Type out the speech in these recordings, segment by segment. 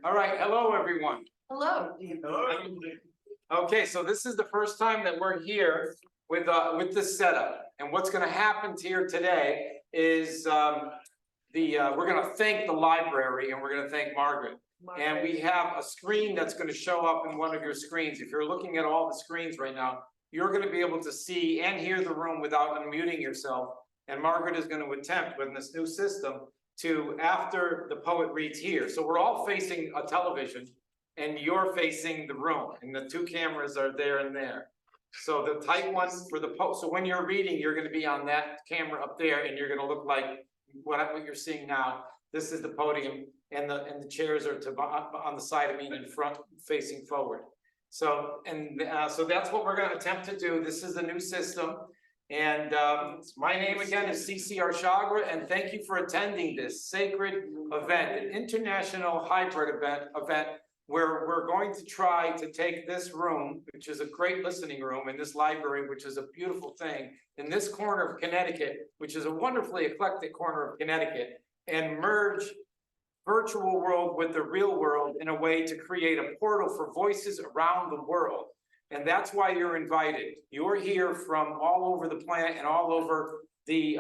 All right, hello, everyone. Hello. Okay, so this is the first time that we're here with this setup. And what's gonna happen here today is we're gonna thank the library and we're gonna thank Margaret. And we have a screen that's gonna show up in one of your screens. If you're looking at all the screens right now, you're gonna be able to see and hear the room without unmuting yourself. And Margaret is gonna attempt with this new system to, after the poet reads here. So we're all facing a television and you're facing the room and the two cameras are there and there. So the tight ones for the post, so when you're reading, you're gonna be on that camera up there and you're gonna look like what you're seeing now. This is the podium and the chairs are on the side of me in front facing forward. So, so that's what we're gonna attempt to do. This is the new system. And my name again is CC Arshagra, and thank you for attending this sacred event, an international hybrid event where we're going to try to take this room, which is a great listening room, and this library, which is a beautiful thing, in this corner of Connecticut, which is a wonderfully eclectic corner of Connecticut, and merge virtual world with the real world in a way to create a portal for voices around the world. And that's why you're invited. You're here from all over the planet and all over the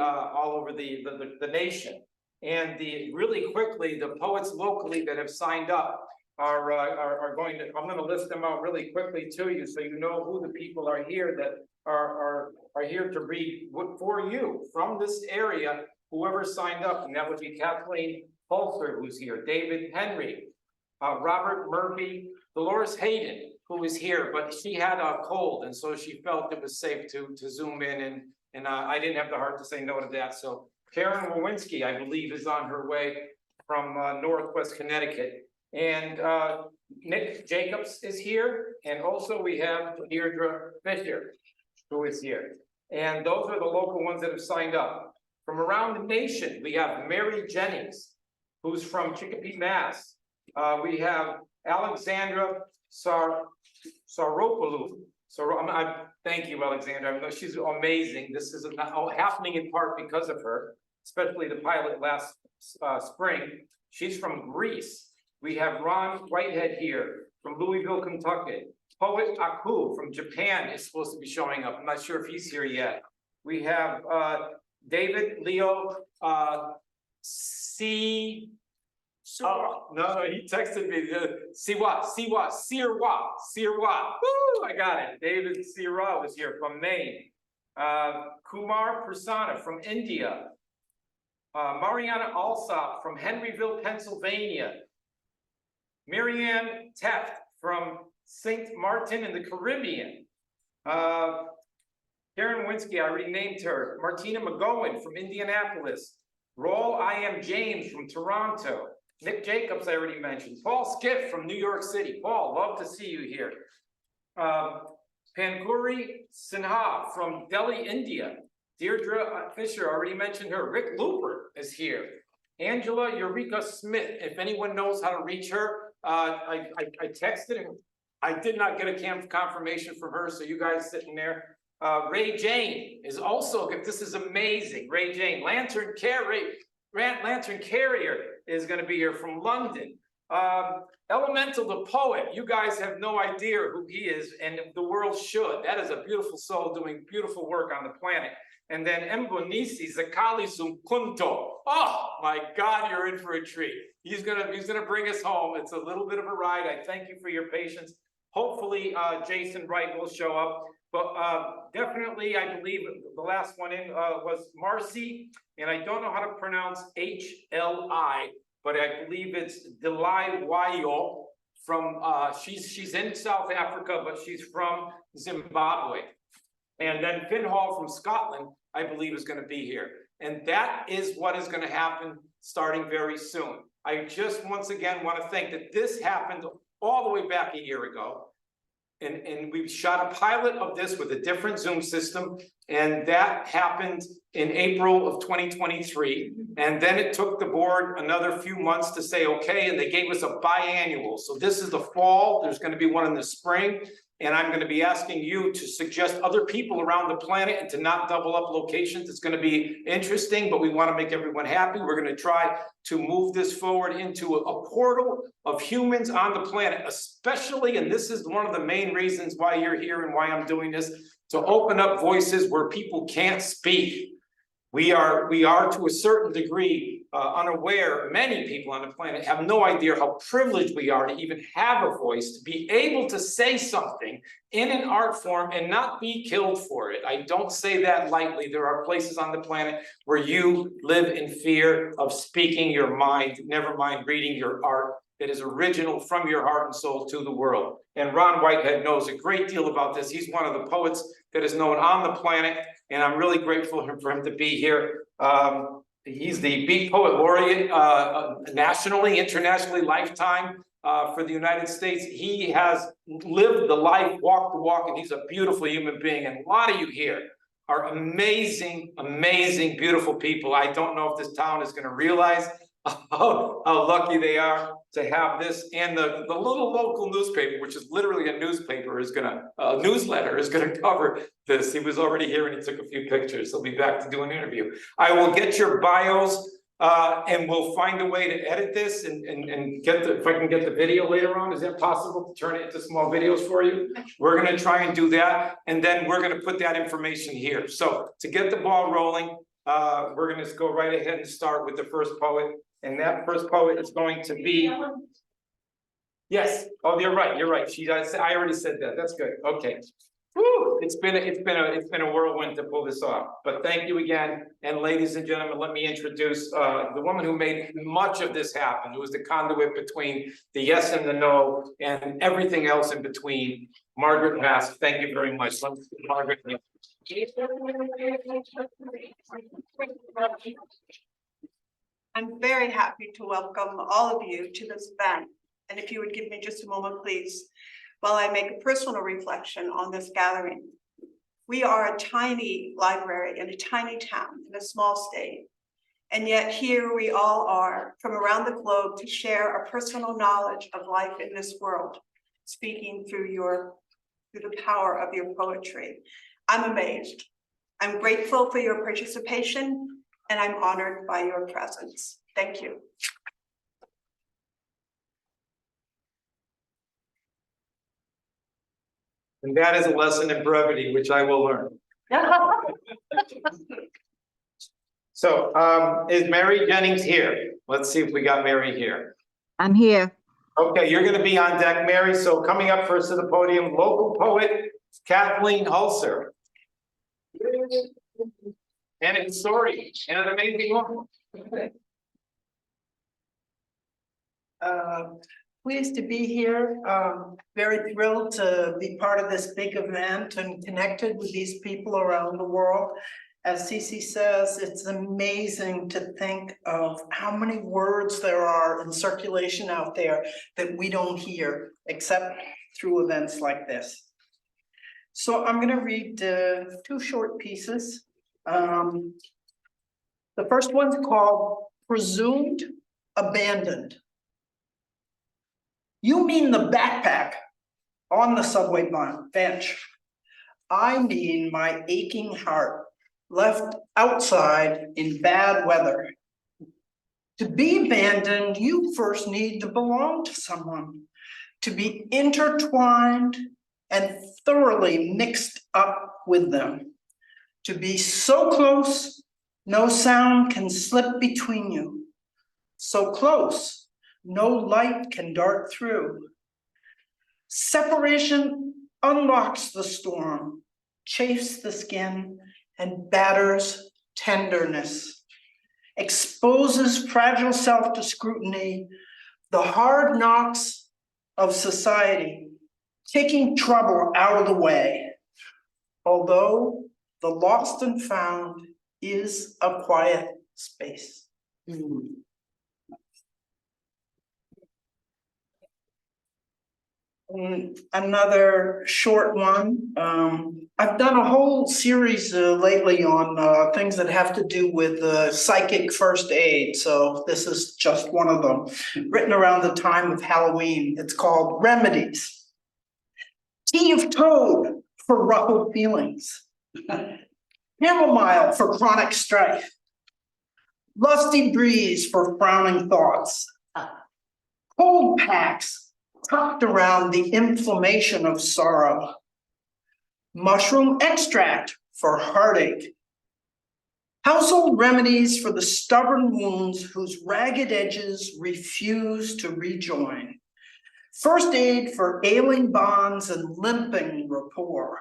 nation. And really quickly, the poets locally that have signed up are going to, I'm going to list them out really quickly to you, so you know who the people are here that are here to read for you from this area. Whoever signed up, and that would be Kathleen Holster, who's here, David Henry, Robert Murphy, Dolores Hayden, who is here, but she had a cold, and so she felt it was safe to zoom in, and I didn't have the heart to say no to that. So Karen Wawinski, I believe, is on her way from Northwest Connecticut, and Nick Jacobs is here, and also we have Deirdre Fisher, who is here, and those are the local ones that have signed up. From around the nation, we have Mary Jennings, who's from Chicopee, Mass. We have Alexandra Saropoulou. So thank you, Alexandra. I know she's amazing. This is happening in part because of her, especially the pilot last spring. She's from Greece. We have Ron Whitehead here from Louisville, Kentucky. Poet Aku from Japan is supposed to be showing up. I'm not sure if he's here yet. We have David Leo no, he texted me. Siwa. Woo, I got it. David Siwa was here from Maine. Kumar Prasanna from India. Mariana Alsop from Henryville, Pennsylvania. Marianne Teft from St. Martin in the Caribbean. Karen Winsky, I already named her. Martina McGowan from Indianapolis. Roll I am James from Toronto. Nick Jacobs, I already mentioned. Paul Skiff from New York City. Paul, love to see you here. Pankuri Sinha from Delhi, India. Deirdre Fisher, already mentioned her. Rick Looper is here. Angela Eureka Smith, if anyone knows how to reach her, I texted him. I did not get a confirmation from her, so you guys sitting there. Ray Jane is also, this is amazing. Ray Jane, Lantern Carrier is going to be here from London. Elemental the poet, you guys have no idea who he is, and the world should. That is a beautiful soul doing beautiful work on the planet. And then Mbonisi Zakali Sumkunto. Oh my God, you're in for a treat. He's gonna bring us home. It's a little bit of a ride. I thank you for your patience. Hopefully, Jason Wright will show up. But definitely, I believe the last one in was Marcy, and I don't know how to pronounce HLI, but I believe it's Delai Wayo from, she's in South Africa, but she's from Zimbabwe. And then Finn Hall from Scotland, I believe, is going to be here. And that is what is going to happen starting very soon. I just once again want to thank that this happened all the way back a year ago. And we shot a pilot of this with a different Zoom system, and that happened in April of 2023. And then it took the board another few months to say, okay, and they gave us a biannual. So this is the fall, there's going to be one in the spring, And I'm going to be asking you to suggest other people around the planet and to not double up locations. It's going to be interesting, but we want to make everyone happy. We're going to try to move this forward into a portal of humans on the planet, especially, and this is one of the main reasons why you're here and why I'm doing this, to open up voices where people can't speak. We are to a certain degree unaware. Many people on the planet have no idea how privileged we are to even have a voice, to be able to say something in an art form and not be killed for it. I don't say that lightly. There are places on the planet where you live in fear of speaking your mind, never mind reading your art that is original from your heart and soul to the world. And Ron Whitehead knows a great deal about this. He's one of the poets that is known on the planet, and I'm really grateful for him to be here. He's the Beat Poet Laureate nationally, internationally, lifetime for the United States. He has lived the life, walked the walk, and he's a beautiful human being. And a lot of you here are amazing, amazing, beautiful people. I don't know if this town is going to realize how lucky they are to have this. And the little local newspaper, which is literally a newspaper, is a newsletter is gonna cover this. He was already here and he took a few pictures. He'll be back to do an interview. I will get your bios and we'll find a way to edit this and get if I can get the video later on. Is that possible to turn it into small videos for you? We're gonna try and do that, and then we're gonna put that information here. So to get the ball rolling, we're gonna go right ahead and start with the first poet. And that first poet is going to be. Yes. Oh, you're right. You're right. I already said that. That's good. Okay. Woo! It's been a whirlwind to pull this off. But thank you again. And ladies and gentlemen, let me introduce the woman who made much of this happen, who was the conduit between the yes and the no and everything else in between. Margaret Mask. Thank you very much. Let me see Margaret. I'm very happy to welcome all of you to this event. And if you would give me just a moment, please, while I make a personal reflection on this gathering. We are a tiny library in a tiny town in a small state. And yet here we all are from around the globe to share our personal knowledge of life in this world, speaking through the power of your poetry. I'm amazed. I'm grateful for your participation, and I'm honored by your presence. Thank you. And that is a lesson in brevity, which I will learn. So, is Mary Jennings here? Let's see if we got Mary here. I'm here. Okay, you're going to be on deck, Mary. So coming up first to the podium, local poet Kathleen Hulser. And it's story, and an amazing woman. Pleased to be here. Very thrilled to be part of this big event and connected with these people around the world. As Cece says, it's amazing to think of how many words there are in circulation out there that we don't hear except through events like this. So I'm going to read two short pieces. The first one's called Presumed Abandoned. You mean the backpack on the subway bench. I mean my aching heart left outside in bad weather. To be abandoned, you first need to belong to someone, to be intertwined and thoroughly mixed up with them. To be so close, no sound can slip between you. So close, no light can dart through. Separation unlocks the storm, chafes the skin, and batters tenderness. Exposes fragile self to scrutiny, the hard knocks of society, taking trouble out of the way. Although the lost and found is a quiet space. Another short one. I've done a whole series lately on things that have to do with psychic first aid. So this is just one of them, written around the time of Halloween. It's called Remedies. Tea of toad for ruffled feelings. Chamomile for chronic strife. Lusty breeze for frowning thoughts. Cold packs tucked around the inflammation of sorrow. Mushroom extract for heartache. Household remedies for the stubborn wounds whose ragged edges refuse to rejoin. First aid for ailing bonds and limping rapport.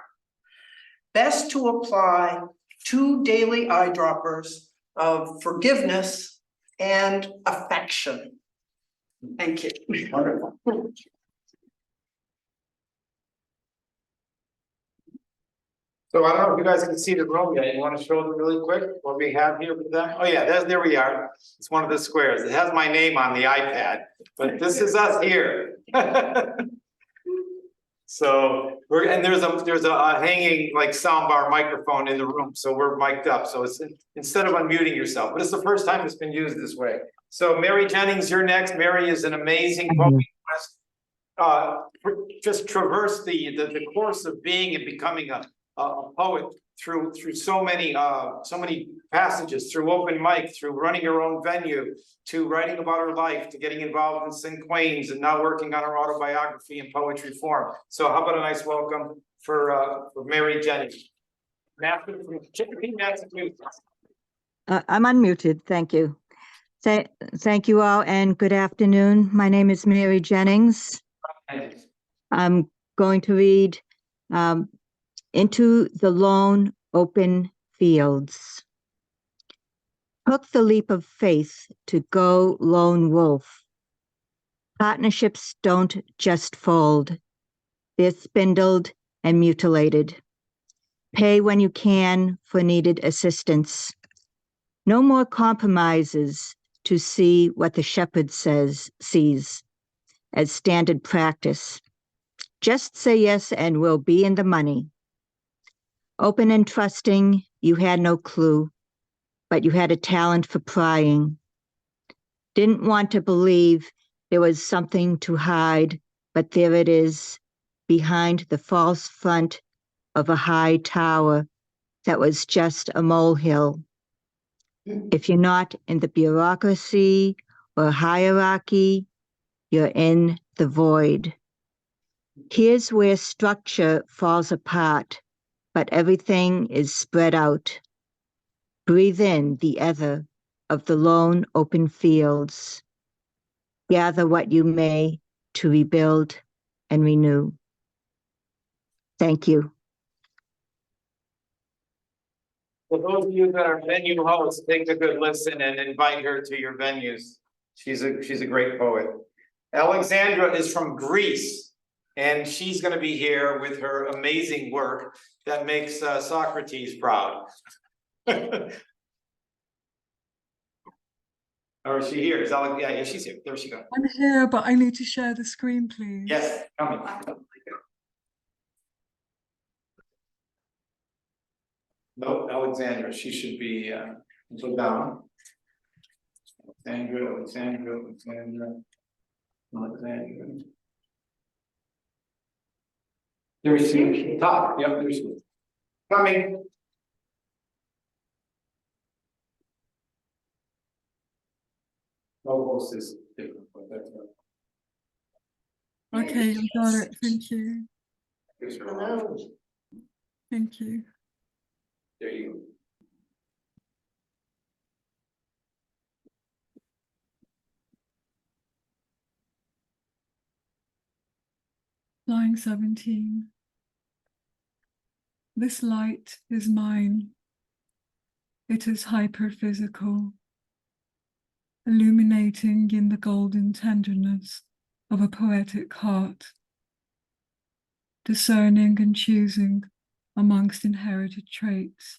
Best to apply 2 daily eyedroppers of forgiveness and affection. Thank you. Wonderful. So I don't know if you guys can see the room yet. You want to show them really quick what we have here with them? Oh yeah, there we are. It's one of the squares. It has my name on the iPad, but this is us here. So there's a hanging like soundbar microphone in the room, so we're mic'd up. So it's instead of unmuting yourself, but it's the first time it's been used this way. So Mary Jennings, you're next. Mary is an amazing poet. Just traversed the course of being and becoming a poet through so many passages, through open mic, through running her own venue, to writing about her life, to getting involved in St. Quains, and now working on her autobiography in poetry form. So how about a nice welcome for Mary Jennings. Matthew from Chicopee, Massachusetts. I'm unmuted, thank you. Thank you all and good afternoon. My name is Mary Jennings. I'm going to read Into the Lone Open Fields. Took the leap of faith to go lone wolf. Partnerships don't just fold. They're spindled and mutilated. Pay when you can for needed assistance. No more compromises to see what the shepherd sees as standard practice. Just say yes and we'll be in the money. Open and trusting, you had no clue, but you had a talent for prying. Didn't want to believe there was something to hide, but there it is, behind the false front of a high tower that was just a molehill. If you're not in the bureaucracy or hierarchy, you're in the void. Here's where structure falls apart, but everything is spread out. Breathe in the ether of the lone open fields. Gather what you may to rebuild and renew. Thank you. For those of you that are venue hosts, take a good listen and invite her to your venues. She's a great poet. Alexandra is from Greece, and she's going to be here with her amazing work that makes Socrates proud. Or is she here? Is Alex? Yeah, she's here. There she goes. I'm here, but I need to share the screen, please. Yes, come on. No, Alexandra, she should be put down. Alexandra. There she is. Top. Yep, there she is. Coming. No host is different, but that's right. Okay, I got it. Thank you. Hello. Thank you. There you go. Line 17. This light is mine. It is hyperphysical, illuminating in the golden tenderness of a poetic heart, discerning and choosing amongst inherited traits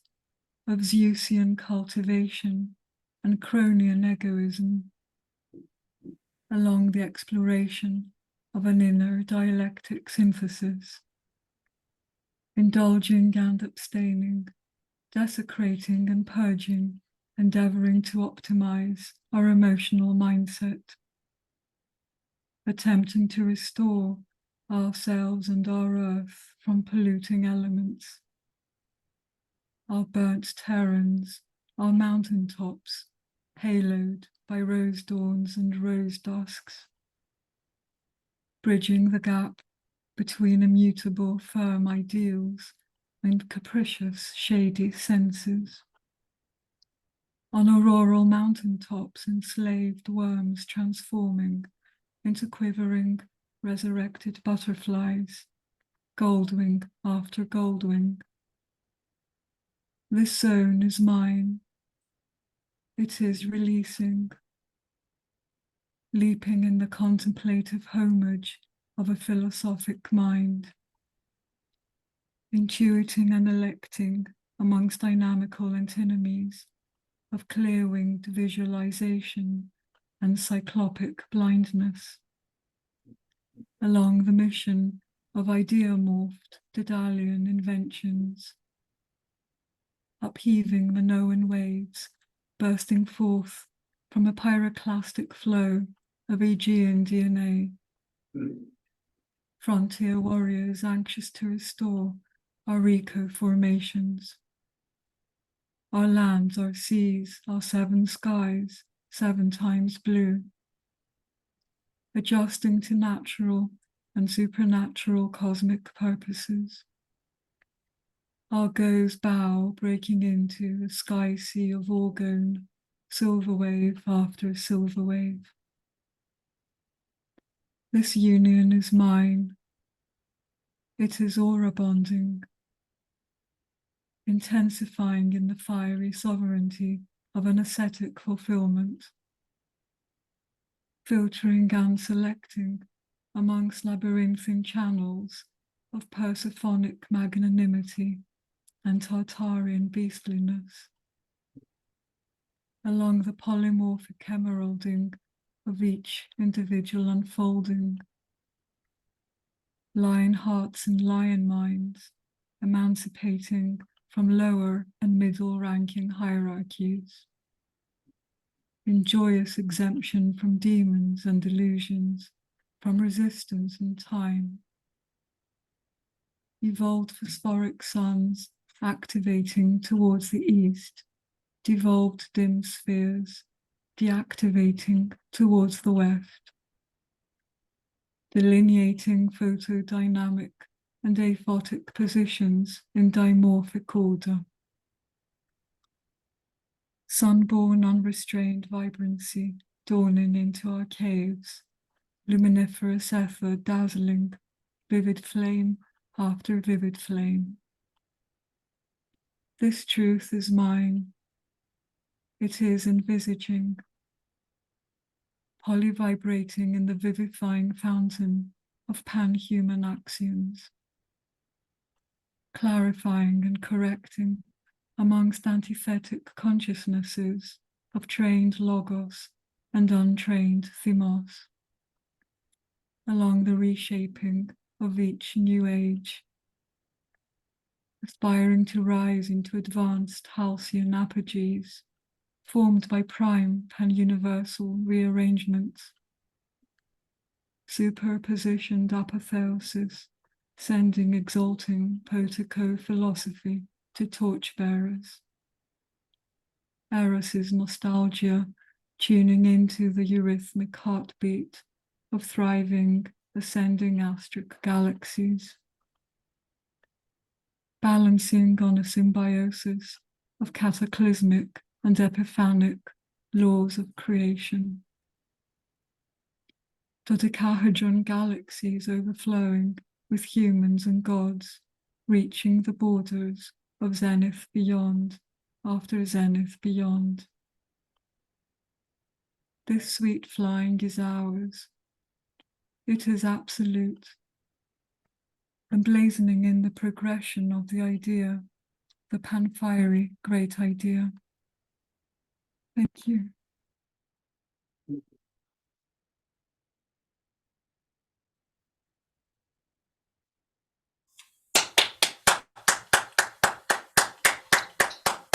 of Zeusian cultivation and Cronian egoism, along the exploration of an inner dialectic synthesis, indulging and abstaining, desecrating and purging, endeavoring to optimize our emotional mindset, attempting to restore ourselves and our earth from polluting elements. Our burnt terrains, our mountain tops, haloed by rose dawns and rose dusks, bridging the gap between immutable firm ideals and capricious shady senses. On auroral mountain tops, enslaved worms transforming into quivering, resurrected butterflies, goldwing after goldwing. This zone is mine. It is releasing, leaping in the contemplative homage of a philosophic mind, intuiting and electing amongst dynamical antinomies of clear-winged visualization and cyclopic blindness, along the mission of idea-morphed Daedalian inventions, upheaving Minoan waves, bursting forth from a pyroclastic flow of Aegean DNA. Frontier warriors anxious to restore our eco-formations. Our lands, our seas, our 7 skies, 7 times blue. Adjusting to natural and supernatural cosmic purposes. Argo's bow breaking into a sky sea of orgone, silver wave after silver wave. This union is mine. It is aura bonding, intensifying in the fiery sovereignty of an ascetic fulfillment, filtering and selecting amongst labyrinthine channels of Persephonic magnanimity and Tartarian beastliness, along the polymorphic emeralding of each individual unfolding. Lion hearts and lion minds, emancipating from lower and middle ranking hierarchies. In joyous exemption from demons and illusions, from resistance and time. Evolved phosphoric suns activating towards the east, devolved dim spheres, deactivating towards the west. Delineating photodynamic and aphotic positions in dimorphic order. Sunborn unrestrained vibrancy dawning into our caves, luminiferous ether dazzling, vivid flame after vivid flame. This truth is mine. It is envisaging, polyvibrating in the vivifying fountain of pan-human axioms, clarifying and correcting amongst antithetic consciousnesses of trained logos and untrained thymos, along the reshaping of each new age, aspiring to rise into advanced halcyon apogees, formed by prime pan-universal rearrangements, superpositioned apotheosis, sending exalting poetico philosophy to torchbearers. Eros's nostalgia, tuning into the eurythmic heartbeat of thriving, ascending astric galaxies. Balancing on a symbiosis of cataclysmic and epiphanic laws of creation. Dodecahedron galaxies overflowing with humans and gods, reaching the borders of zenith beyond, after zenith beyond. This sweet flying is ours. It is absolute, emblazoning in the progression of the idea, the pan-fiery great idea. Thank you.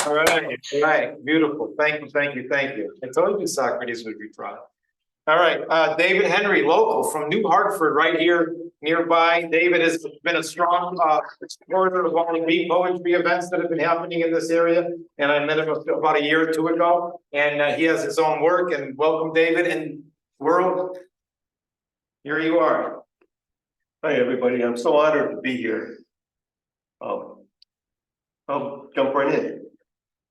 All right, beautiful. Thank you. I told you Socrates would be proud. All right, David Henry, local from New Hartford, right here nearby. David has been a strong supporter of all the bee poetry events that have been happening in this area. And I met him about a year or two ago, and he has his own work. And welcome, David, and world. Here you are. Hi, everybody. I'm so honored to be here. I'll jump right in.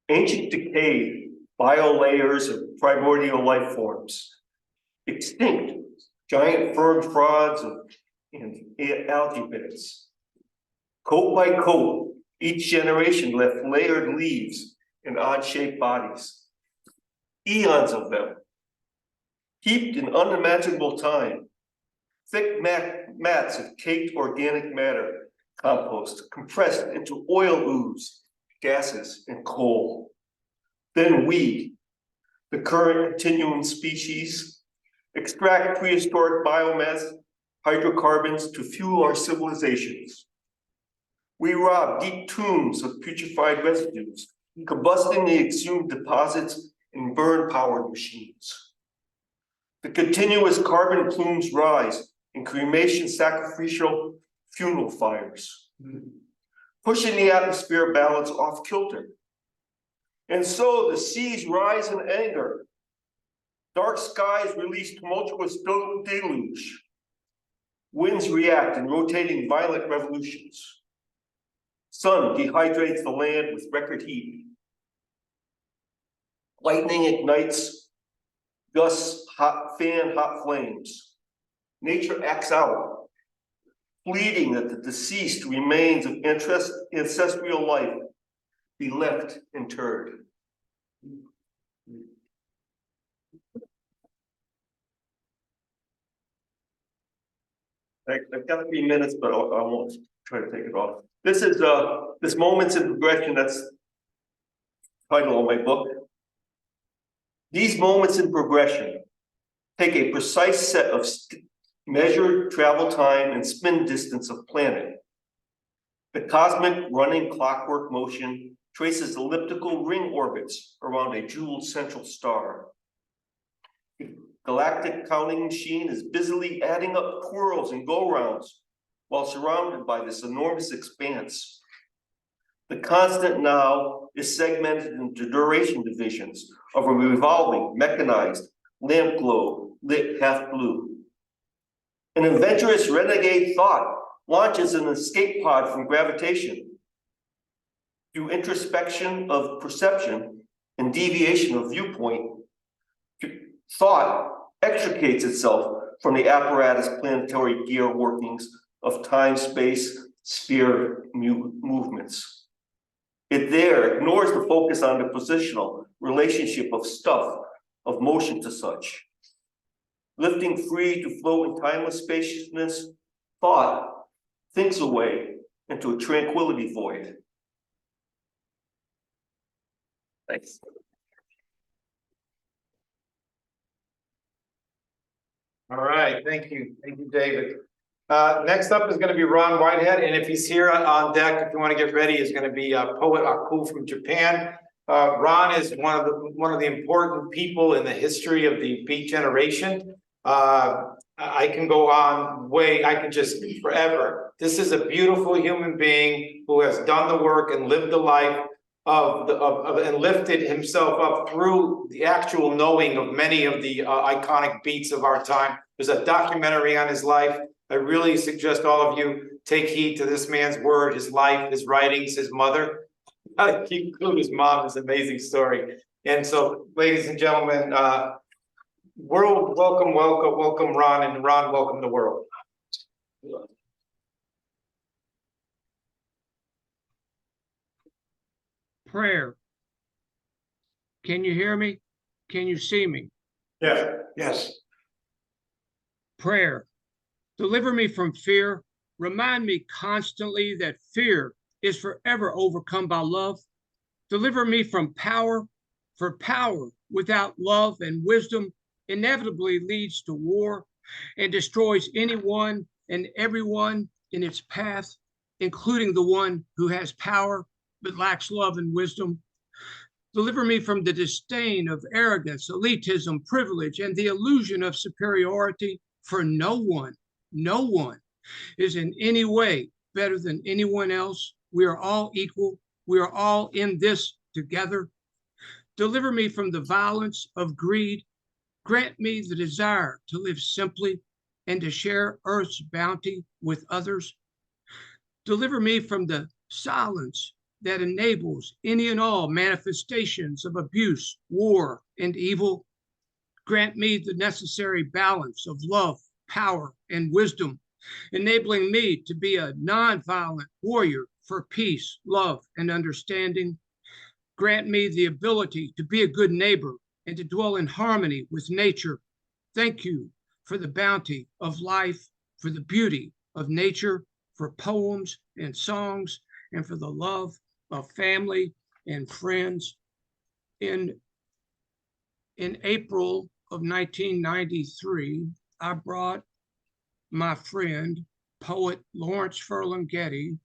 Ancient decay, biolayers of primordial life forms. Extinct, giant fern frogs and algae beds. Coat by coat, each generation left layered leaves and odd-shaped bodies. Eons of them, heaped in unimaginable time. Thick mats of caked organic matter compost compressed into oil ooze, gases, and coal. Then we, the current continuum species, extract prehistoric biomass, hydrocarbons to fuel our civilizations. We rob deep tombs of putrefied residues, combusting the exhumed deposits in burn-powered machines. The continuous carbon plumes rise in cremation sacrificial funeral fires, pushing the atmosphere balance off kilter. And so the seas rise in anger. Dark skies release tumultuous deluge. Winds react in rotating violent revolutions. Sun dehydrates the land with record heat. Lightning ignites, gusts fan hot flames. Nature acts out, pleading that the deceased remains of ancestral life be left interred. I've got 3 minutes, but I won't try to take it off. This is this Moments in Progression. That's the title of my book. These moments in progression take a precise set of measured travel time and spin distance of planet. The cosmic running clockwork motion traces elliptical ring orbits around a jeweled central star. The galactic counting machine is busily adding up twirls and go-rounds while surrounded by this enormous expanse. The constant now is segmented into duration divisions of a revolving, mechanized, lamp globe lit half blue. An adventurous renegade thought launches an escape pod from gravitation. Through introspection of perception and deviation of viewpoint, thought extricates itself from the apparatus planetary gear workings of time-space sphere movements. It there ignores the focus on the positional relationship of stuff, of motion to such. Lifting free to float in timeless spaciousness, thought thinks away into a tranquility void. Thanks. All right, thank you, David. Next up is going to be Ron Whitehead, and if he's here on deck, if you want to get ready, is going to be poet Aku from Japan. Ron is one of the important people in the history of the Beat generation. I can go on I can just forever. This is a beautiful human being who has done the work and lived the life and lifted himself up through the actual knowing of many of the iconic beats of our time. There's a documentary on his life. I really suggest all of you take heed to this man's word, his life, his writings, his mother. I include his mom, his amazing story. And so, ladies and gentlemen, world, welcome Ron, and Ron, welcome the world. Prayer. Can you hear me? Can you see me? Yeah. Yes. Prayer. Deliver me from fear. Remind me constantly that fear is forever overcome by love. Deliver me from power, for power without love and wisdom inevitably leads to war and destroys anyone and everyone in its path, including the one who has power but lacks love and wisdom. Deliver me from the disdain of arrogance, elitism, privilege, and the illusion of superiority, for no one is in any way better than anyone else. We are all equal. We are all in this together. Deliver me from the violence of greed. Grant me the desire to live simply and to share earth's bounty with others. Deliver me from the silence that enables any and all manifestations of abuse, war, and evil. Grant me the necessary balance of love, power, and wisdom, enabling me to be a nonviolent warrior for peace, love, and understanding. Grant me the ability to be a good neighbor and to dwell in harmony with nature. Thank you for the bounty of life, for the beauty of nature, for poems and songs, and for the love of family and friends. In April of 1993, I brought my friend, poet Lawrence Ferlinghetti,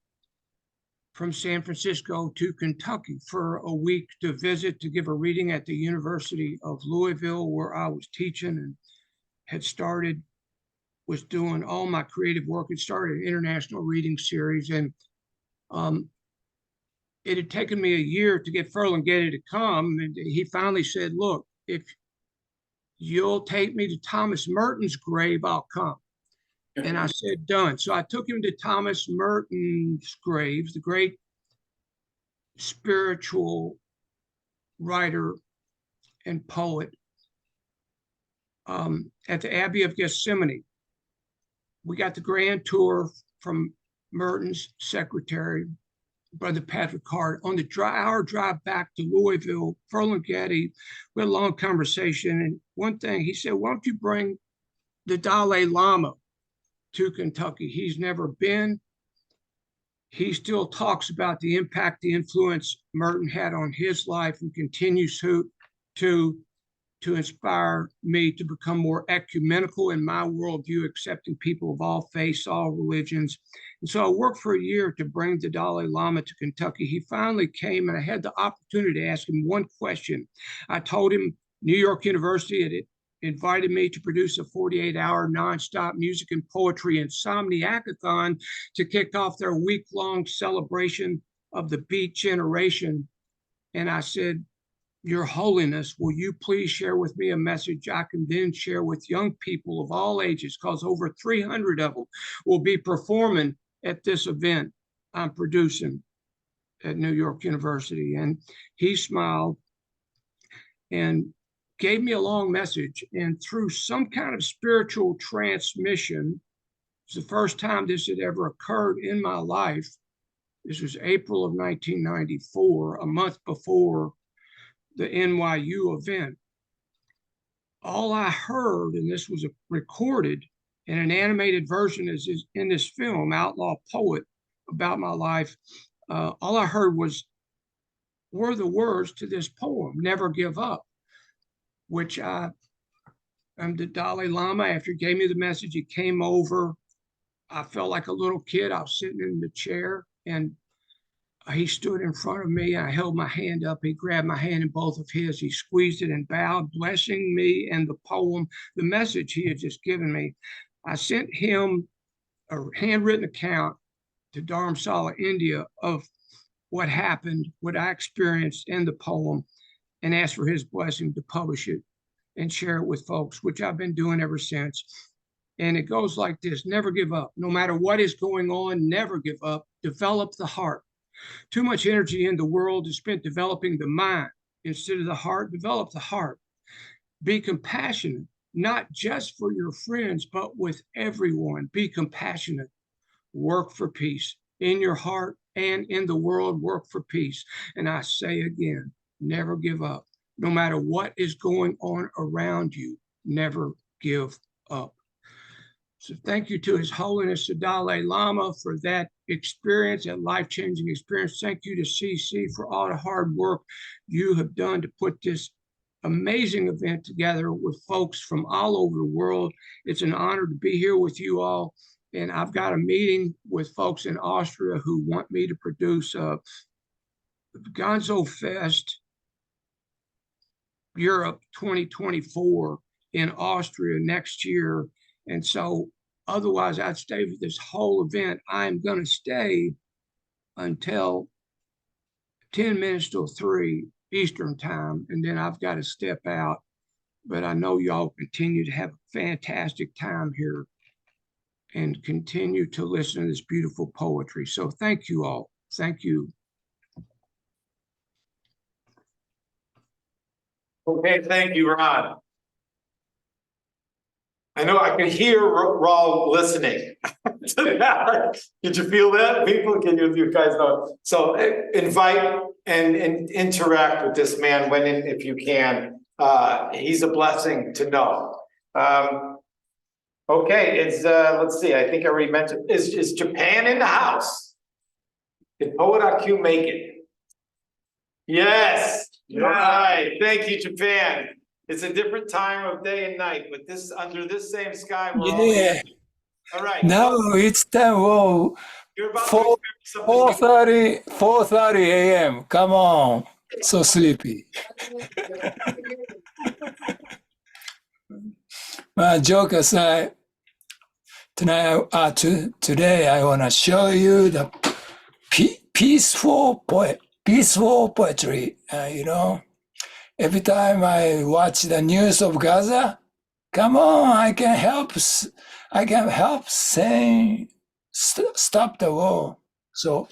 from San Francisco to Kentucky for a week to visit, to give a reading at the University of Louisville, where I was teaching and was doing all my creative work and started an international reading series. And it had taken me a year to get Ferlinghetti to come. And he finally said, look, if you'll take me to Thomas Merton's grave, I'll come. And I said, done. So I took him to Thomas Merton's grave, the great spiritual writer and poet, at the Abbey of Gethsemane. We got the grand tour from Merton's secretary, Brother Patrick Hart. On the hour drive back to Louisville, Ferlinghetti, we had a long conversation. And one thing he said, why don't you bring the Dalai Lama to Kentucky? He's never been. He still talks about the impact, the influence Merton had on his life, and continues to inspire me to become more ecumenical in my worldview, accepting people of all faiths, all religions. And so I worked for a year to bring the Dalai Lama to Kentucky. He finally came, and I had the opportunity to ask him one question. I told him New York University had invited me to produce a 48-hour nonstop music and poetry insomniac-a-thon to kick off their week-long celebration of the Beat Generation. And I said, Your Holiness, will you please share with me a message I can then share with young people of all ages, because over 300 of them will be performing at this event I'm producing at New York University. And he smiled and gave me a long message. And through some kind of spiritual transmission, it's the first time this had ever occurred in my life. This was April of 1994, a month before the NYU event. All I heard, and this was recorded in an animated version is in this film, Outlaw Poet, about my life, all I heard were the words to this poem, Never Give Up, which the Dalai Lama, after he gave me the message, he came over. I felt like a little kid. I was sitting in the chair, and he stood in front of me. I held my hand up. He grabbed my hand in both of his. He squeezed it and bowed, blessing me and the poem, the message he had just given me. I sent him a handwritten account to Dharamsala, India, of what happened, what I experienced in the poem, and asked for his blessing to publish it and share it with folks, which I've been doing ever since. And it goes like this: never give up. No matter what is going on, never give up. Develop the heart. Too much energy in the world is spent developing the mind instead of the heart. Develop the heart. Be compassionate, not just for your friends, but with everyone. Be compassionate. Work for peace in your heart and in the world. Work for peace. And I say again, never give up. No matter what is going on around you, never give up. So thank you to His Holiness the Dalai Lama for that experience, that life-changing experience. Thank you to CC for all the hard work you have done to put this amazing event together with folks from all over the world. It's an honor to be here with you all. And I've got a meeting with folks in Austria who want me to produce a Gonzo Fest Europe 2024 in Austria next year. And so otherwise I'd stay for this whole event. I'm going to stay until 10 minutes till 3 Eastern time, and then I've got to step out. But I know y'all continue to have a fantastic time here and continue to listen to this beautiful poetry. So thank you all. Thank you. Okay, thank you, Ron. I know I can hear Raul listening to that. Did you feel that? People, can you guys know? So invite and interact with this man when, if you can. He's a blessing to know. Okay, let's see, I think I already mentioned, is Japan in the house? Did Poet IQ make it? Yes, right, thank you, Japan. It's a different time of day and night, but this, under this same sky, we're all here. All right. Now it's time. Oh, You're about to experience something. 4:30 a.m. Come on, so sleepy. Joke aside, today I wanna show you the peaceful poetry. Every time I watch the news of Gaza, come on, I can help saying stop the war. So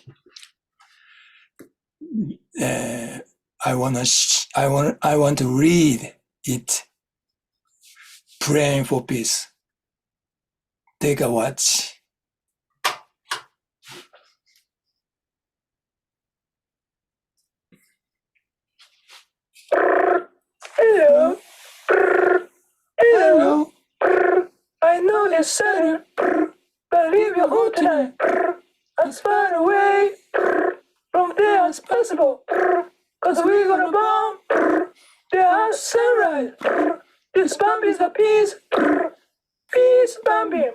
I want to read it, praying for peace. Take a watch. Hello. Hello. I know it's Saturday, but leave your home tonight. As far away from there as possible, cause we're gonna bomb the sunrise. This bomb is a peace bombing.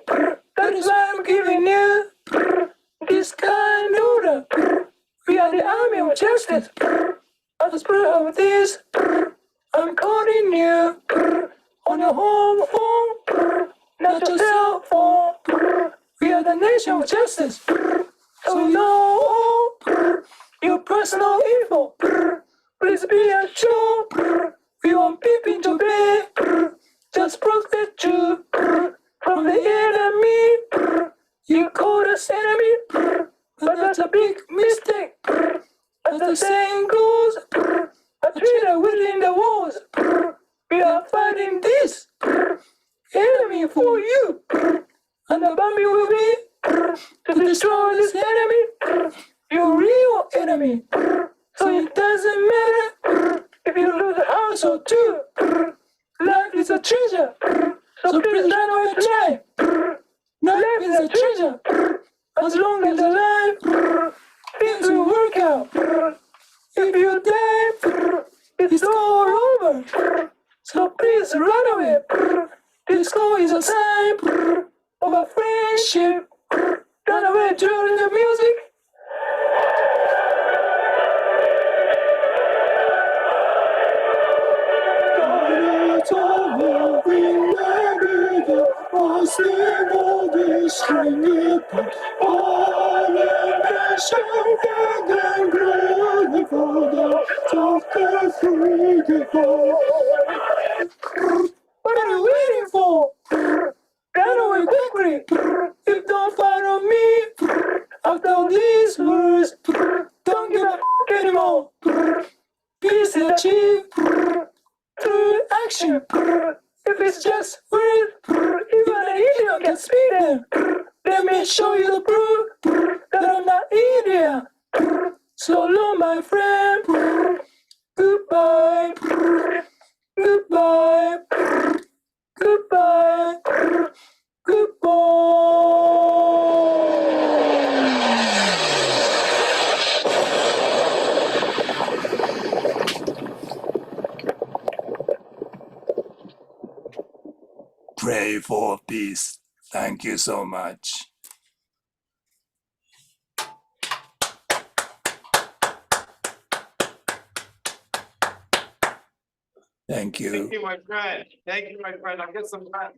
That is why I'm giving you this kind order. We are the army of justice. At the spirit of this, I'm calling you on your home phone, not your cell phone. We are the nation of justice. So you know your personal info. Please be assured. We won't peep into bed. Just protect you from the enemy. You call us enemy, but that's a big mistake. As the saying goes, a traitor within the walls. We are fighting this enemy for you, and the bombing will be to destroy this enemy, your real enemy. So it doesn't matter if you lose a house or two. Life is a treasure, so please run away tonight. Life is a treasure, as long as alive, things will work out. If you die, it's all over. So please run away. This song is a sign of a friendship. Run away during the music. What are you waiting for? Run away quickly. If don't follow me, after these words, don't give a f anymore. Peace is achieved through action. If it's just words, even an idiot can speak them. Let me show you the proof that I'm not idiot. So long, my friend. Goodbye. Goodbye. Goodbye. Goodbye. Pray for peace. Thank you so much. Thank you. Thank you, my friend. Thank you, my friend. I'll get some time.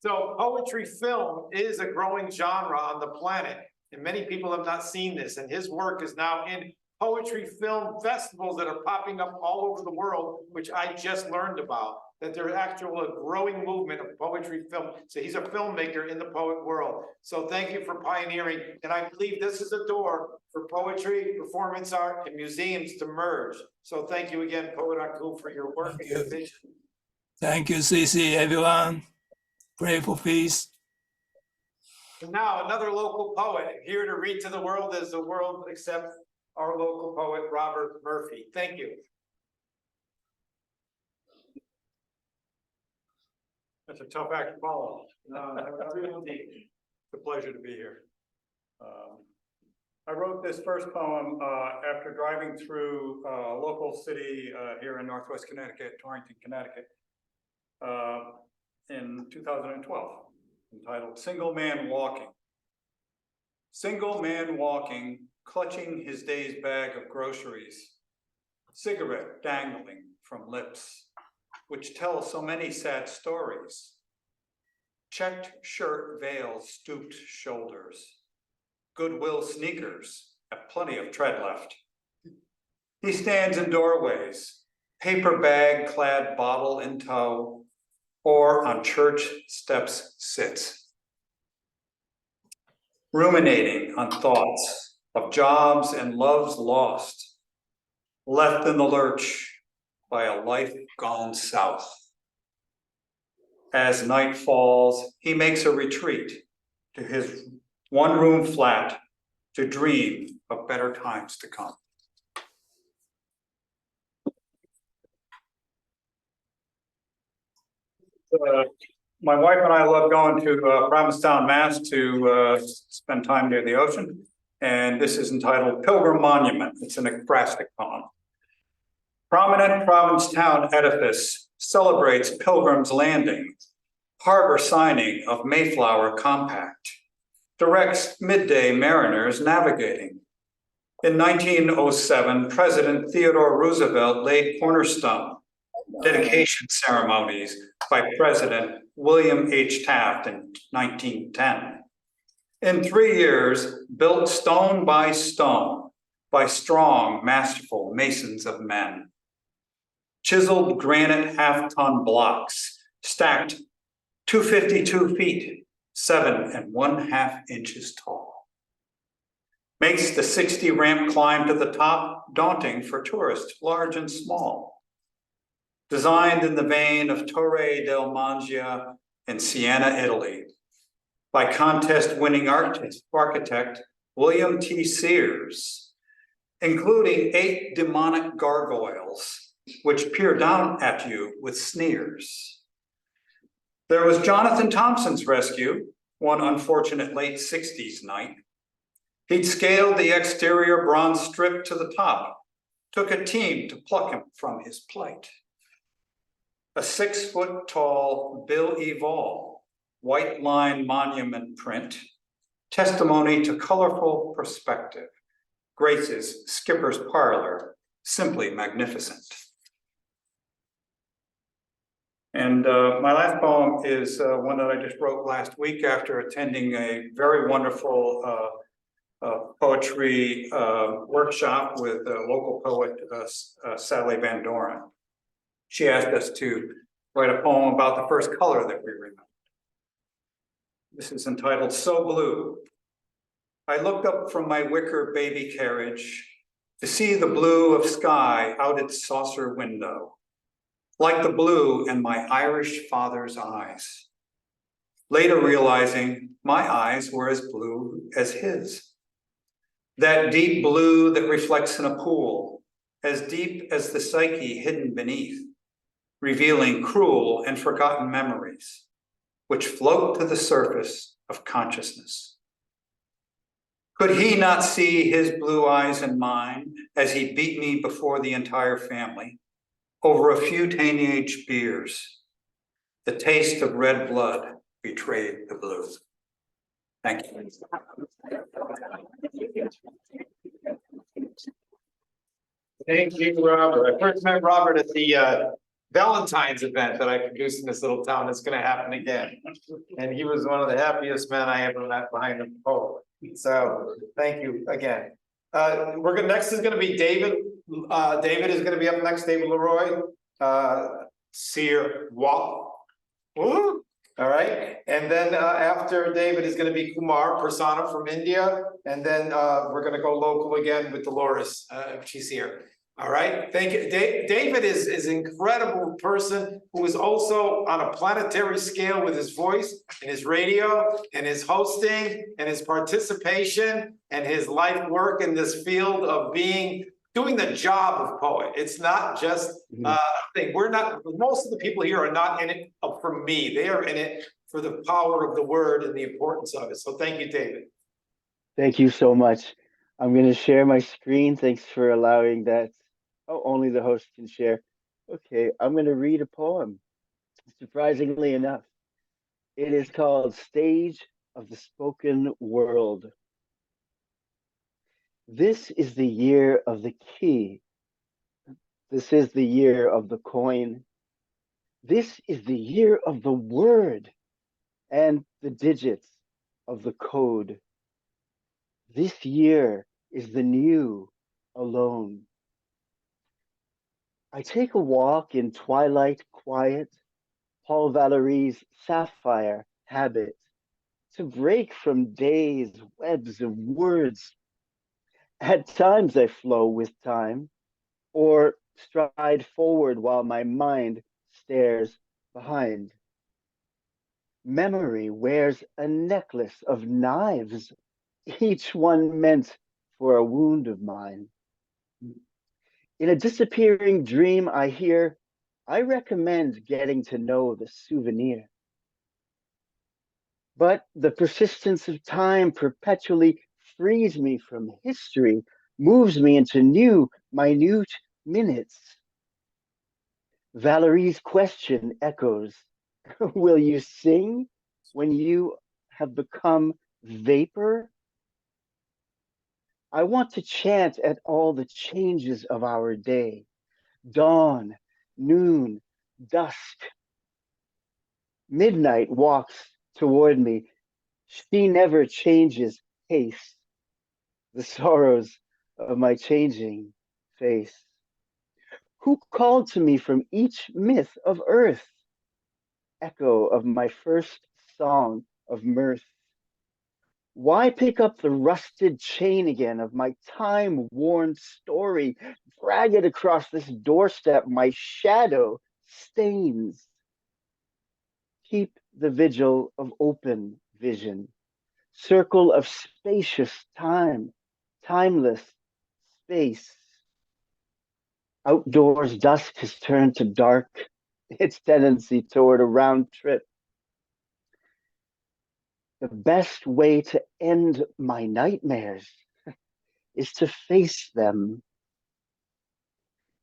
So poetry film is a growing genre on the planet, and many people have not seen this, and his work is now in poetry film festivals that are popping up all over the world, which I just learned about, that there's actual a growing movement of poetry film. So he's a filmmaker in the poet world. So thank you for pioneering, and I believe this is a door for poetry, performance art, and museums to merge. So thank you again, Poet Aku, for your work and your vision. Thank you, CC, everyone. Pray for peace. And now another local poet here to read to the world as the world accepts our local poet, Robert Murphy. Thank you. That's a tough act to follow. It's a pleasure to be here. I wrote this first poem after driving through a local city here in Northwest Connecticut, Torrington, Connecticut, in 2012, entitled Single Man Walking. Single man walking, clutching his day's bag of groceries, cigarette dangling from lips, which tell so many sad stories. Checked shirt veils stooped shoulders. Goodwill sneakers have plenty of tread left. He stands in doorways, paper bag clad bottle in tow, or on church steps sits, ruminating on thoughts of jobs and loves lost, left in the lurch by a life gone south. As night falls, he makes a retreat to his one-room flat to dream of better times to come. My wife and I love going to Provincetown, Mass to spend time near the ocean. And this is entitled Pilgrim Monument. It's an ekphrastic poem. Prominent Provincetown edifice celebrates Pilgrim's Landing, harbor signing of Mayflower Compact, directs midday mariners navigating. In 1907, President Theodore Roosevelt laid cornerstone dedication ceremonies by President William H. Taft in 1910. In 3 years, built stone by strong, masterful masons of men. Chiseled granite half-ton blocks, stacked 252 feet, 7½ inches tall. Makes the 60 ramp climb to the top daunting for tourists, large and small. Designed in the vein of Torre del Mangia in Siena, Italy, by contest-winning architect William T. Sears, including 8 demonic gargoyles, which peer down at you with sneers. There was Jonathan Thompson's rescue, one unfortunate late 60s night. He'd scaled the exterior bronze strip to the top, took a team to pluck him from his plight. A 6-foot-tall Bill Evall, white line monument print, testimony to colorful perspective, graces Skipper's parlor, simply magnificent. And my last poem is one that I just wrote last week after attending a very wonderful poetry workshop with a local poet, Sally Van Doren. She asked us to write a poem about the first color that we remembered. This is entitled So Blue. I looked up from my wicker baby carriage to see the blue of sky out its saucer window, like the blue in my Irish father's eyes. Later realizing my eyes were as blue as his. That deep blue that reflects in a pool, as deep as the psyche hidden beneath, revealing cruel and forgotten memories, which float to the surface of consciousness. Could he not see his blue eyes in mine as he beat me before the entire family over a few teenage beers? The taste of red blood betrayed the blue. Thank you. Thank you, Robert. I first met Robert at the Valentine's event that I produced in this little town. It's gonna happen again. And he was one of the happiest men I ever met behind the pole. So thank you again. Next is gonna be David. David is gonna be up next, David Leroy. Seer Wall. All right, and then after David is gonna be Kumar Prasanna from India. And then we're gonna go local again with Dolores, she's here. All right, thank you. David is an incredible person who is also on a planetary scale with his voice and his radio and his hosting and his participation and his life work in this field of doing the job of poet. It's not just a thing. Most of the people here are not in it for me. They are in it for the power of the word and the importance of it. So thank you, David. Thank you so much. I'm going to share my screen. Thanks for allowing that. Oh, only the host can share. Okay, I'm going to read a poem. Surprisingly enough, it is called Stage of the Spoken World. This is the year of the key. This is the year of the coin. This is the year of the word and the digits of the code. This year is the new alone. I take a walk in twilight quiet, Paul Valéry's sapphire habit, to break from day's webs of words. At times I flow with time, or stride forward while my mind stares behind. Memory wears a necklace of knives, each one meant for a wound of mine. In a disappearing dream I hear, I recommend getting to know the souvenir. But the persistence of time perpetually frees me from history, moves me into new, minute minutes. Valéry's question echoes, will you sing when you have become vapor? I want to chant at all the changes of our day, dawn, noon, dusk. Midnight walks toward me. She never changes pace, the sorrows of my changing face. Who called to me from each myth of earth? Echo of my first song of mirth. Why pick up the rusted chain again of my time-worn story? Drag it across this doorstep, my shadow stains. Keep the vigil of open vision, circle of spacious time, timeless space. Outdoors, dusk has turned to dark, its tendency toward a round trip. The best way to end my nightmares is to face them.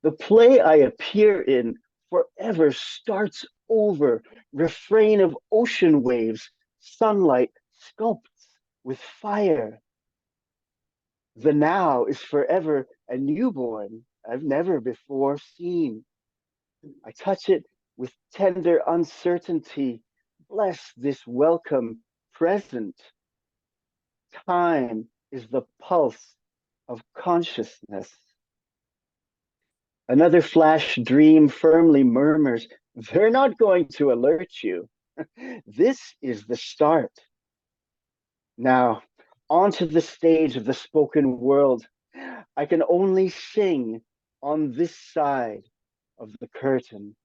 The play I appear in forever starts over, refrain of ocean waves, sunlight sculpts with fire. The now is forever a newborn I've never before seen. I touch it with tender uncertainty. Bless this welcome present. Time is the pulse of consciousness. Another flash dream firmly murmurs, they're not going to alert you. This is the start. Now, onto the stage of the spoken world. I can only sing on this side of the curtain.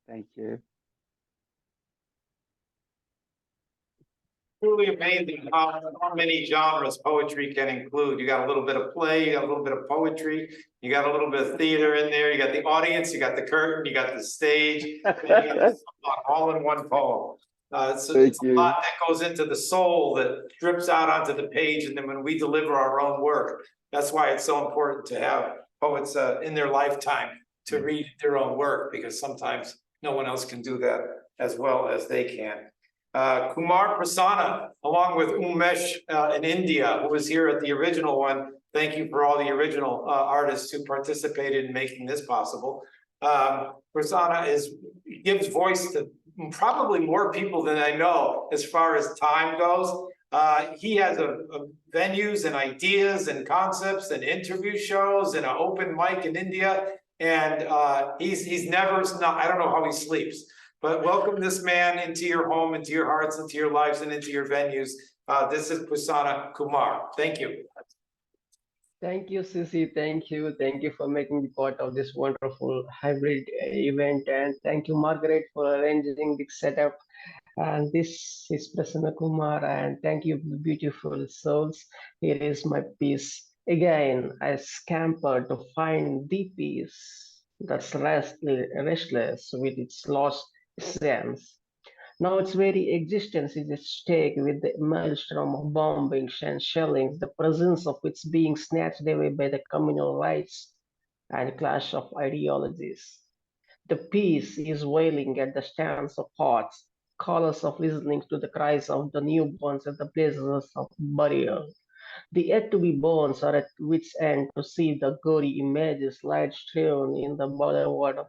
Thank you. Truly amazing how many genres poetry can include. You got a little bit of play, you got a little bit of poetry, you got a little bit of theater in there, you got the audience, you got the curtain, you got the stage, and you got the song all in one poem. So it's a lot that goes into the soul that drips out onto the page, and then when we deliver our own work, that's why it's so important to have poets in their lifetime to read their own work, because sometimes no one else can do that as well as they can. Kumar Prasanna, along with Umesh in India, who was here at the original one. Thank you for all the original artists who participated in making this possible. Prasanna gives voice to probably more people than I know as far as time goes. He has venues and ideas and concepts and interview shows and an open mic in India. And he's never, I don't know how he sleeps, but welcome this man into your home, into your hearts, into your lives, and into your venues. This is Prasanna Kumar. Thank you. Thank you, Sisi. Thank you. Thank you for making me part of this wonderful hybrid event. And thank you, Margaret, for arranging the setup. And this is Prasanna Kumar. And thank you, beautiful souls. Here is my piece. Again, I scamper to find the peace that's restless with its lost essence. Now its very existence is at stake with the maelstrom of bombings and shellings, the presence of which being snatched away by the communal rights and clash of ideologies. The peace is wailing at the stands of hearts, callous of listening to the cries of the newborns at the places of burial. The yet to be born are at wit's end to see the gory images light strewn in the borderward of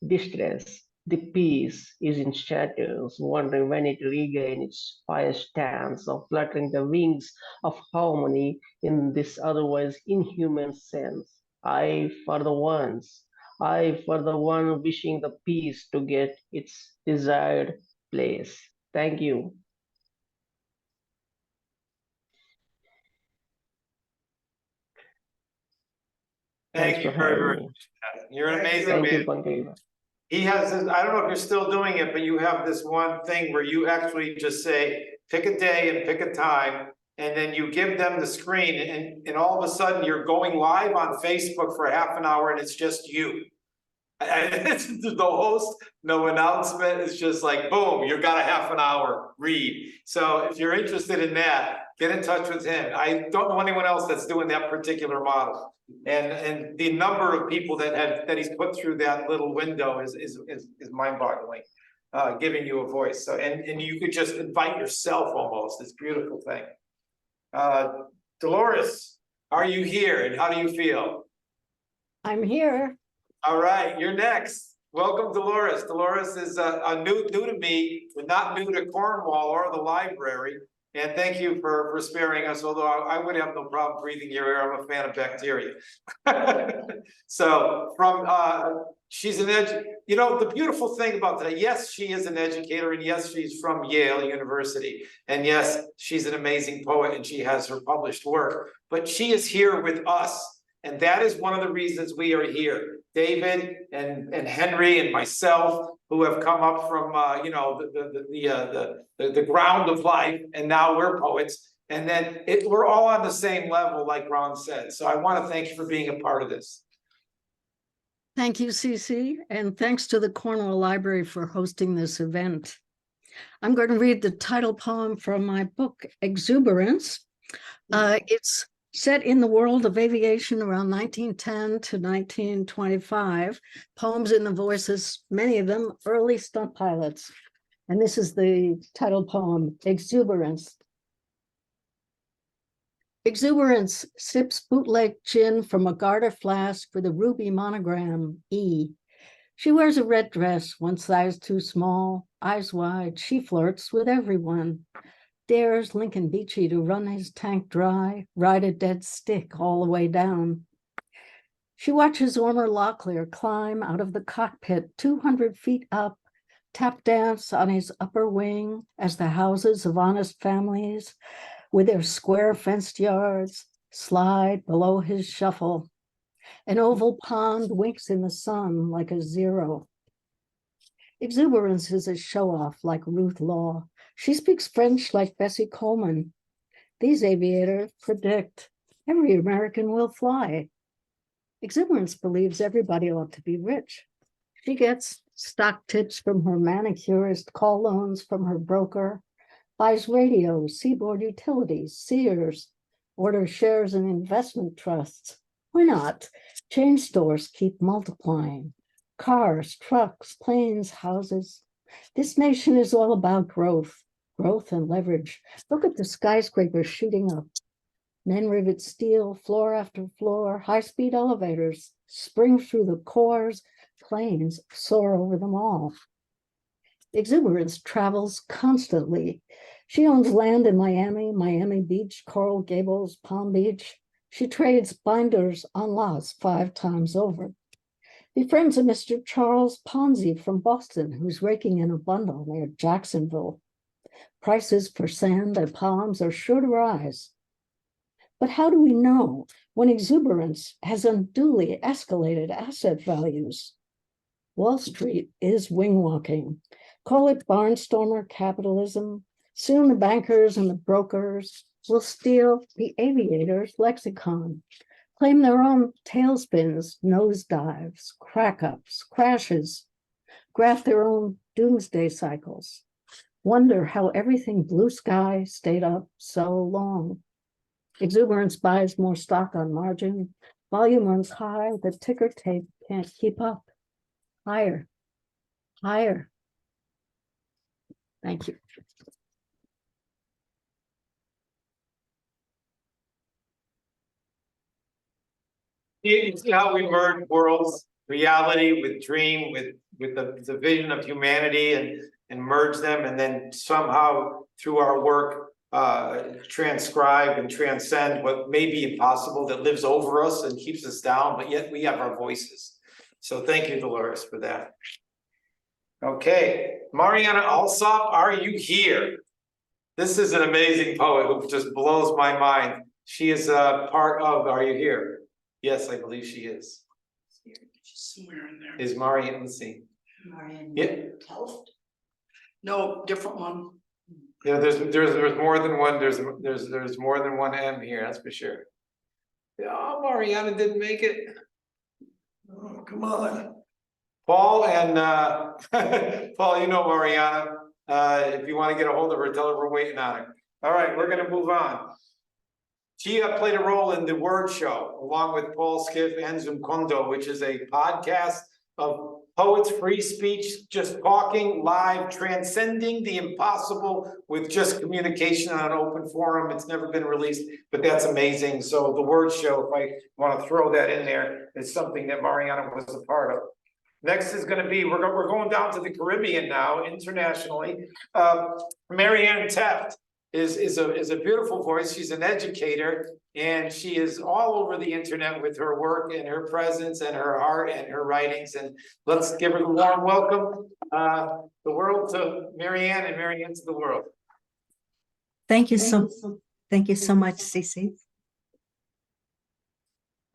distress. The peace is in shadows, wondering when it regain its pious stance of fluttering the wings of harmony in this otherwise inhuman sense. I for the one wishing the peace to get its desired place. Thank you. Thank you very much. You're an amazing man. Thank you, Pankaj. He has this, I don't know if you're still doing it, but you have this one thing where you actually just say, pick a day and pick a time, and then you give them the screen, and all of a sudden you're going live on Facebook for half an hour and it's just you. And it's the host, no announcement, it's just like, boom, you got a half an hour read. So if you're interested in that, get in touch with him. I don't know anyone else that's doing that particular model. And the number of people that he's put through that little window is mind-boggling, giving you a voice. So and you could just invite yourself almost. It's a beautiful thing. Dolores, are you here and how do you feel? I'm here. All right, you're next. Welcome, Dolores. Dolores is new to me, but not new to Cornwall or the library. And thank you for sparing us, although I would have no problem breathing your air. I'm a fan of bacteria. So she's the beautiful thing about today, yes, she is an educator, and yes, she's from Yale University. And yes, she's an amazing poet and she has her published work, but she is here with us. And that is one of the reasons we are here. David and Henry and myself, who have come up from the ground of life, and now we're poets. And then we're all on the same level, like Ron said. So I want to thank you for being a part of this. Thank you, Cece, and thanks to the Cornwall Library for hosting this event. I'm going to read the title poem from my book, Exuberance. It's set in the world of aviation around 1910 to 1925, poems in the voices, many of them early stunt pilots. And this is the title poem, Exuberance. Exuberance sips bootleg gin from a garter flask with a ruby monogram, E. She wears a red dress, one size too small, eyes wide. She flirts with everyone. Dares Lincoln Beachy to run his tank dry, ride a dead stick all the way down. She watches Ormer Locklear climb out of the cockpit 200 feet up, tap dance on his upper wing as the houses of honest families with their square fenced yards slide below his shuffle. An oval pond winks in the sun like a zero. Exuberance is a show-off like Ruth Law. She speaks French like Bessie Coleman. These aviators predict every American will fly. Exuberance believes everybody ought to be rich. She gets stock tips from her manicurist, call loans from her broker, buys radios, Seaboard Utilities, Sears, orders shares in investment trusts. Why not? Chain stores keep multiplying. Cars, trucks, planes, houses. This nation is all about growth. growth and leverage. Look at the skyscrapers shooting up. Men rivet steel, floor after floor, high-speed elevators spring through the cores, planes soar over them all. Exuberance travels constantly. She owns land in Miami, Miami Beach, Coral Gables, Palm Beach. She trades binders on lots 5 times over. Befriends a Mr. Charles Ponzi from Boston, who's raking in a bundle near Jacksonville. Prices for sand and palms are sure to rise. But how do we know when exuberance has unduly escalated asset values? Wall Street is wing walking. Call it barnstormer capitalism. Soon the bankers and the brokers will steal the aviator's lexicon, claim their own tailspins, nosedives, crack-ups, crashes, graph their own doomsday cycles. Wonder how everything blue sky stayed up so long. Exuberance buys more stock on margin. Volume runs high. The ticker tape can't keep up. Higher, higher. Thank you. You see how we merge worlds, reality with dream, with the vision of humanity and merge them, and then somehow through our work transcribe and transcend what may be impossible that lives over us and keeps us down, but yet we have our voices. So thank you, Dolores, for that. Okay, Mariana Alsop, are you here? This is an amazing poet who just blows my mind. She is a part of, are you here? Yes, I believe she is. Somewhere in there. Is Marianne, let's see. Marianne Yeah. Telft? No, different one. Yeah, there's more than one, there's more than one M here, that's for sure. Oh, Mariana didn't make it. Oh, come on. Paul and Paul, you know Mariana. If you want to get a hold of her, tell her we're waiting on her. All right, we're gonna move on. She played a role in The Word Show, along with Paul Skiff and Zoom Kondo, which is a podcast of poets, free speech, just talking live, transcending the impossible with just communication on an open forum. It's never been released, but that's amazing. So The Word Show, if I want to throw that in there, is something that Mariana was a part of. Next is going to be, we're going down to the Caribbean now, internationally. Marianne Teft is a beautiful voice. She's an educator, and she is all over the internet with her work and her presence and her art and her writings. And let's give her a warm welcome, the world to Marianne, and Marianne to the world. Thank you so much, Cece.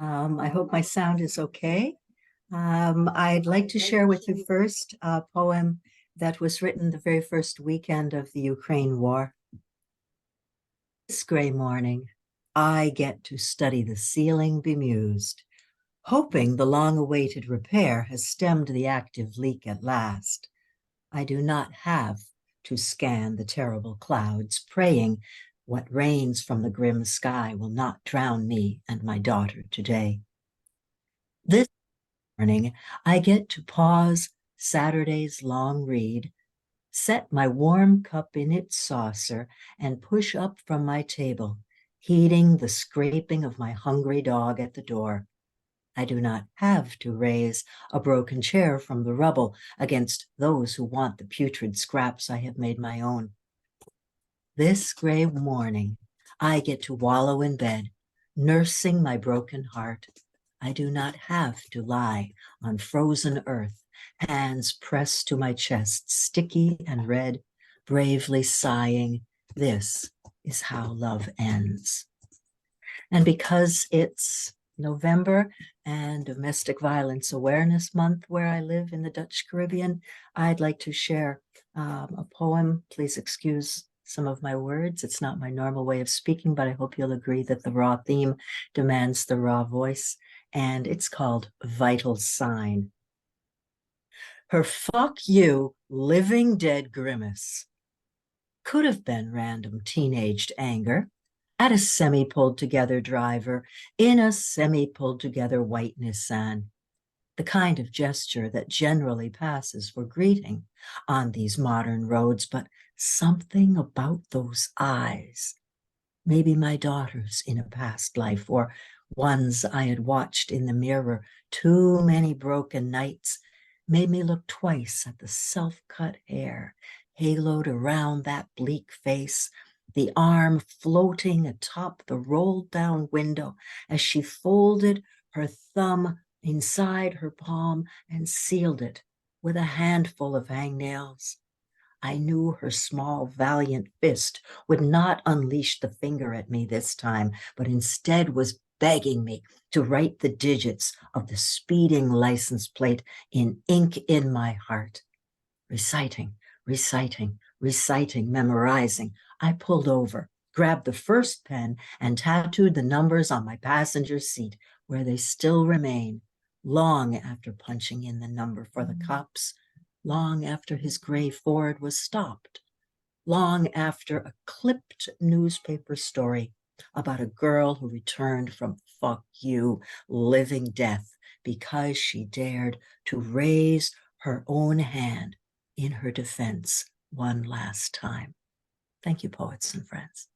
I hope my sound is okay. I'd like to share with you first a poem that was written the very first weekend of the Ukraine war. This gray morning, I get to study the ceiling bemused, hoping the long-awaited repair has stemmed the active leak at last. I do not have to scan the terrible clouds, praying what rains from the grim sky will not drown me and my daughter today. This morning, I get to pause Saturday's long read, set my warm cup in its saucer, and push up from my table, heeding the scraping of my hungry dog at the door. I do not have to raise a broken chair from the rubble against those who want the putrid scraps I have made my own. This gray morning, I get to wallow in bed, nursing my broken heart. I do not have to lie on frozen earth, hands pressed to my chest, sticky and red, bravely sighing, this is how love ends. And because it's November and Domestic Violence Awareness Month where I live in the Dutch Caribbean, I'd like to share a poem. Please excuse some of my words. It's not my normal way of speaking, but I hope you'll agree that the raw theme demands the raw voice. And it's called Vital Sign. Her fuck you, living dead grimace could have been random teenaged anger at a semi-pulled together driver in a semi-pulled together white Nissan. the kind of gesture that generally passes for greeting on these modern roads, but something about those eyes, maybe my daughter's in a past life, or ones I had watched in the mirror too many broken nights, made me look twice at the self-cut hair haloed around that bleak face, the arm floating atop the rolled down window as she folded her thumb inside her palm and sealed it with a handful of hangnails. I knew her small, valiant fist would not unleash the finger at me this time, but instead was begging me to write the digits of the speeding license plate in ink in my heart. Reciting, memorizing, I pulled over, grabbed the first pen, and tattooed the numbers on my passenger seat, where they still remain, long after punching in the number for the cops, long after his gray Ford was stopped, long after a clipped newspaper story about a girl who returned from fuck you, living death, because she dared to raise her own hand in her defense one last time. Thank you, poets and friends.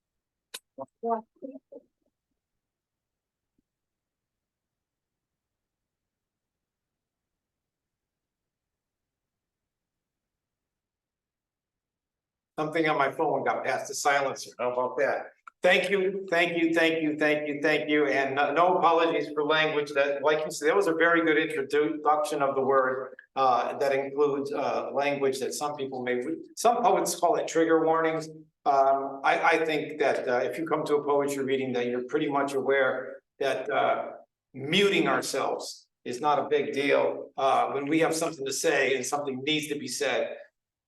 Something on my phone got past the silencer. How about that? Thank you, thank you, thank you, thank you, thank you, and no apologies for language that, like you said, that was a very good introduction of the word that includes language that some people may, some poets call it trigger warnings. I think that if you come to a poetry reading that you're pretty much aware that muting ourselves is not a big deal. When we have something to say and something needs to be said,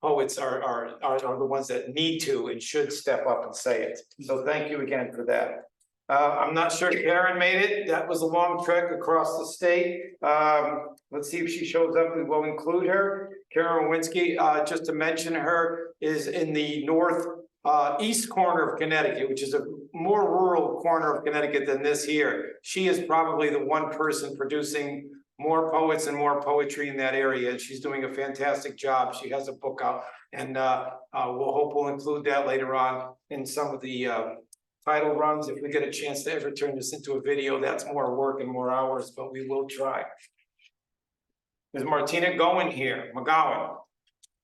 poets are the ones that need to and should step up and say it. So thank you again for that. I'm not sure Karen made it. That was a long trek across the state. Let's see if she shows up. We will include her. Karen Winsky, just to mention her, is in the north east corner of Connecticut, which is a more rural corner of Connecticut than this here. She is probably the one person producing more poets and more poetry in that area, and she's doing a fantastic job. She has a book out, and we'll include that later on in some of the title runs. If we get a chance to ever turn this into a video, that's more work and more hours, but we will try. Is Martina going here? McGowan?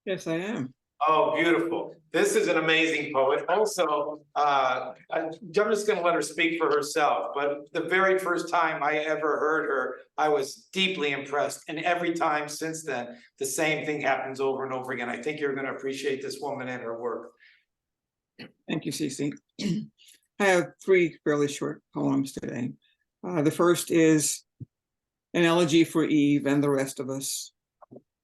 Yes, I am. Oh, beautiful. This is an amazing poet. Also, I'm just going to let her speak for herself, but the very first time I ever heard her, I was deeply impressed. And every time since then, the same thing happens over and over again. I think you're going to appreciate this woman and her work. Thank you, Cece. I have 3 fairly short poems today. The first is an elegy for Eve and the rest of us.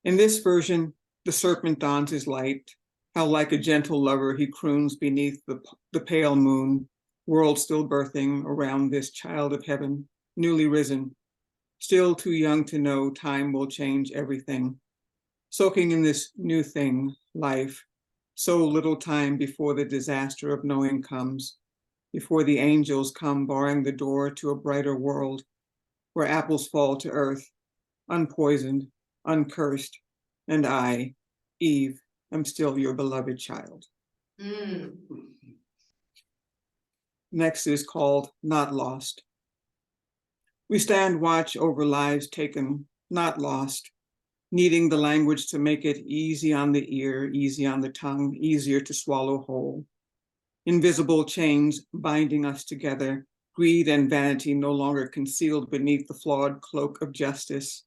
In this version, the serpent dons his light, how like a gentle lover he croons beneath the pale moon, world still birthing around this child of heaven, newly risen, still too young to know time will change everything. Soaking in this new thing, life, so little time before the disaster of knowing comes, before the angels come barring the door to a brighter world, where apples fall to earth, unpoisoned, uncursed, and I, Eve, am still your beloved child. Next is called Not Lost. We stand watch over lives taken, not lost, needing the language to make it easy on the ear, easy on the tongue, easier to swallow whole. Invisible chains binding us together, greed and vanity no longer concealed beneath the flawed cloak of justice.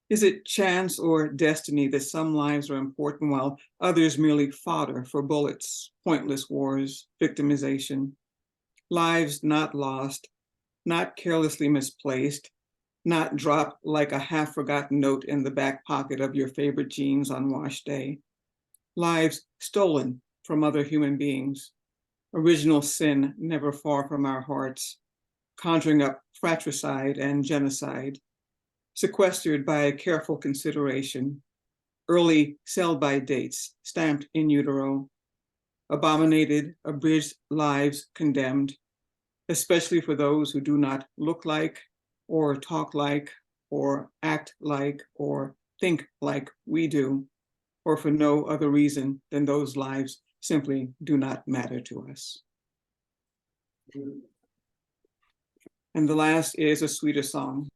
Is it chance or destiny that some lives are important while others merely fodder for bullets, pointless wars, victimization? Lives not lost, not carelessly misplaced, not dropped like a half-forgotten note in the back pocket of your favorite jeans on wash day. Lives stolen from other human beings. Original sin never far from our hearts, conjuring up fratricide and genocide. Sequestered by a careful consideration, early sell-by dates stamped in utero, abominated, abridged lives condemned, especially for those who do not look like or talk like or act like or think like we do, or for no other reason than those lives simply do not matter to us. And the last is A Sweeter Song,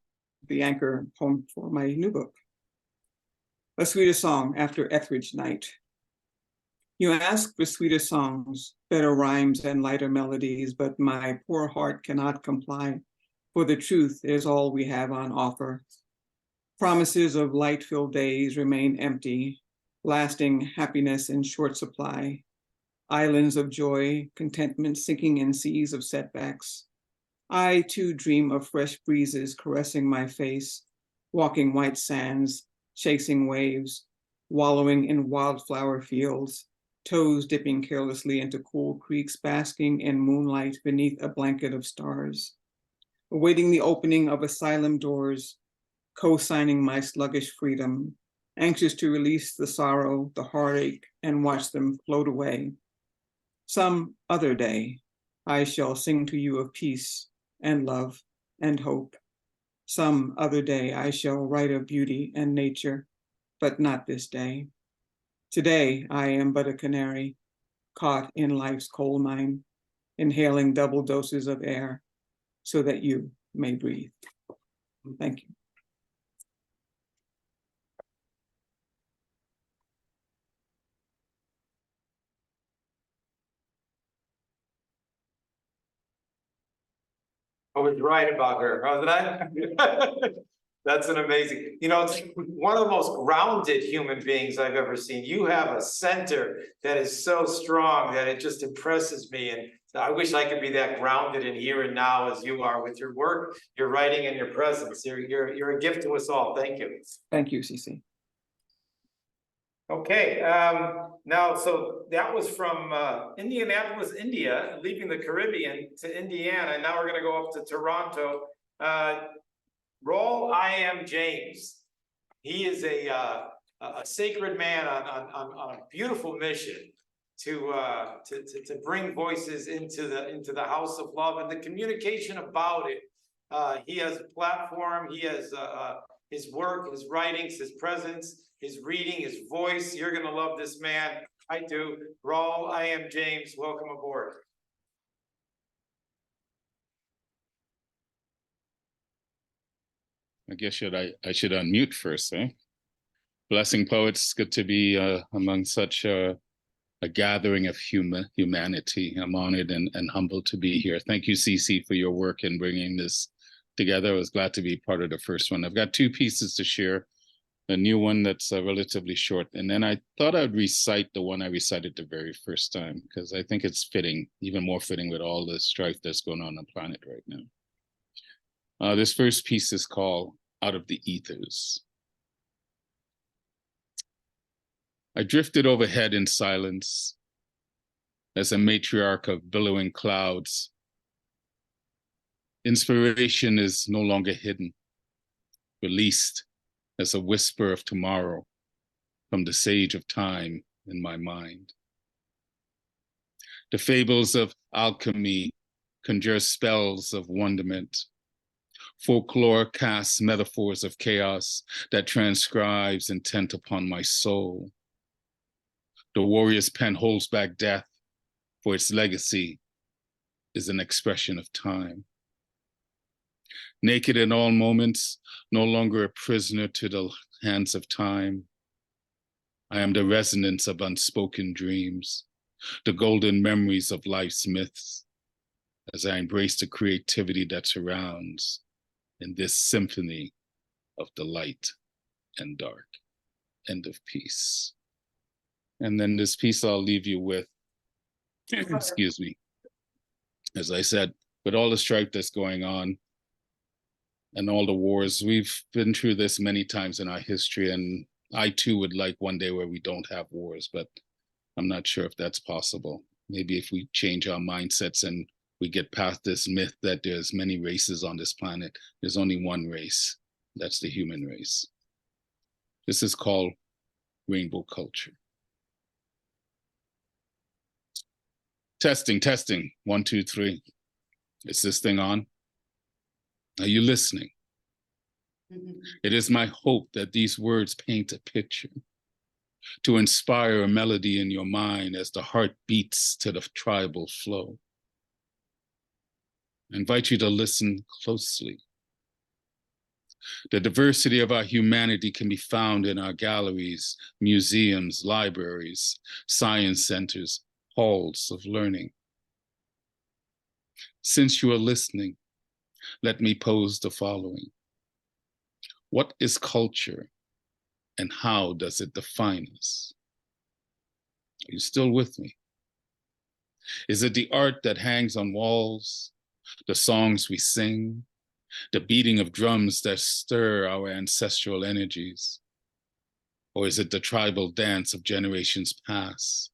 the anchor poem for my new book. A Sweeter Song after Etheridge Night. You ask for sweeter songs, better rhymes and lighter melodies, but my poor heart cannot comply, for the truth is all we have on offer. Promises of light-filled days remain empty, lasting happiness in short supply. Islands of joy, contentment sinking in seas of setbacks. I too dream of fresh breezes caressing my face, walking white sands, chasing waves, wallowing in wildflower fields, toes dipping carelessly into cool creeks, basking in moonlight beneath a blanket of stars. Awaiting the opening of asylum doors, co-signing my sluggish freedom, anxious to release the sorrow, the heartache, and watch them float away. Some other day, I shall sing to you of peace and love and hope. Some other day, I shall write of beauty and nature, but not this day. Today, I am but a canary, caught in life's coal mine, inhaling double doses of air so that you may breathe. Thank you. I was right about her, wasn't I? That's an amazing, you know, it's one of the most grounded human beings I've ever seen. You have a center that is so strong that it just impresses me. And I wish I could be that grounded in here and now as you are with your work, your writing, and your presence. You're a gift to us all. Thank you. Thank you, Cece. Okay, now, so that was from Indianapolis, India, leaving the Caribbean to Indiana, and now we're gonna go up to Toronto. Raul I. M. James, he is a sacred man on a beautiful mission to bring voices into the house of love and the communication about it. He has a platform, he has his work, his writings, his presence, his reading, his voice. You're gonna love this man. I do. Raul I. M. James, welcome aboard. I guess I should unmute first, eh? Blessing poets, good to be among such a gathering of humanity. I'm honored and humbled to be here. Thank you, Cece, for your work in bringing this together. I was glad to be part of the first one. I've got two pieces to share. A new one that's relatively short, and then I thought I'd recite the one I recited the very first time, because I think it's fitting, even more fitting with all the strife that's going on the planet right now. This first piece is called Out of the Ethers. I drifted overhead in silence as a matriarch of billowing clouds. Inspiration is no longer hidden, released as a whisper of tomorrow from the sage of time in my mind. The fables of alchemy conjure spells of wonderment. Folklore casts metaphors of chaos that transcribes intent upon my soul. The warrior's pen holds back death, for its legacy is an expression of time. Naked in all moments, no longer a prisoner to the hands of time. I am the resonance of unspoken dreams, the golden memories of life's myths, as I embrace the creativity that surrounds in this symphony of the light and dark. End of piece. And then this piece I'll leave you with, excuse me. As I said, with all the strife that's going on, and all the wars, we've been through this many times in our history, and I too would like one day where we don't have wars, but I'm not sure if that's possible. Maybe if we change our mindsets and we get past this myth that there's many races on this planet, there's only one race, that's the human race. This is called Rainbow Culture. Testing, 1, 2, 3. Is this thing on? Are you listening? It is my hope that these words paint a picture to inspire a melody in your mind as the heart beats to the tribal flow. I invite you to listen closely. The diversity of our humanity can be found in our galleries, museums, libraries, science centers, halls of learning. Since you are listening, let me pose the following. What is culture and how does it define us? Are you still with me? Is it the art that hangs on walls, the songs we sing, the beating of drums that stir our ancestral energies? Or is it the tribal dance of generations past?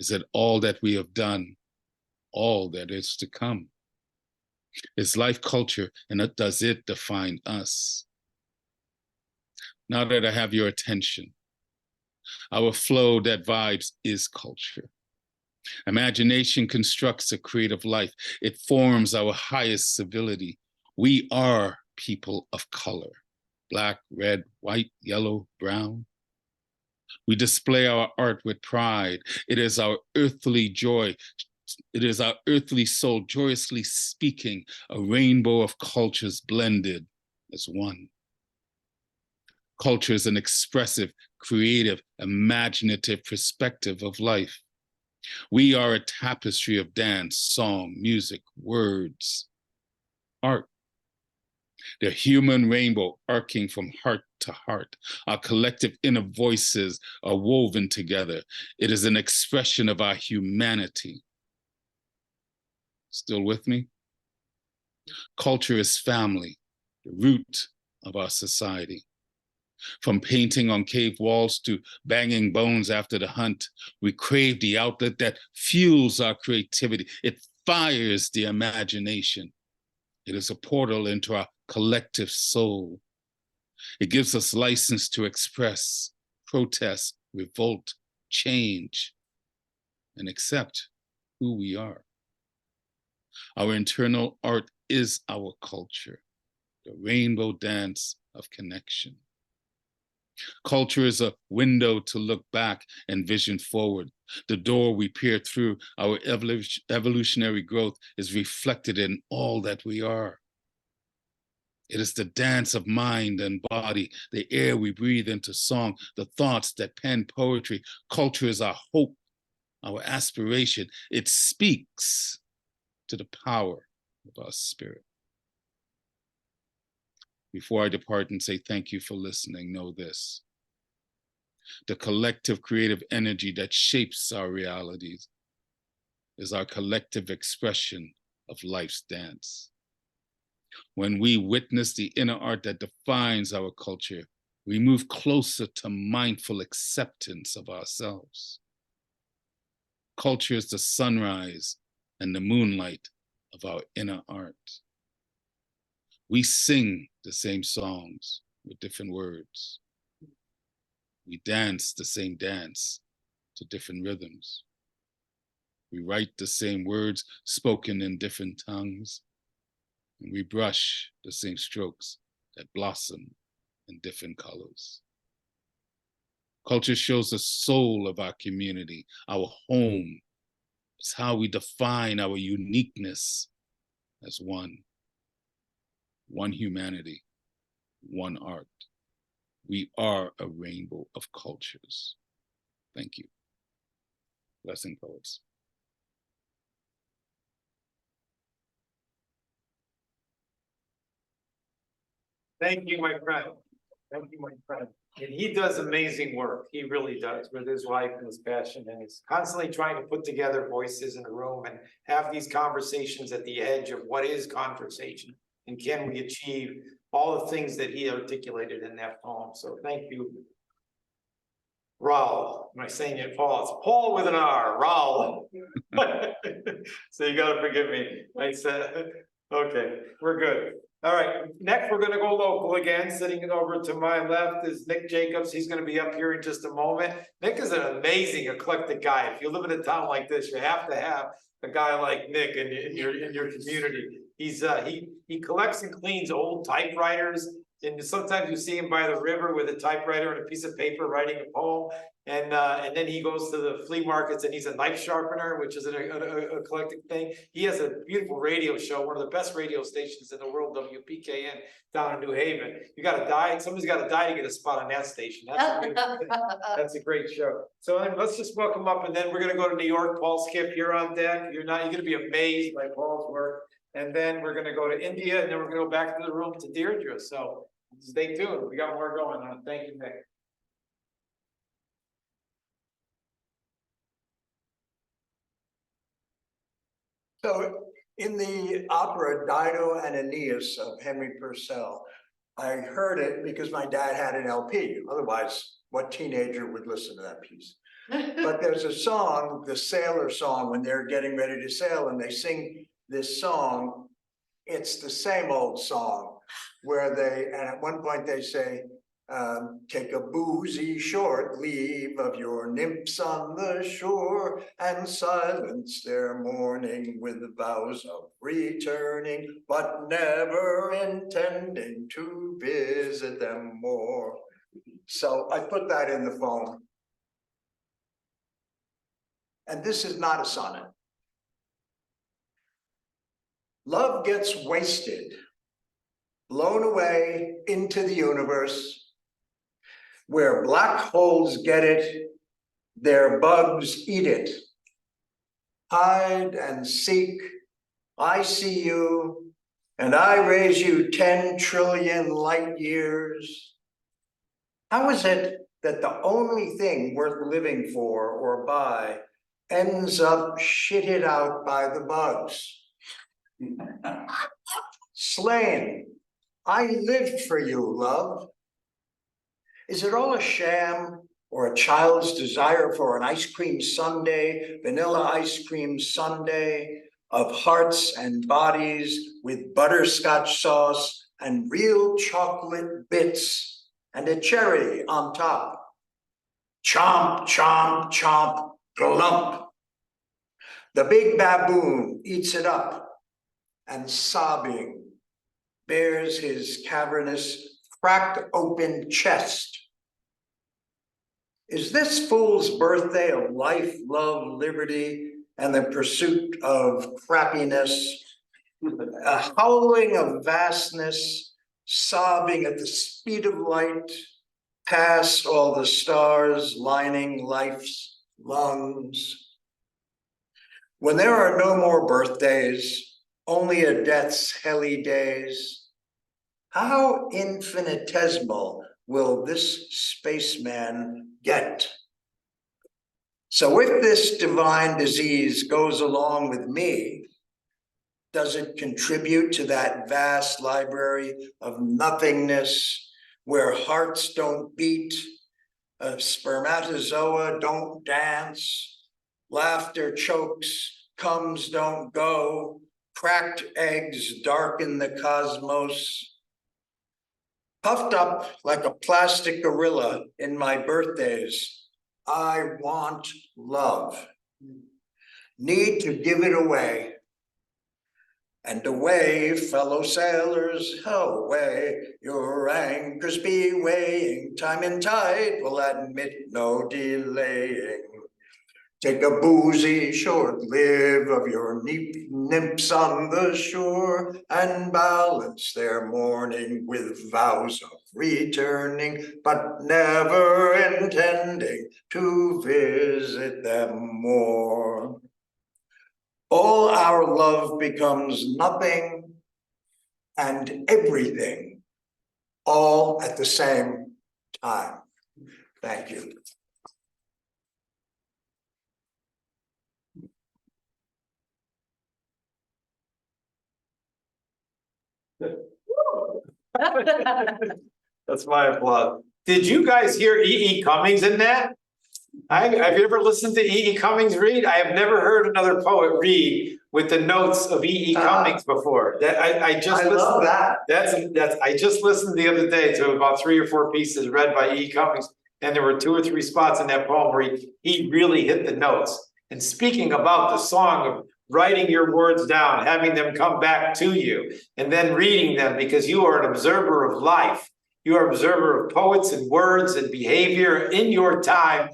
Is it all that we have done, all that is to come? Is life culture, and does it define us? Now that I have your attention, our flow that vibes is culture. Imagination constructs a creative life. It forms our highest civility. We are people of color, black, red, white, yellow, brown. We display our art with pride. It is our earthly joy. It is our earthly soul joyously speaking, a rainbow of cultures blended as one. Culture is an expressive, creative, imaginative perspective of life. We are a tapestry of dance, song, music, words, art. The human rainbow arcing from heart to heart. Our collective inner voices are woven together. It is an expression of our humanity. Still with me? Culture is family, the root of our society. From painting on cave walls to banging bones after the hunt, we crave the outlet that fuels our creativity. It fires the imagination. It is a portal into our collective soul. It gives us license to express, protest, revolt, change, and accept who we are. Our internal art is our culture, the rainbow dance of connection. Culture is a window to look back and vision forward. The door we peer through, our evolutionary growth is reflected in all that we are. It is the dance of mind and body, the air we breathe into song, the thoughts that pen poetry. Culture is our hope, our aspiration. It speaks to the power of our spirit. Before I depart and say thank you for listening, know this. The collective creative energy that shapes our realities is our collective expression of life's dance. When we witness the inner art that defines our culture, we move closer to mindful acceptance of ourselves. Culture is the sunrise and the moonlight of our inner art. We sing the same songs with different words. We dance the same dance to different rhythms. We write the same words spoken in different tongues. And we brush the same strokes that blossom in different colors. Culture shows the soul of our community, our home. It's how we define our uniqueness as one. One humanity, one art. We are a rainbow of cultures. Thank you. Blessing, poets. Thank you, my friend. Thank you, my friend. And he does amazing work. He really does, with his life and his passion, and he's constantly trying to put together voices in a room and have these conversations at the edge of what is conversation. And can we achieve all the things that he articulated in that poem? So thank you, Raul. Am I saying it, Paul? It's Paul with an R, Raul. So you gotta forgive me. I said, okay, we're good. All right, next we're gonna go local again. Sitting over to my left is Nick Jacobs. He's gonna be up here in just a moment. Nick is an amazing, eclectic guy. If you live in a town like this, you have to have a guy like Nick in your community. He collects and cleans old typewriters. And sometimes you see him by the river with a typewriter and a piece of paper writing a poem. And then he goes to the flea markets and he's a knife sharpener, which is a eclectic thing. He has a beautiful radio show, one of the best radio stations in the world, WPKN, down in New Haven. You gotta die, somebody's gotta die to get a spot on that station. That's a great show. So let's just welcome up, and then we're gonna go to New York. Paul Skip, you're on deck. You're gonna be amazed by Paul's work. And then we're gonna go to India, and then we're gonna go back to the room to Deirdre. So stay tuned. We got more going on. Thank you, Nick. So in the opera Dido and Aeneas of Henry Purcell, I heard it because my dad had an LP. Otherwise, what teenager would listen to that piece? But there's a song, the sailor song, when they're getting ready to sail and they sing this song. It's the same old song where and at one point they say, take a boozy short leave of your nymphs on the shore and silence their mourning with vows of returning, but never intending to visit them more. So I put that in the phone. And this is not a sonnet. Love gets wasted, blown away into the universe. Where black holes get it, their bugs eat it. Hide and seek, I see you, and I raise you 10 trillion light years. How is it that the only thing worth living for or by ends up shitted out by the bugs? Slain, I lived for you, love. Is it all a sham or a child's desire for an ice cream sundae, vanilla ice cream sundae of hearts and bodies with butterscotch sauce and real chocolate bits and a cherry on top? Chomp, chomp, chomp, glump. The big baboon eats it up and sobbing bears his cavernous cracked open chest. Is this fool's birthday of life, love, liberty, and the pursuit of crappiness? A howling of vastness, sobbing at the speed of light, past all the stars lining life's lungs. When there are no more birthdays, only a death's helly days, how infinitesimal will this spaceman get? So if this divine disease goes along with me, does it contribute to that vast library of nothingness where hearts don't beat, a spermatozoa don't dance, laughter chokes, comes don't go, cracked eggs darken the cosmos? Puffed up like a plastic gorilla in my birthdays, I want love. Need to give it away. And away, fellow sailors, away, your anchors be weighing, time and tide will admit no delaying. Take a boozy short live of your nymphs on the shore and balance their mourning with vows of returning, but never intending to visit them more. All our love becomes nothing and everything, all at the same time. Thank you. That's my applause. Did you guys hear E.E. Cummings in that? Have you ever listened to E.E. Cummings read? I have never heard another poet read with the notes of E.E. Cummings before. That I just listened. Love that. That's I just listened the other day to about 3 or 4 pieces read by E.E. Cummings, and there were 2 or 3 spots in that poem where he really hit the notes. And speaking about the song of writing your words down, having them come back to you, and then reading them because you are an observer of life. You are an observer of poets and words and behavior in your time.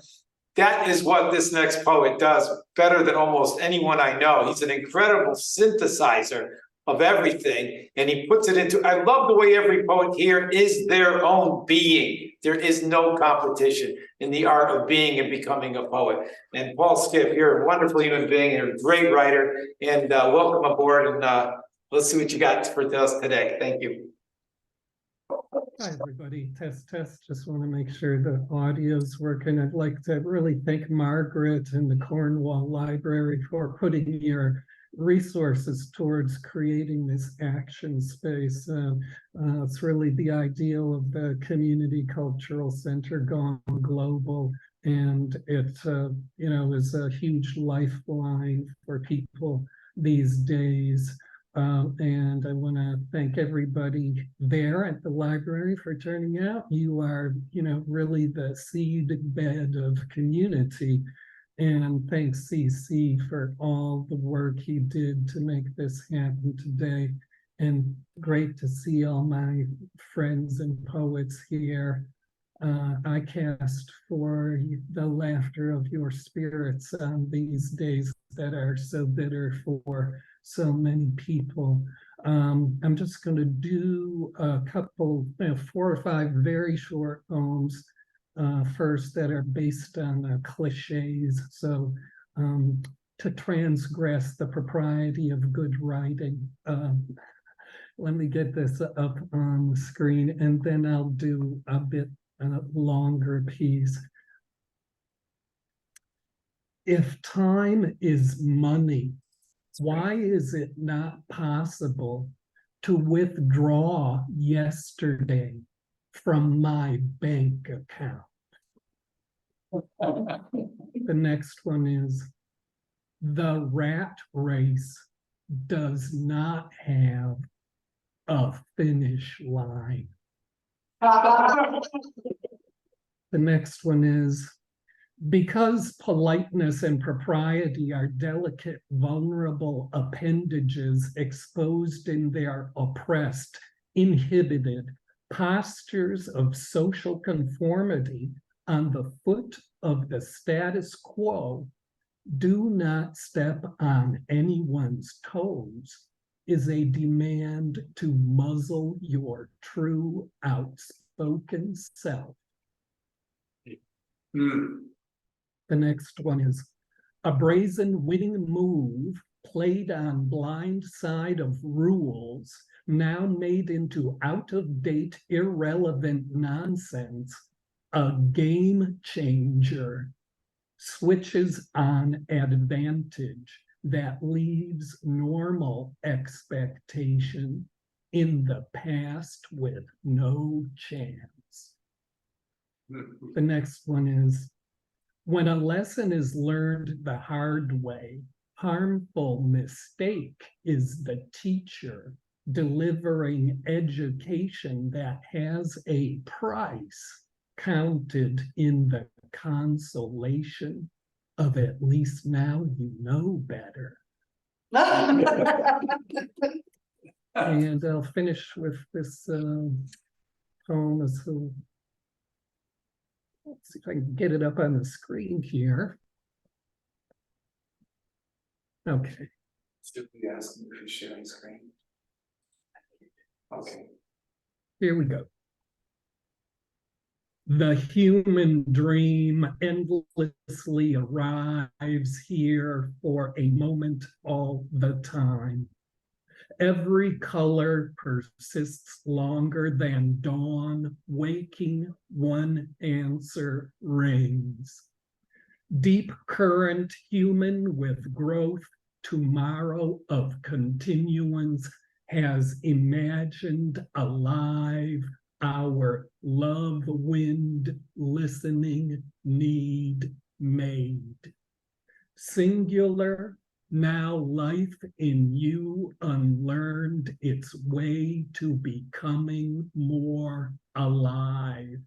That is what this next poet does better than almost anyone I know. He's an incredible synthesizer of everything, and he puts it into, I love the way every poet here is their own being. There is no competition in the art of being and becoming a poet. And Paul Skiff, you're a wonderful human being, you're a great writer, and welcome aboard, and let's see what you got for us today. Thank you. Hi, everybody. Test. Just want to make sure the audio's working. I'd like to really thank Margaret and the Cornwall Library for putting your resources towards creating this action space. It's really the ideal of the Community Cultural Center gone global, and it is a huge lifeline for people these days. And I want to thank everybody there at the library for turning out. You are, really the seed bed of community. And thanks CC for all the work he did to make this happen today. And great to see all my friends and poets here. I cast for the laughter of your spirits on these days that are so bitter for so many people. I'm just going to do a couple, 4 or 5 very short poems first that are based on cliches. So to transgress the propriety of good writing, let me get this up on the screen, and then I'll do a bit longer piece. If time is money, why is it not possible to withdraw yesterday from my bank account? The next one is, the rat race does not have a finish line. The next one is, because politeness and propriety are delicate, vulnerable appendages exposed in their oppressed, inhibited postures of social conformity on the foot of the status quo, do not step on anyone's toes, is a demand to muzzle your true outspoken self. The next one is, a brazen winning move played on blind side of rules, now made into out-of-date, irrelevant nonsense, a game changer, switches on advantage that leaves normal expectation in the past with no chance. The next one is, when a lesson is learned the hard way, harmful mistake is the teacher delivering education that has a price counted in the consolation of at least now you know better. And I'll finish with this poem. So let's see if I can get it up on the screen here. Okay. Should we ask him if he's sharing screen? Okay. Here we go. The human dream endlessly arrives here for a moment all the time. Every color persists longer than dawn, waking one answer rings. Deep current human with growth, tomorrow of continuance has imagined alive our love wind listening need made. Singular, now life in you unlearned its way to becoming more alive.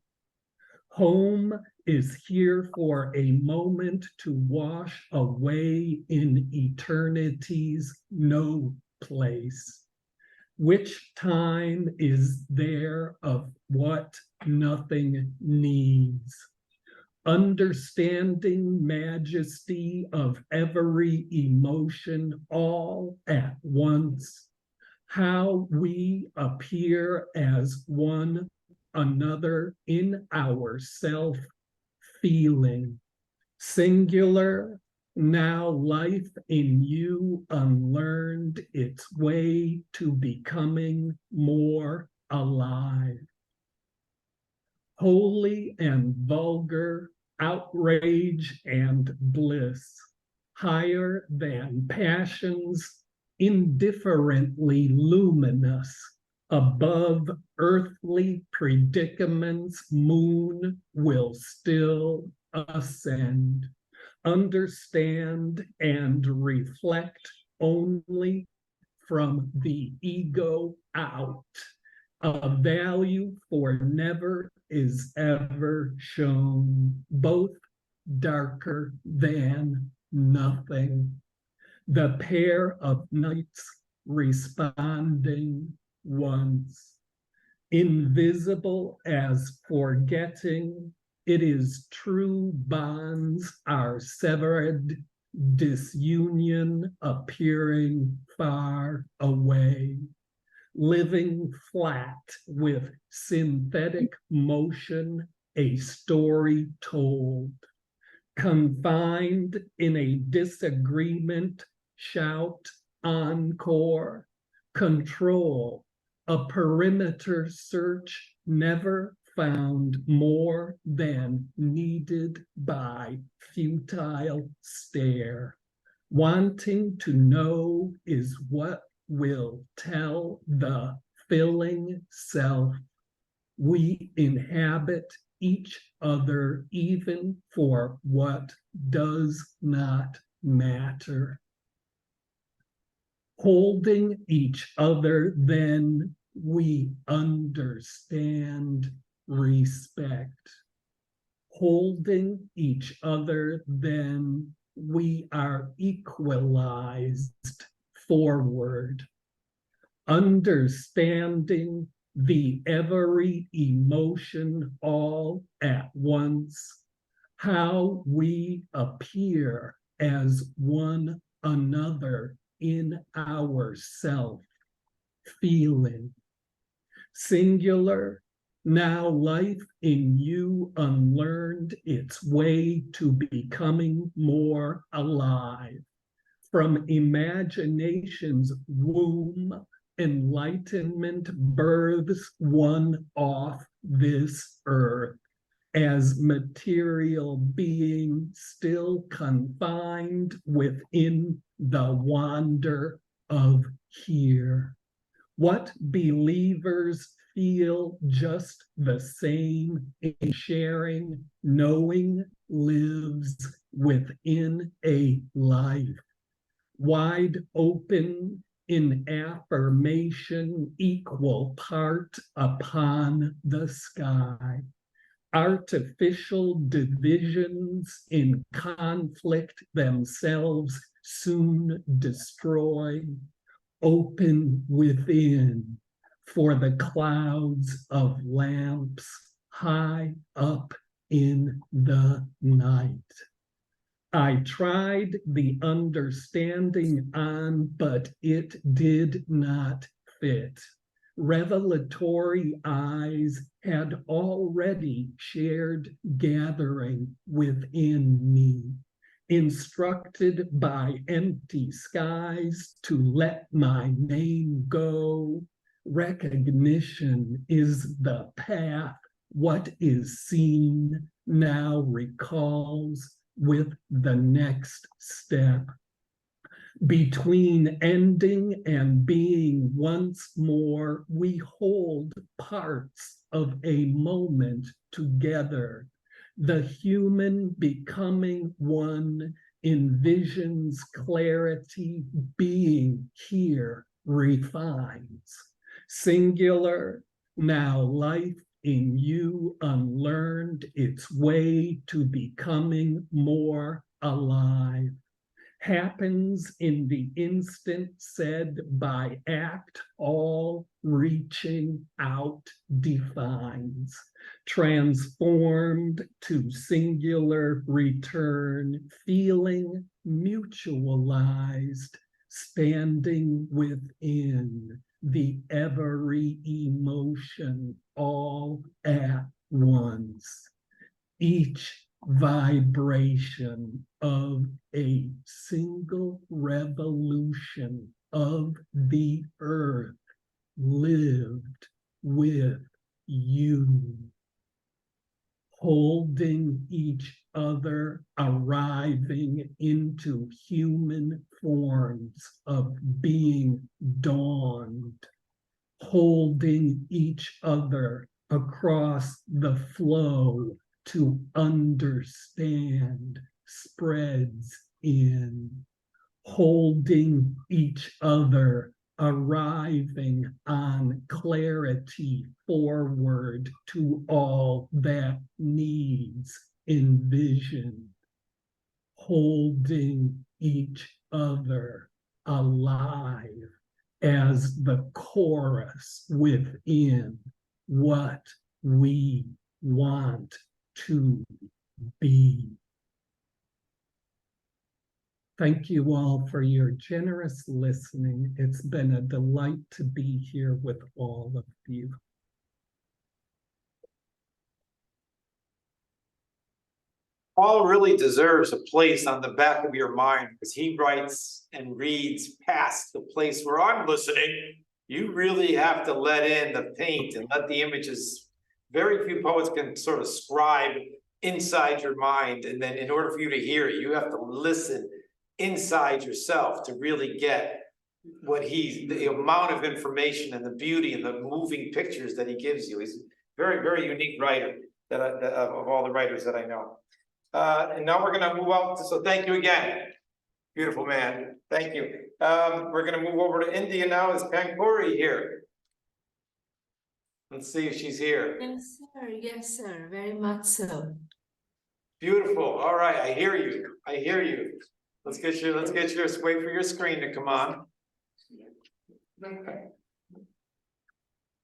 Home is here for a moment to wash away in eternity's no place. Which time is there of what nothing needs? Understanding majesty of every emotion all at once. How we appear as one another in our self-feeling. Singular, now life in you unlearned its way to becoming more alive. Holy and vulgar, outrage and bliss, higher than passions, indifferently luminous, above earthly predicaments, moon will still ascend. Understand and reflect only from the ego out. A value for never is ever shown, both darker than nothing. The pair of nights responding once. Invisible as forgetting, it is true bonds are severed, disunion appearing far away. Living flat with synthetic motion, a story told. Confined in a disagreement, shout, encore, control, a perimeter search never found more than needed by futile stare. Wanting to know is what will tell the filling self. We inhabit each other even for what does not matter. Holding each other, then we understand respect. Holding each other, then we are equalized forward. Understanding the every emotion all at once, how we appear as one another in our self-feeling. Singular, now life in you unlearned its way to becoming more alive. From imagination's womb, enlightenment births one off this earth as material being still confined within the wander of here. What believers feel just the same in sharing, knowing lives within a life. Wide open in affirmation, equal part upon the sky. Artificial divisions in conflict themselves soon destroy. Open within for the clouds of lamps high up in the night. I tried the understanding on, but it did not fit. Revelatory eyes had already shared gathering within me, instructed by empty skies to let my name go. Recognition is the path. What is seen now recalls with the next step. Between ending and being once more, we hold parts of a moment together. The human becoming one envisions clarity, being here refines. Singular, now life in you unlearned its way to becoming more alive. Happens in the instant said by act, all reaching out defines. Transformed to singular return, feeling mutualized, standing within the every emotion all at once. Each vibration of a single revolution of the earth lived with you, holding each other, arriving into human forms of being dawned, holding each other across the flow to understand spreads in, holding each other, arriving on clarity forward to all that needs envisioned, holding each other alive as the chorus within what we want to be. Thank you all for your generous listening. It's been a delight to be here with all of you. Paul really deserves a place on the back of your mind because he writes and reads past the place where I'm listening. You really have to let in the paint and let the images. Very few poets can sort of scribe inside your mind, and then in order for you to hear it, you have to listen inside yourself to really get what the amount of information and the beauty and the moving pictures that he gives you. He's a very, very unique writer of all the writers that I know. And now we're gonna move out, so thank you again. Beautiful man, thank you. We're gonna move over to India now. Is Pankori here? Let's see if she's here. Yes, sir, very much so. Beautiful, all right, I hear you, I hear you. Let's get your, wait for your screen to come on.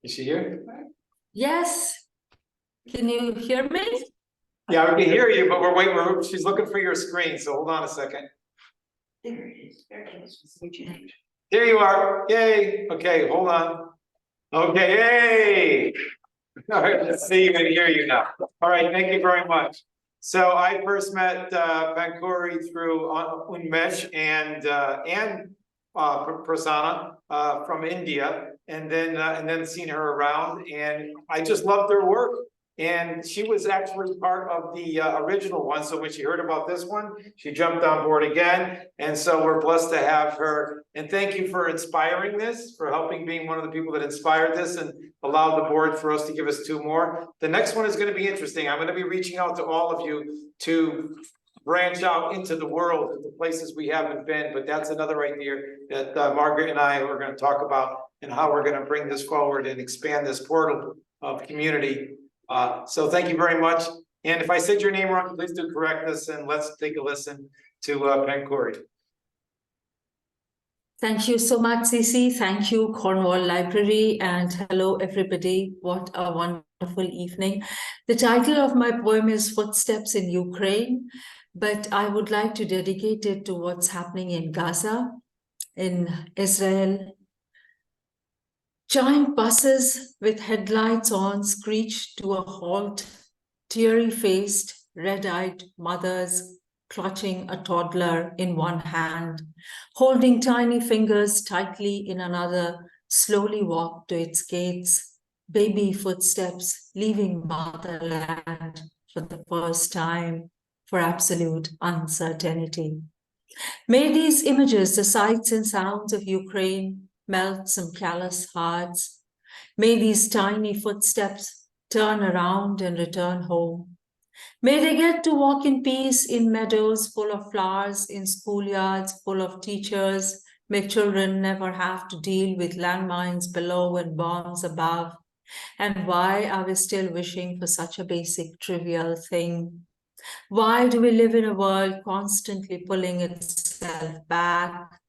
Is she here? Yes. Can you hear me? Yeah, we can hear you, but we're waiting, she's looking for your screen, so hold on a second. There it is. There it is. There you are, yay, okay, hold on. Okay, yay! All right, let's see you and hear you now. All right, thank you very much. So I first met Pankori through Unmesh and Prasanna from India, and then seen her around, and I just loved her work. And she was actually part of the original one. So when she heard about this one, she jumped on board again. And so we're blessed to have her. And thank you for inspiring this, for helping being one of the people that inspired this and allowed the board for us to give us 2 more. The next one is going to be interesting. I'm going to be reaching out to all of you to branch out into the world, the places we haven't been. But that's another idea that Margaret and I are going to talk about, and how we're going to bring this forward and expand this portal of community. So thank you very much. And if I said your name wrong, please do correct us, and let's take a listen to Pankori. Thank you so much, Cece. Thank you, Cornwall Library, and hello, everybody. What a wonderful evening. The title of my poem is Footsteps in Ukraine, but I would like to dedicate it to what's happening in Gaza, in Israel. Giant buses with headlights on screech to a halt, teary-faced, red-eyed mothers clutching a toddler in one hand, holding tiny fingers tightly in another, slowly walk to its gates, baby footsteps leaving motherland for the first time, for absolute uncertainty. May these images, the sights and sounds of Ukraine, melt some callous hearts. May these tiny footsteps turn around and return home. May they get to walk in peace in meadows full of flowers, in schoolyards full of teachers. May children never have to deal with landmines below and bombs above. And why are we still wishing for such a basic, trivial thing? Why do we live in a world constantly pulling itself back?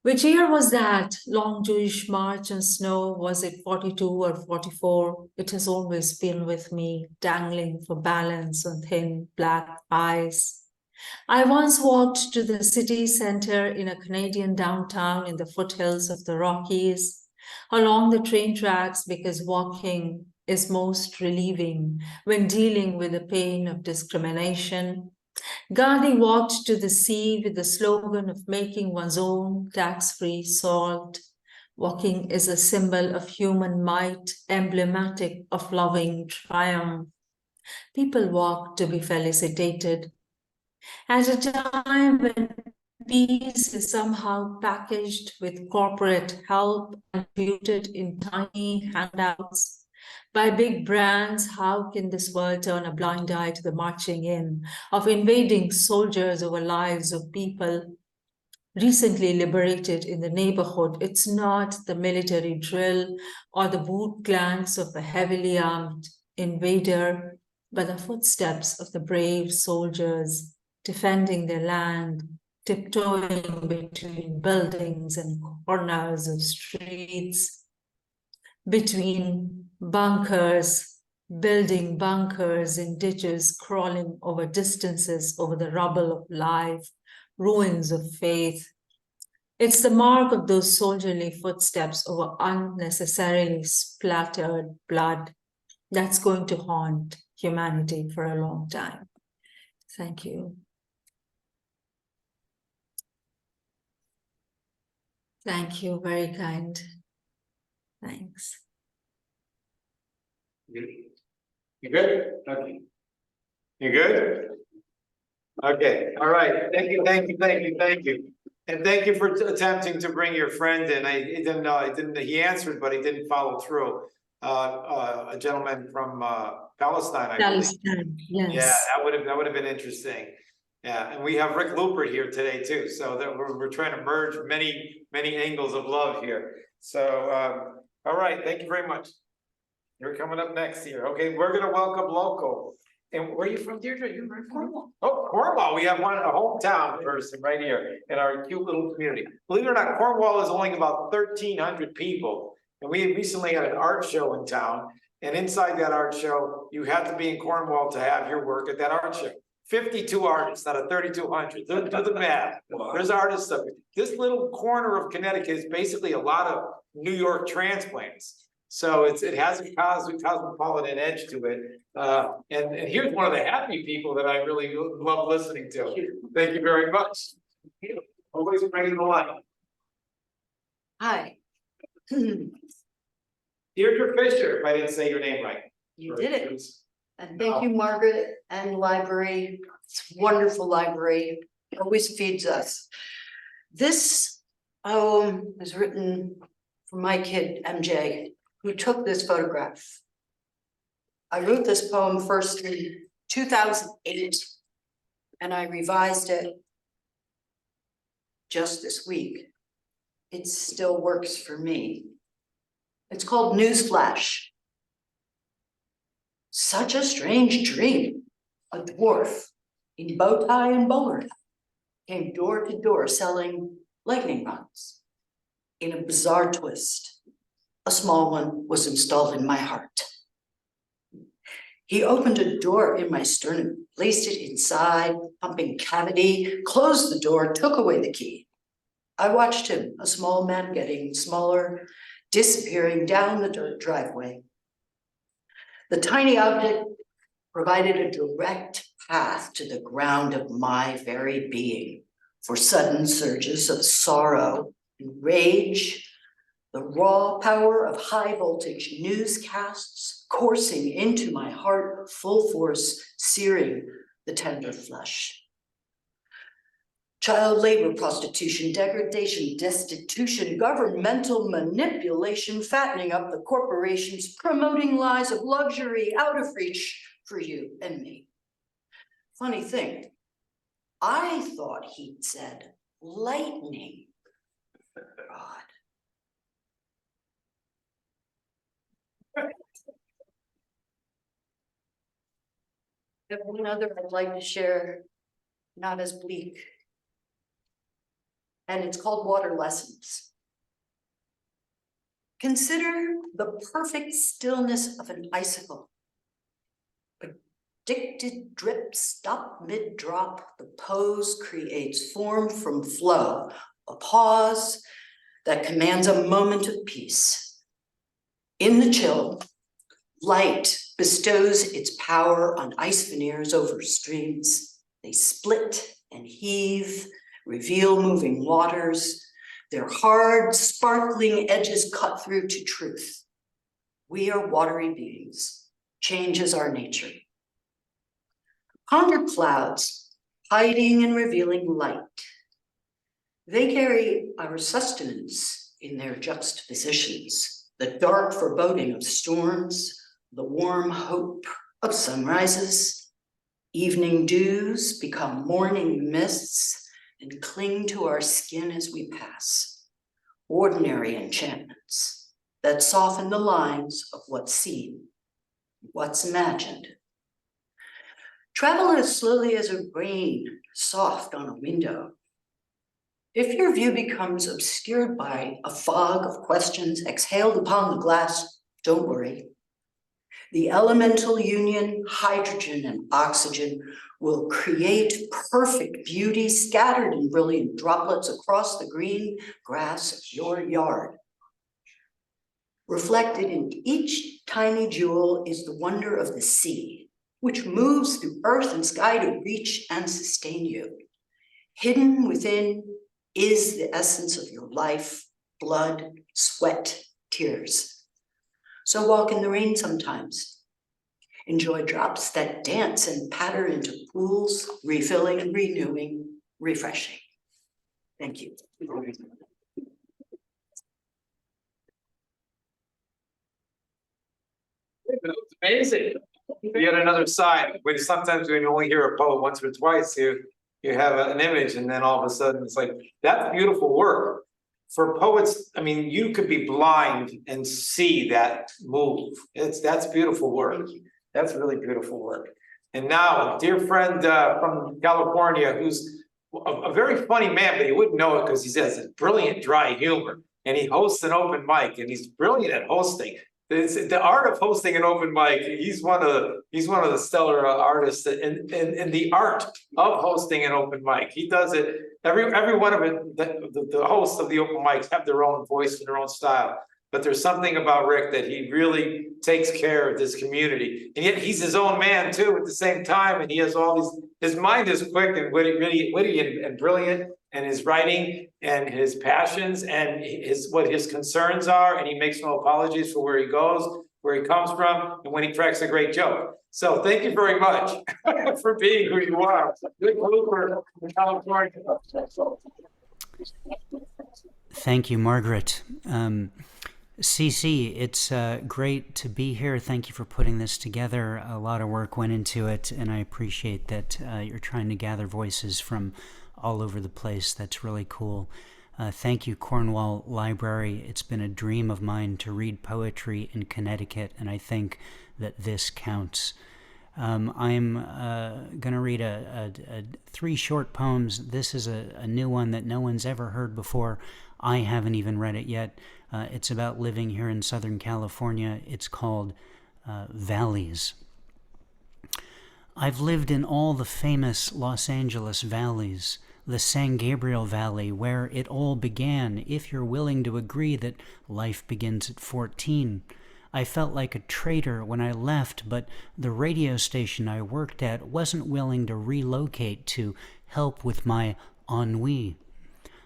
Which year was that? Long Jewish march on snow? Was it 42 or 44? It has always been with me, dangling for balance on thin black ice. I once walked to the city center in a Canadian downtown in the foothills of the Rockies, along the train tracks, because walking is most relieving when dealing with the pain of discrimination. Gandhi walked to the sea with the slogan of making one's own tax-free salt. Walking is a symbol of human might, emblematic of loving triumph. People walk to be felicitated. At a time when peace is somehow packaged with corporate help and distributed in tiny handouts by big brands, how can this world turn a blind eye to the marching in of invading soldiers over lives of people recently liberated in the neighborhood? It's not the military drill or the boot clanks of a heavily armed invader, but the footsteps of the brave soldiers defending their land, tiptoeing between buildings and corners of streets, between bunkers, building bunkers in ditches, crawling over distances, over the rubble of life, ruins of faith. It's the mark of those soldierly footsteps over unnecessarily splattered blood that's going to haunt humanity for a long time. Thank you. Thank you, very kind. Thanks. You good? Okay. You good? Okay, all right. Thank you, thank you, thank you, thank you. And thank you for attempting to bring your friend in. He answered, but he didn't follow through. A gentleman from Palestine, I believe. Palestine, yes. Yeah, that would have been interesting. Yeah, and we have Rick Looper here today too. So that we're trying to merge many angles of love here. So all right, thank you very much. You're coming up next here. Okay, we're gonna welcome Loco. And where are you from, Deirdre? You're from Cornwall. Oh, Cornwall. We have a hometown person right here in our cute little community. Believe it or not, Cornwall is only about 1,300 people. And we recently had an art show in town. And inside that art show, you had to be in Cornwall to have your work at that art show. 52 artists out of 3,200. Do the math. There's artists of it. This little corner of Connecticut is basically a lot of New York transplants. So it has a cosmopolitan edge to it. And here's one of the happy people that I really love listening to. Thank you very much. Always bringing the light. Hi. Deirdre Fisher, if I didn't say your name right. You did it. And thank you, Margaret and library. It's a wonderful library. Always feeds us. This poem was written for my kid, MJ, who took this photograph. I wrote this poem first in 2008, and I revised it just this week. It still works for me. It's called Newsflash. Such a strange dream. A dwarf in bow tie and bowler hat came door to door selling lightning rods. In a bizarre twist, a small one was installed in my heart. He opened a door in my sternum, placed it inside, pumping cavity, closed the door, took away the key. I watched him, a small man getting smaller, disappearing down the dirt driveway. The tiny object provided a direct path to the ground of my very being for sudden surges of sorrow and rage, the raw power of high voltage newscasts coursing into my heart, full force, searing the tender flesh. Child labor, prostitution, degradation, destitution, governmental manipulation, fattening up the corporations, promoting lies of luxury out of reach for you and me. Funny thing, I thought he'd said lightning. God. have one other I'd like to share, not as bleak. And it's called Water Lessons. Consider the perfect stillness of an icicle. Predicted drip, stop mid-drop, the pose creates form from flow, a pause that commands a moment of peace. In the chill, light bestows its power on ice veneers over streams. They split and heave, reveal moving waters. Their hard, sparkling edges cut through to truth. We are watery beings. Change is our nature. Ponder clouds, hiding and revealing light. They carry our sustenance in their juxtapositions, the dark foreboding of storms, the warm hope of sunrises. Evening dews become morning mists and cling to our skin as we pass. Ordinary enchantments that soften the lines of what's seen, what's imagined. Travel as slowly as a rain soft on a window. If your view becomes obscured by a fog of questions exhaled upon the glass, don't worry. The elemental union, hydrogen and oxygen, will create perfect beauty scattered in brilliant droplets across the green grass of your yard. Reflected in each tiny jewel is the wonder of the sea, which moves through earth and sky to reach and sustain you. Hidden within is the essence of your life, blood, sweat, tears. So walk in the rain sometimes. Enjoy drops that dance and patter into pools, refilling, renewing, refreshing. Thank you. It's amazing. Yet another side, when sometimes when you only hear a poet once or twice, you have an image and then all of a sudden it's like, that's beautiful work. For poets, I mean, you could be blind and see that move. That's beautiful work. That's really beautiful work. And now, a dear friend from California, who's a very funny man, but you wouldn't know it because he has a brilliant dry humor. And he hosts an open mic, and he's brilliant at hosting. It's the art of hosting an open mic. He's one of the stellar artists in the art of hosting an open mic. He does it. Every one of it. The hosts of the open mics have their own voice and their own style. But there's something about Rick that he really takes care of this community, and yet he's his own man too at the same time. And he has all these. His mind is quick and witty and brilliant, and his writing and his passions and what his concerns are, and he makes no apologies for where he goes, where he comes from, and when he cracks a great joke. So thank you very much for being who you are. Good Cooper in California. Thank you, Margaret. CC, it's great to be here. Thank you for putting this together. A lot of work went into it, and I appreciate that you're trying to gather voices from all over the place. That's really cool. Thank you, Cornwall Library. It's been a dream of mine to read poetry in Connecticut, and I think that this counts. I'm going to read 3 short poems. This is a new one that no one's ever heard before. I haven't even read it yet. It's about living here in Southern California. It's called Valleys. I've lived in all the famous Los Angeles valleys, the San Gabriel Valley, where it all began, if you're willing to agree that life begins at 14. I felt like a traitor when I left, but the radio station I worked at wasn't willing to relocate to help with my ennui.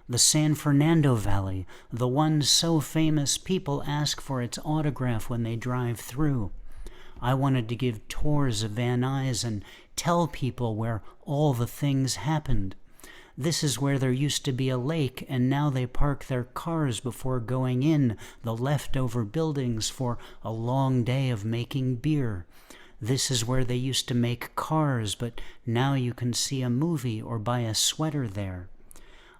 The San Fernando Valley, the one so famous people ask for its autograph when they drive through. I wanted to give tours of Van Nuys and tell people where all the things happened. This is where there used to be a lake, and now they park their cars before going in the leftover buildings for a long day of making beer. This is where they used to make cars, but now you can see a movie or buy a sweater there.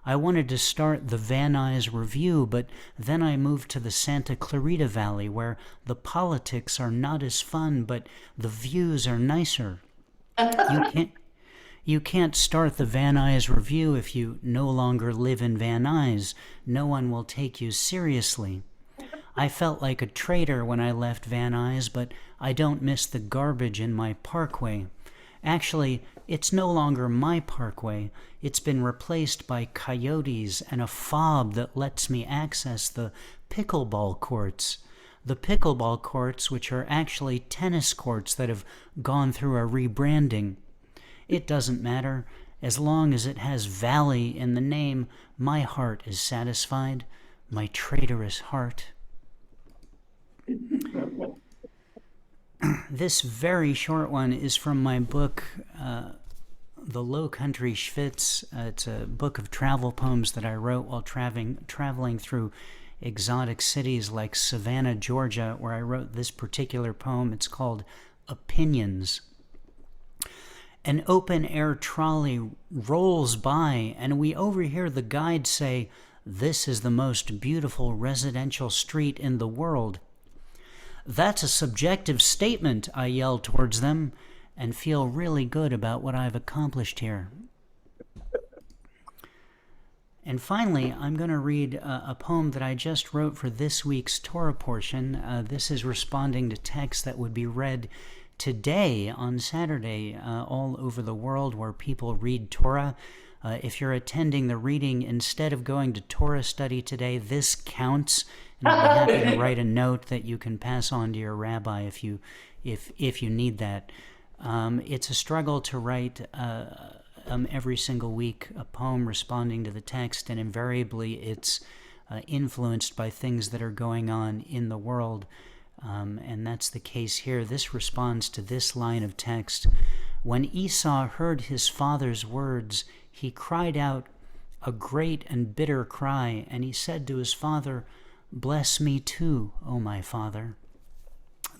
I wanted to start the Van Nuys Review, but then I moved to the Santa Clarita Valley, where the politics are not as fun, but the views are nicer. You can't start the Van Nuys Review if you no longer live in Van Nuys. No one will take you seriously. I felt like a traitor when I left Van Nuys, but I don't miss the garbage in my parkway. Actually, it's no longer my parkway. It's been replaced by coyotes and a fob that lets me access the pickleball courts. The pickleball courts, which are actually tennis courts that have gone through a rebranding. It doesn't matter. As long as it has Valley in the name, my heart is satisfied. My traitorous heart. This very short one is from my book, The Low Country Schwitz. It's a book of travel poems that I wrote while traveling through exotic cities like Savannah, Georgia, where I wrote this particular poem. It's called Opinions. An open-air trolley rolls by, and we overhear the guide say, "This is the most beautiful residential street in the world." "That's a subjective statement," I yell towards them, and feel really good about what I've accomplished here. And finally, I'm going to read a poem that I just wrote for this week's Torah portion. This is responding to texts that would be read today on Saturday all over the world where people read Torah. If you're attending the reading instead of going to Torah study today, this counts. And I'll be happy to write a note that you can pass on to your rabbi if you need that. It's a struggle to write every single week a poem responding to the text, and invariably it's influenced by things that are going on in the world. And that's the case here. This responds to this line of text. When Esau heard his father's words, he cried out a great and bitter cry, and he said to his father, "Bless me too, O my father."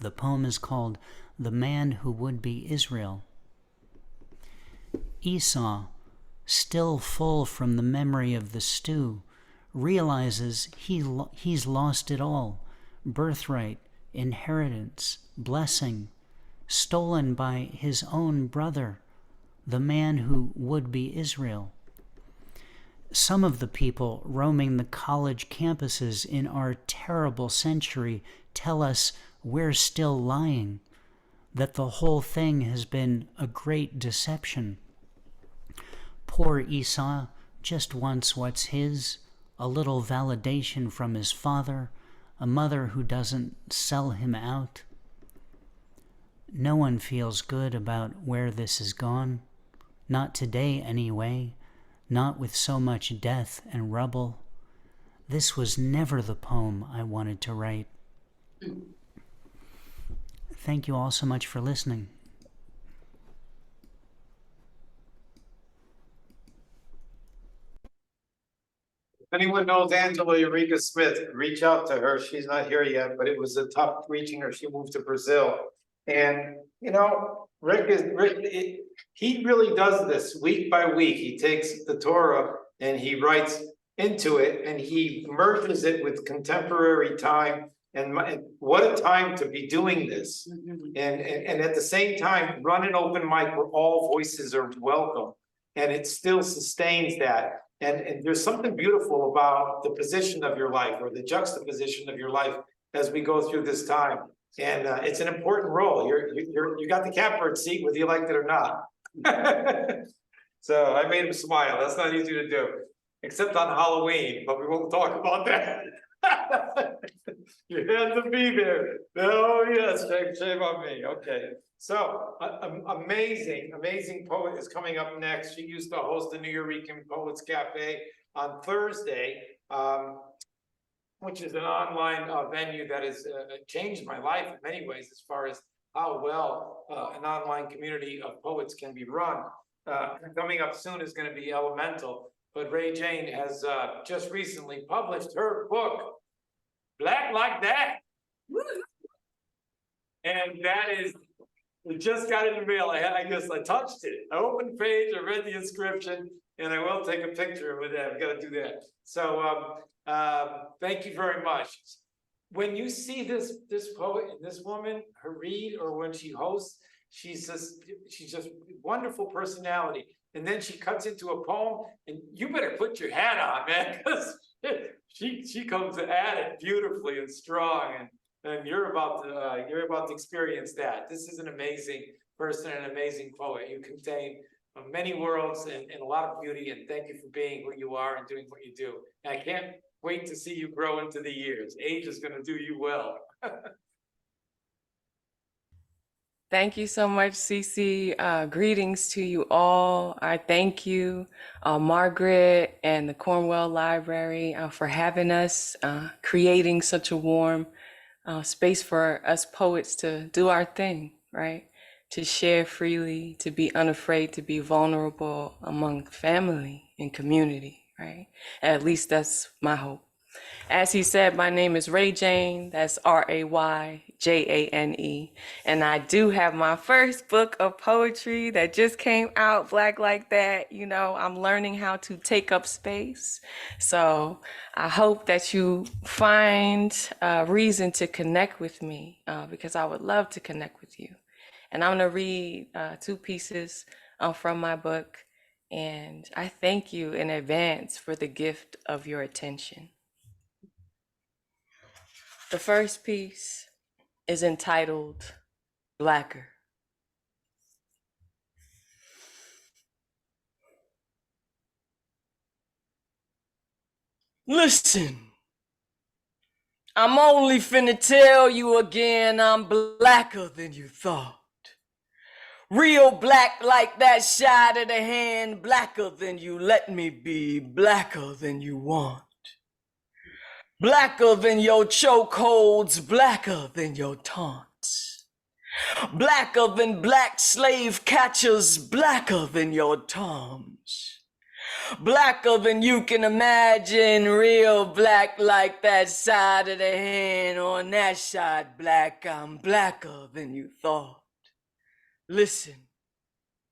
The poem is called The Man Who Would Be Israel. Esau, still full from the memory of the stew, realizes he's lost it all: birthright, inheritance, blessing, stolen by his own brother, the man who would be Israel. Some of the people roaming the college campuses in our terrible century tell us we're still lying, that the whole thing has been a great deception. Poor Esau just wants what's his, a little validation from his father, a mother who doesn't sell him out. No one feels good about where this has gone, not today anyway, not with so much death and rubble. This was never the poem I wanted to write. Thank you all so much for listening. If anyone knows Angela Eureka Smith, reach out to her. She's not here yet, but it was a tough reaching her. She moved to Brazil. And, you know, he really does this week by week. He takes the Torah and he writes into it and he merges it with contemporary time. And what a time to be doing this. And at the same time, run an open mic where all voices are welcome. And it still sustains that. And there's something beautiful about the position of your life or the juxtaposition of your life as we go through this time. And it's an important role. You got the catbird seat whether you liked it or not. So I made him smile. That's not easy to do, except on Halloween, but we won't talk about that. You had to be there. Oh yes, shame on me. Okay. So amazing poet is coming up next. She used to host the New Eurekan Poets Cafe on Thursday, which is an online venue that has changed my life in many ways as far as how well an online community of poets can be run. Coming up soon is going to be Elemental, but Ray Jane has just recently published her book, Black Like That. And that is, we just got it in the mail. I guess I touched it. I opened the page, I read the inscription, and I will take a picture with that. I've got to do that. So thank you very much. When you see this poet and this woman, her read, or when she hosts, she's just wonderful personality. And then she cuts into a poem, and you better put your hat on, man, because she comes at it beautifully and strong, and you're about to experience that. This is an amazing person, an amazing poet. You contain many worlds and a lot of beauty, and thank you for being who you are and doing what you do. And I can't wait to see you grow into the years. Age is going to do you well. Thank you so much, Cece. Greetings to you all. I thank you, Margaret and the Cornwell Library for having us, creating such a warm space for us poets to do our thing, right? To share freely, to be unafraid, to be vulnerable among family and community, right? At least that's my hope. As he said, my name is Ray Jane, that's RayJane, and I do have my first book of poetry that just came out, Black Like That. You know, I'm learning how to take up space. So I hope that you find a reason to connect with me because I would love to connect with you. And I'm gonna read 2 pieces from my book, and I thank you in advance for the gift of your attention. The first piece is entitled Blacker. Listen, I'm only finna tell you again, I'm blacker than you thought. Real black like that side of the hand, blacker than you let me be, blacker than you want. Blacker than your chokeholds, blacker than your taunts. Blacker than black slave catchers, blacker than your toms. Blacker than you can imagine, real black like that side of the hand. On that side, black, I'm blacker than you thought. Listen,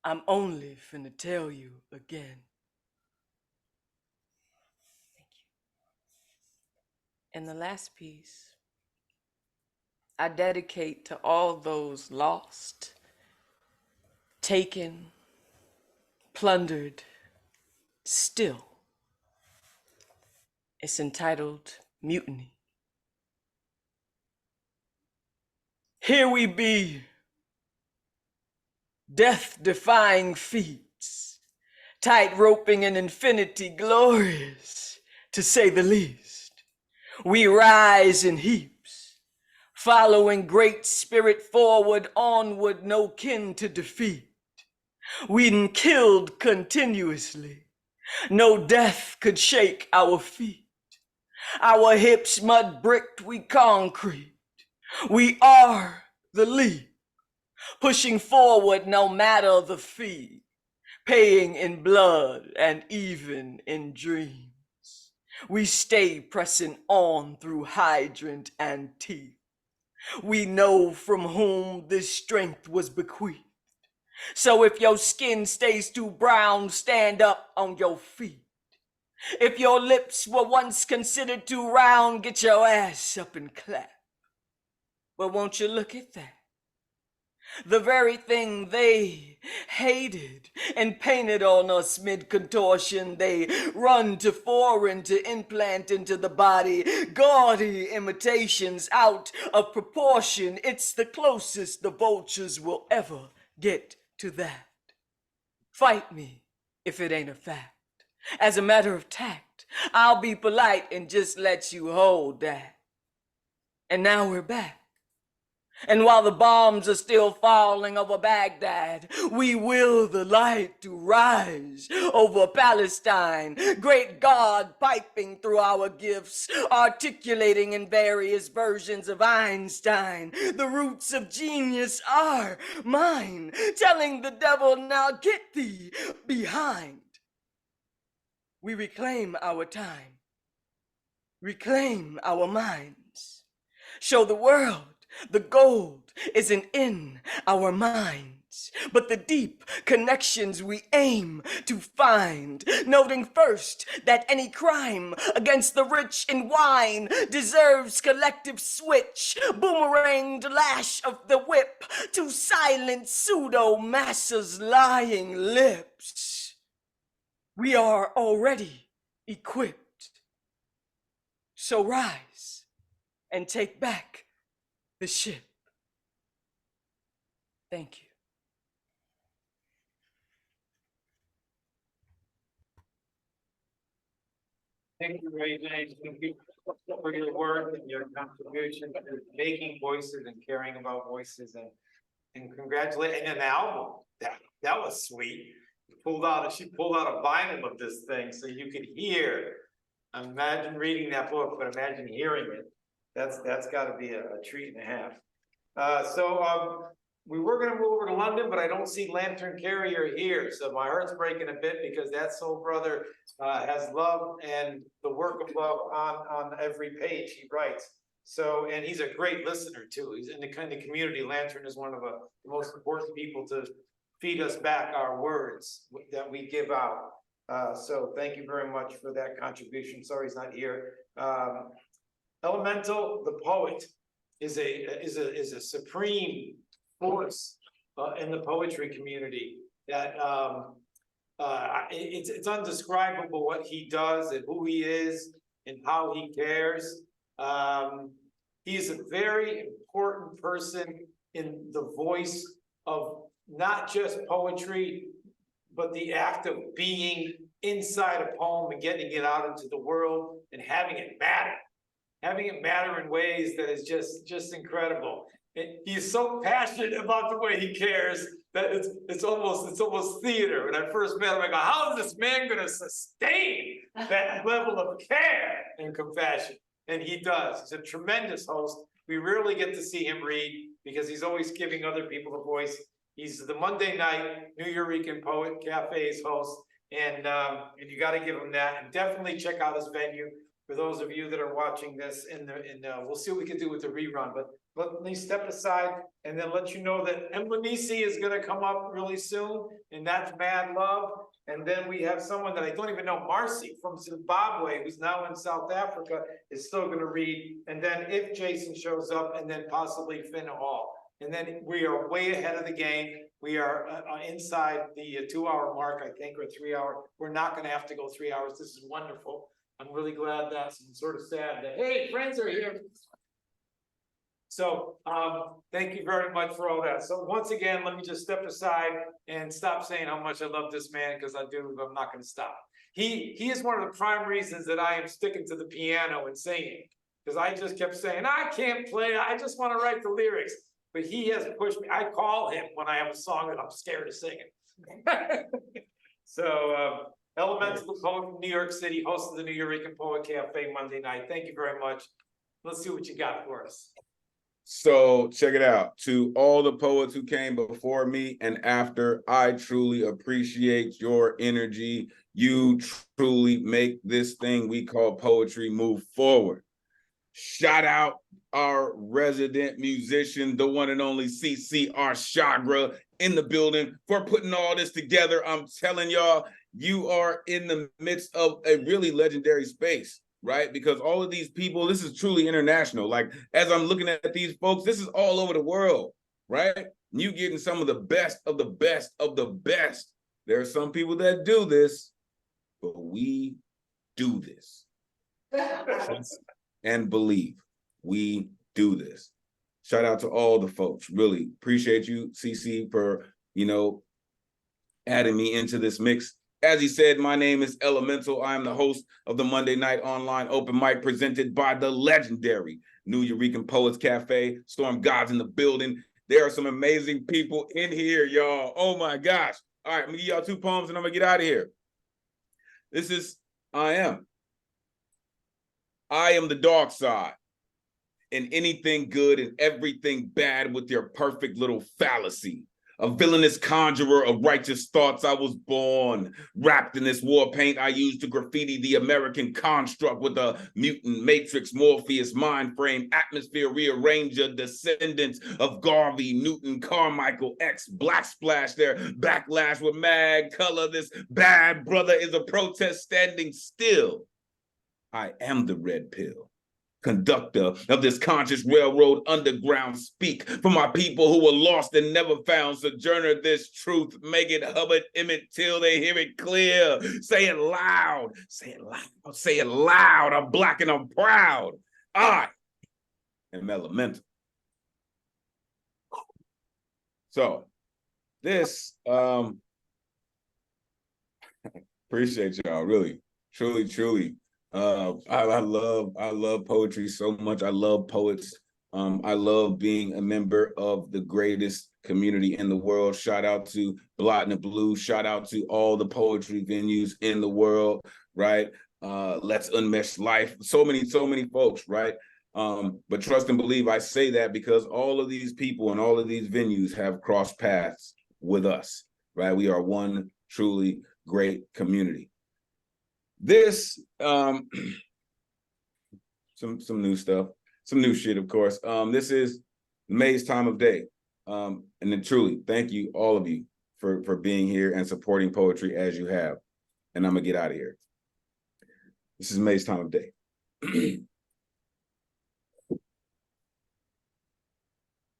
I'm only finna tell you again. And the last piece, I dedicate to all those lost, taken, plundered, still. It's entitled Mutiny. Here we be, death-defying feats, tight-roping an infinity glorious, to say the least. We rise in heaps, following great spirit forward, onward, no kin to defeat. We'd killed continuously, no death could shake our feet. Our hips mud bricked, we concrete. We are the leap, pushing forward no matter the fee, paying in blood and even in dreams. We stay pressing on through hydrant and teeth. We know from whom this strength was bequeathed. So if your skin stays too brown, stand up on your feet. If your lips were once considered too round, get your ass up and clap. Well, won't you look at that? The very thing they hated and painted on us mid-contortion, they run to foreign to implant into the body, gaudy imitations out of proportion. It's the closest the vultures will ever get to that. Fight me if it ain't a fact. As a matter of tact, I'll be polite and just let you hold that. And now we're back. And while the bombs are still falling over Baghdad, we will the light to rise over Palestine. Great God piping through our gifts, articulating in various versions of Einstein. The roots of genius are mine, telling the devil, now get thee behind. We reclaim our time, reclaim our minds, show the world the gold isn't in our minds. minds, but the deep connections we aim to find. Noting first that any crime against the rich in wine deserves collective switch, boomeranged lash of the whip to silence pseudo masses lying lips. We are already equipped. So rise and take back the ship. Thank you. Thank you, Ray James. Thank you for your work and your contribution to making voices and caring about voices, and congratulating an album. That was sweet. She pulled out a vinyl of this thing so you could hear. Imagine reading that book, but imagine hearing it. That's got to be a treat and a half. We were going to move over to London, but I don't see Lantern Carrier here, so my heart's breaking a bit because that soul brother has love and the work of love on every page he writes. So, and he's a great listener too. He's in the kind of community. Lantern is one of the most important people to feed us back our words that we give out. So thank you very much for that contribution. Sorry he's not here. Elemental, the poet, is a supreme force in the poetry community that it's undescribable what he does and who he is and how he cares. He's a very important person in the voice of not just poetry, but the act of being inside a poem and getting it out into the world and having it matter in ways that is just incredible. He's so passionate about the way he cares that it's almost theater. When I first met him, I go, how is this man going to sustain that level of care and compassion? And he does. He's a tremendous host. We rarely get to see him read because he's always giving other people a voice. He's the Monday night New Eurekan Poet Cafe's host, and you got to give him that. And definitely check out his venue for those of you that are watching this. We'll see what we can do with the rerun. But let me step aside and then let you know that Mlanisi is going to come up really soon, and that's Mad Love. And then we have someone that I don't even know, Marcy from Zimbabwe, who's now in South Africa, is still going to read. And then if Jason shows up, and then possibly Finn Hall. And then we are way ahead of the game. We are inside the 2-hour mark, I think, or 3 hour. We're not going to have to go 3 hours. This is wonderful. I'm really glad I'm sort of sad that, hey, friends are here. So thank you very much for all that. So once again, let me just step aside and stop saying how much I love this man, because I do, but I'm not going to stop. He is one of the prime reasons that I am sticking to the piano and singing, because I just kept saying, I can't play, I just want to write the lyrics. But he has pushed me. I call him when I have a song that I'm scared of singing. So Elemental, the poet from New York City, host of the New Eurekan Poet Cafe Monday night. Thank you very much. Let's see what you got for us. So check it out. To all the poets who came before me and after, I truly appreciate your energy. You truly make this thing we call poetry move forward. Shout out our resident musician, the one and only CC Arshagra in the building for putting all this together. I'm telling y'all, you are in the midst of a really legendary space, right? Because all of these people, this is truly international. Like, as I'm looking at these folks, this is all over the world, right? You getting some of the best of the best of the best. There are some people that do this, but we do this. And believe we do this. Shout out to all the folks. Really appreciate you, CC, for, adding me into this mix. As he said, my name is Elemental. I am the host of the Monday Night Online Open Mic presented by the legendary New Eurekan Poets Cafe. Storm God's in the building. There are some amazing people in here, y'all. Oh my gosh. All right, I'm gonna give y'all 2 poems and I'm gonna get out of here. This is I am the dark side, and anything good and everything bad with your perfect little fallacy. A villainous conjurer of righteous thoughts I was born. Wrapped in this war paint I used to graffiti the American construct with a mutant matrix Morpheus mind frame, atmosphere rearranger, descendants of Garvey, Newton, Carmichael, X, Black Splash, their backlash with mad color. This bad brother is a protest standing still. I am the red pill. Conductor of this conscious railroad underground, speak for my people who were lost and never found. Sojourner this truth, make it Hubbard Emmett till they hear it clear. Say it loud, say it loud, say it loud. I'm black and I'm proud. I am elemental. So this, appreciate y'all, really, truly. I love poetry so much. I love poets. I love being a member of the greatest community in the world. Shout out to Blot in the Blue. Shout out to all the poetry venues in the world, right? Let's Unmesh Life. So many folks, right? But trust and believe I say that because all of these people and all of these venues have crossed paths with us, right? We are one truly great community. This, some new stuff, some new shit, of course. This is May's time of day. And then truly, thank you, all of you, for being here and supporting poetry as you have. And I'm gonna get out of here. This is May's time of day.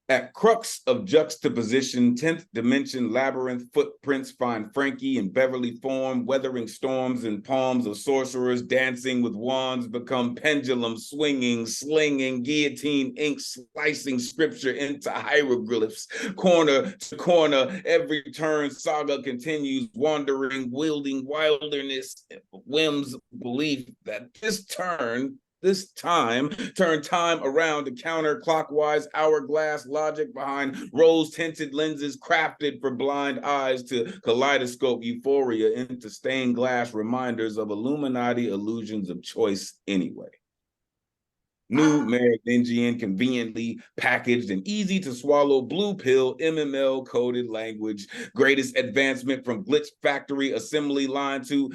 At crux of juxtaposition, 10th dimension labyrinth footprints find Frankie in Beverly form, weathering storms in palms of sorcerers, dancing with wands, become pendulum swinging, slinging, guillotine ink, slicing scripture into hieroglyphs. Corner to corner, every turn saga continues, wandering, wielding wilderness, whims, belief that this time, turn time around to counterclockwise hourglass logic behind rose-tinted lenses crafted for blind eyes to kaleidoscope euphoria into stained glass reminders of Illuminati illusions of choice anyway. New Merovingian, conveniently packaged and easy to swallow blue pill MML coded language, greatest advancement from glitch factory assembly line to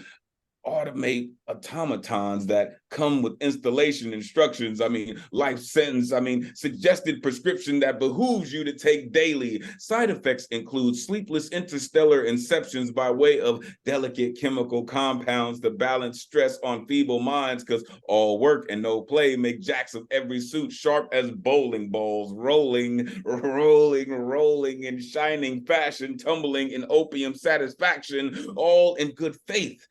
automate automatons that come with installation instructions. I mean, life sentence. I mean, suggested prescription that behooves you to take daily. Side effects include sleepless interstellar inceptions by way of delicate chemical compounds to balance stress on feeble minds, because all work and no play make jacks of every suit sharp as bowling balls, rolling in shining fashion, tumbling in opium satisfaction, all in good faith.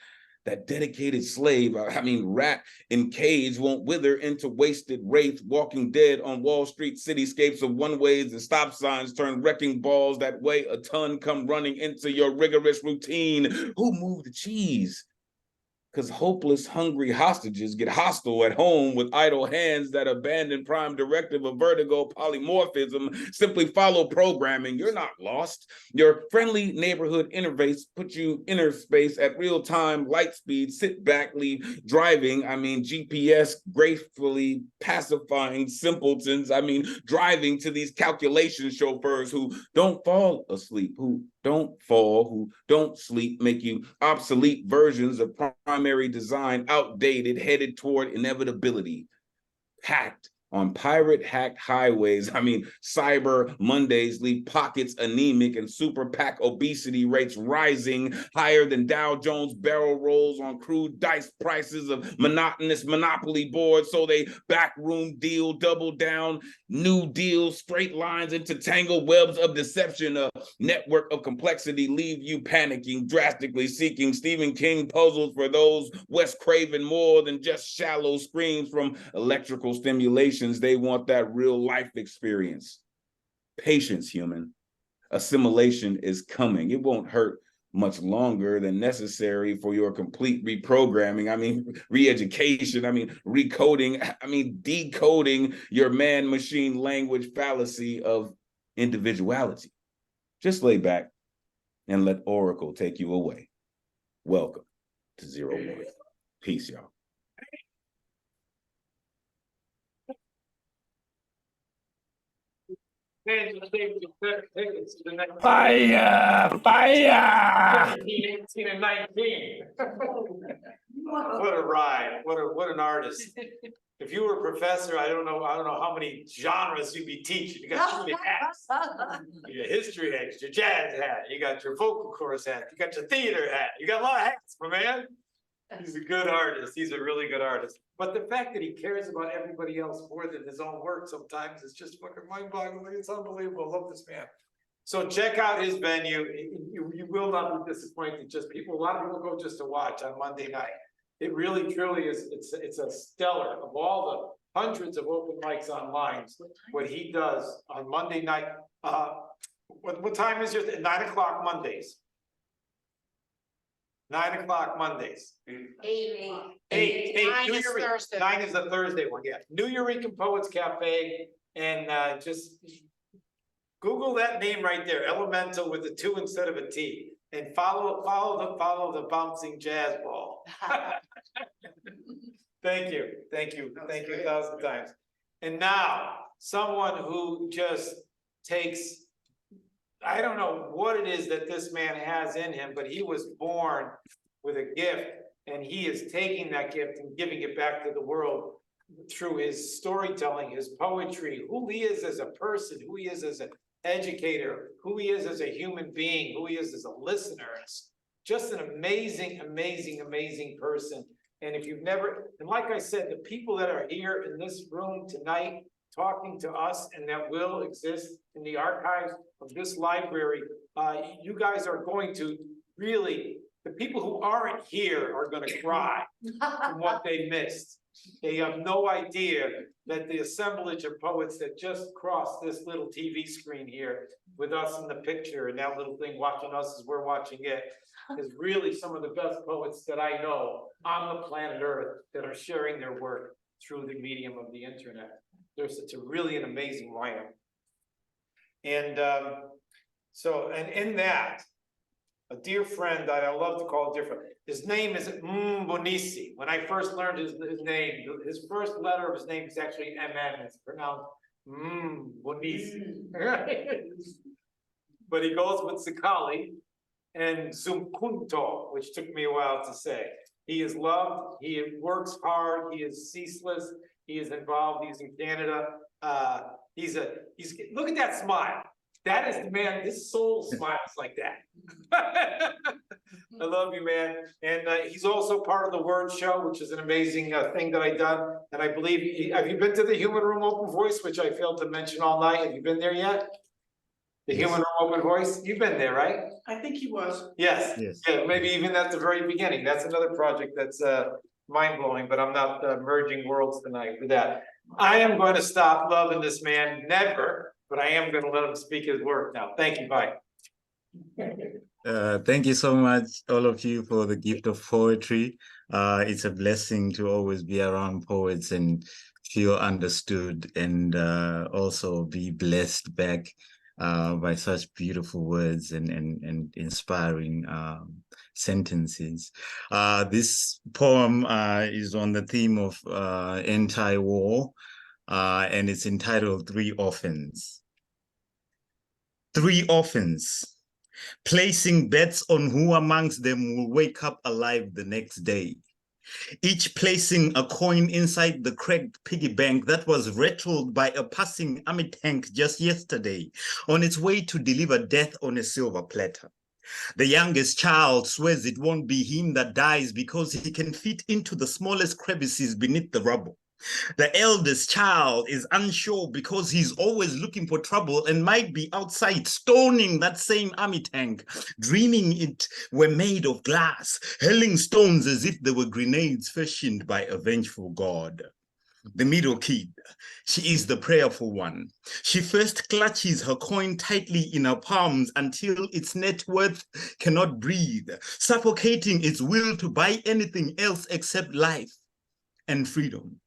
That dedicated slave, rat in cage won't wither into wasted wraith, walking dead on Wall Street cityscapes of one-ways and stop signs turn wrecking balls that weigh a ton come running into your rigorous routine. Who moved the cheese? Because hopeless, hungry hostages get hostile at home with idle hands that abandon prime directive of vertigo polymorphism. Simply follow programming. You're not lost. Your friendly neighborhood interface puts you inner space at real time, light speed, sit back, leave driving. GPS gracefully pacifying simpletons. Driving to these calculation chauffeurs who don't fall asleep, who don't sleep, make you obsolete versions of primary design, outdated, headed toward inevitability, packed on pirate-hacked highways. Cyber Mondays leave pockets anemic and super PAC obesity rates rising higher than Dow Jones barrel rolls on crude dice prices of monotonous monopoly boards. So they backroom deal, double down, new deals, straight lines into tangled webs of deception. A network of complexity leave you panicking, drastically seeking Stephen King puzzles for those Wes Craven more than just shallow screams from electrical stimulation. They want that real life experience. Patience, human. Assimilation is coming. It won't hurt much longer than necessary for your complete reprogramming. Re-education. Recoding. Decoding your man-machine language fallacy of individuality. Just lay back and let Oracle take you away. Welcome to 01. Peace, y'all. Man, just take it to the next. Fire! Fire! 17, 18, and 19. What a ride, what an artist. If you were a professor, I don't know how many genres you'd be teaching. You got too many hats. Your history hat, your jazz hat, you got your vocal chorus hat, you got your theater hat, you got a lot of hats, my man. He's a good artist, he's a really good artist. But the fact that he cares about everybody else more than his own work sometimes is just fucking mind-boggling. It's unbelievable. I love this man. So check out his venue. You will not be disappointed. Just people, a lot of people go just to watch on Monday night. It really truly is, it's a stellar of all the hundreds of open mics online. What he does on Monday night, what time is your, 9 o'clock Mondays? 9 o'clock Mondays. 8. 9 is Thursday. 9 is the Thursday one, yeah. New Eurekan Poets Cafe, and just Google that name right there, Elemental with a 2 instead of a T, and follow the bouncing jazz ball. Thank you 1,000 times. And now someone who just takes, I don't know what it is that this man has in him, but he was born with a gift, and he is taking that gift and giving it back to the world through his storytelling, his poetry, who he is as a person, who he is as an educator, who he is as a human being, who he is as a listener. It's just an amazing, amazing, amazing person. And if you've never, and like I said, the people that are here in this room tonight talking to us and that will exist in the archives of this library, you guys are going to really, the people who aren't here are going to cry from what they missed. They have no idea that the assemblage of poets that just crossed this little TV screen here with us in the picture, and that little thing watching us as we're watching it, is really some of the best poets that I know on the planet Earth that are sharing their work through the medium of the internet. There's such a really an amazing lineup. And and in that, a dear friend that I love to call different, his name is Mbonisi. When I first learned his name, his first letter of his name is actually MN, it's pronounced Mbonisi. But he goes with Sakali and Zumkunto, which took me a while to say. He is loved, he works hard, he is ceaseless, he is involved, he's in Canada. He's look at that smile. That is the man, his soul smiles like that. I love you, man. And he's also part of the Word Show, which is an amazing thing that I've done. And I believe, have you been to the Human Room Open Voice, which I failed to mention all night? Have you been there yet? The Human Room Open Voice? You've been there, right? I think he was. Yes. Yes. Yeah, maybe even at the very beginning. That's another project that's mind-blowing, but I'm not merging worlds tonight with that. I am going to stop loving this man, never, but I am going to let him speak his work now. Thank you, bye. Thank you so much, all of you, for the gift of poetry. It's a blessing to always be around poets and feel understood, and also be blessed back by such beautiful words and inspiring sentences. This poem is on the theme of anti-war, and it's entitled 3 Orphans. 3 orphans, placing bets on who amongst them will wake up alive the next day. Each placing a coin inside the cracked piggy bank that was rattled by a passing army tank just yesterday on its way to deliver death on a silver platter. The youngest child swears it won't be him that dies because he can fit into the smallest crevices beneath the rubble. The eldest child is unsure because he's always looking for trouble and might be outside stoning that same army tank, dreaming it were made of glass, hurling stones as if they were grenades fashioned by a vengeful god. The middle kid, she is the prayerful one. She first clutches her coin tightly in her palms until its net worth cannot breathe, suffocating its will to buy anything else except life and freedom.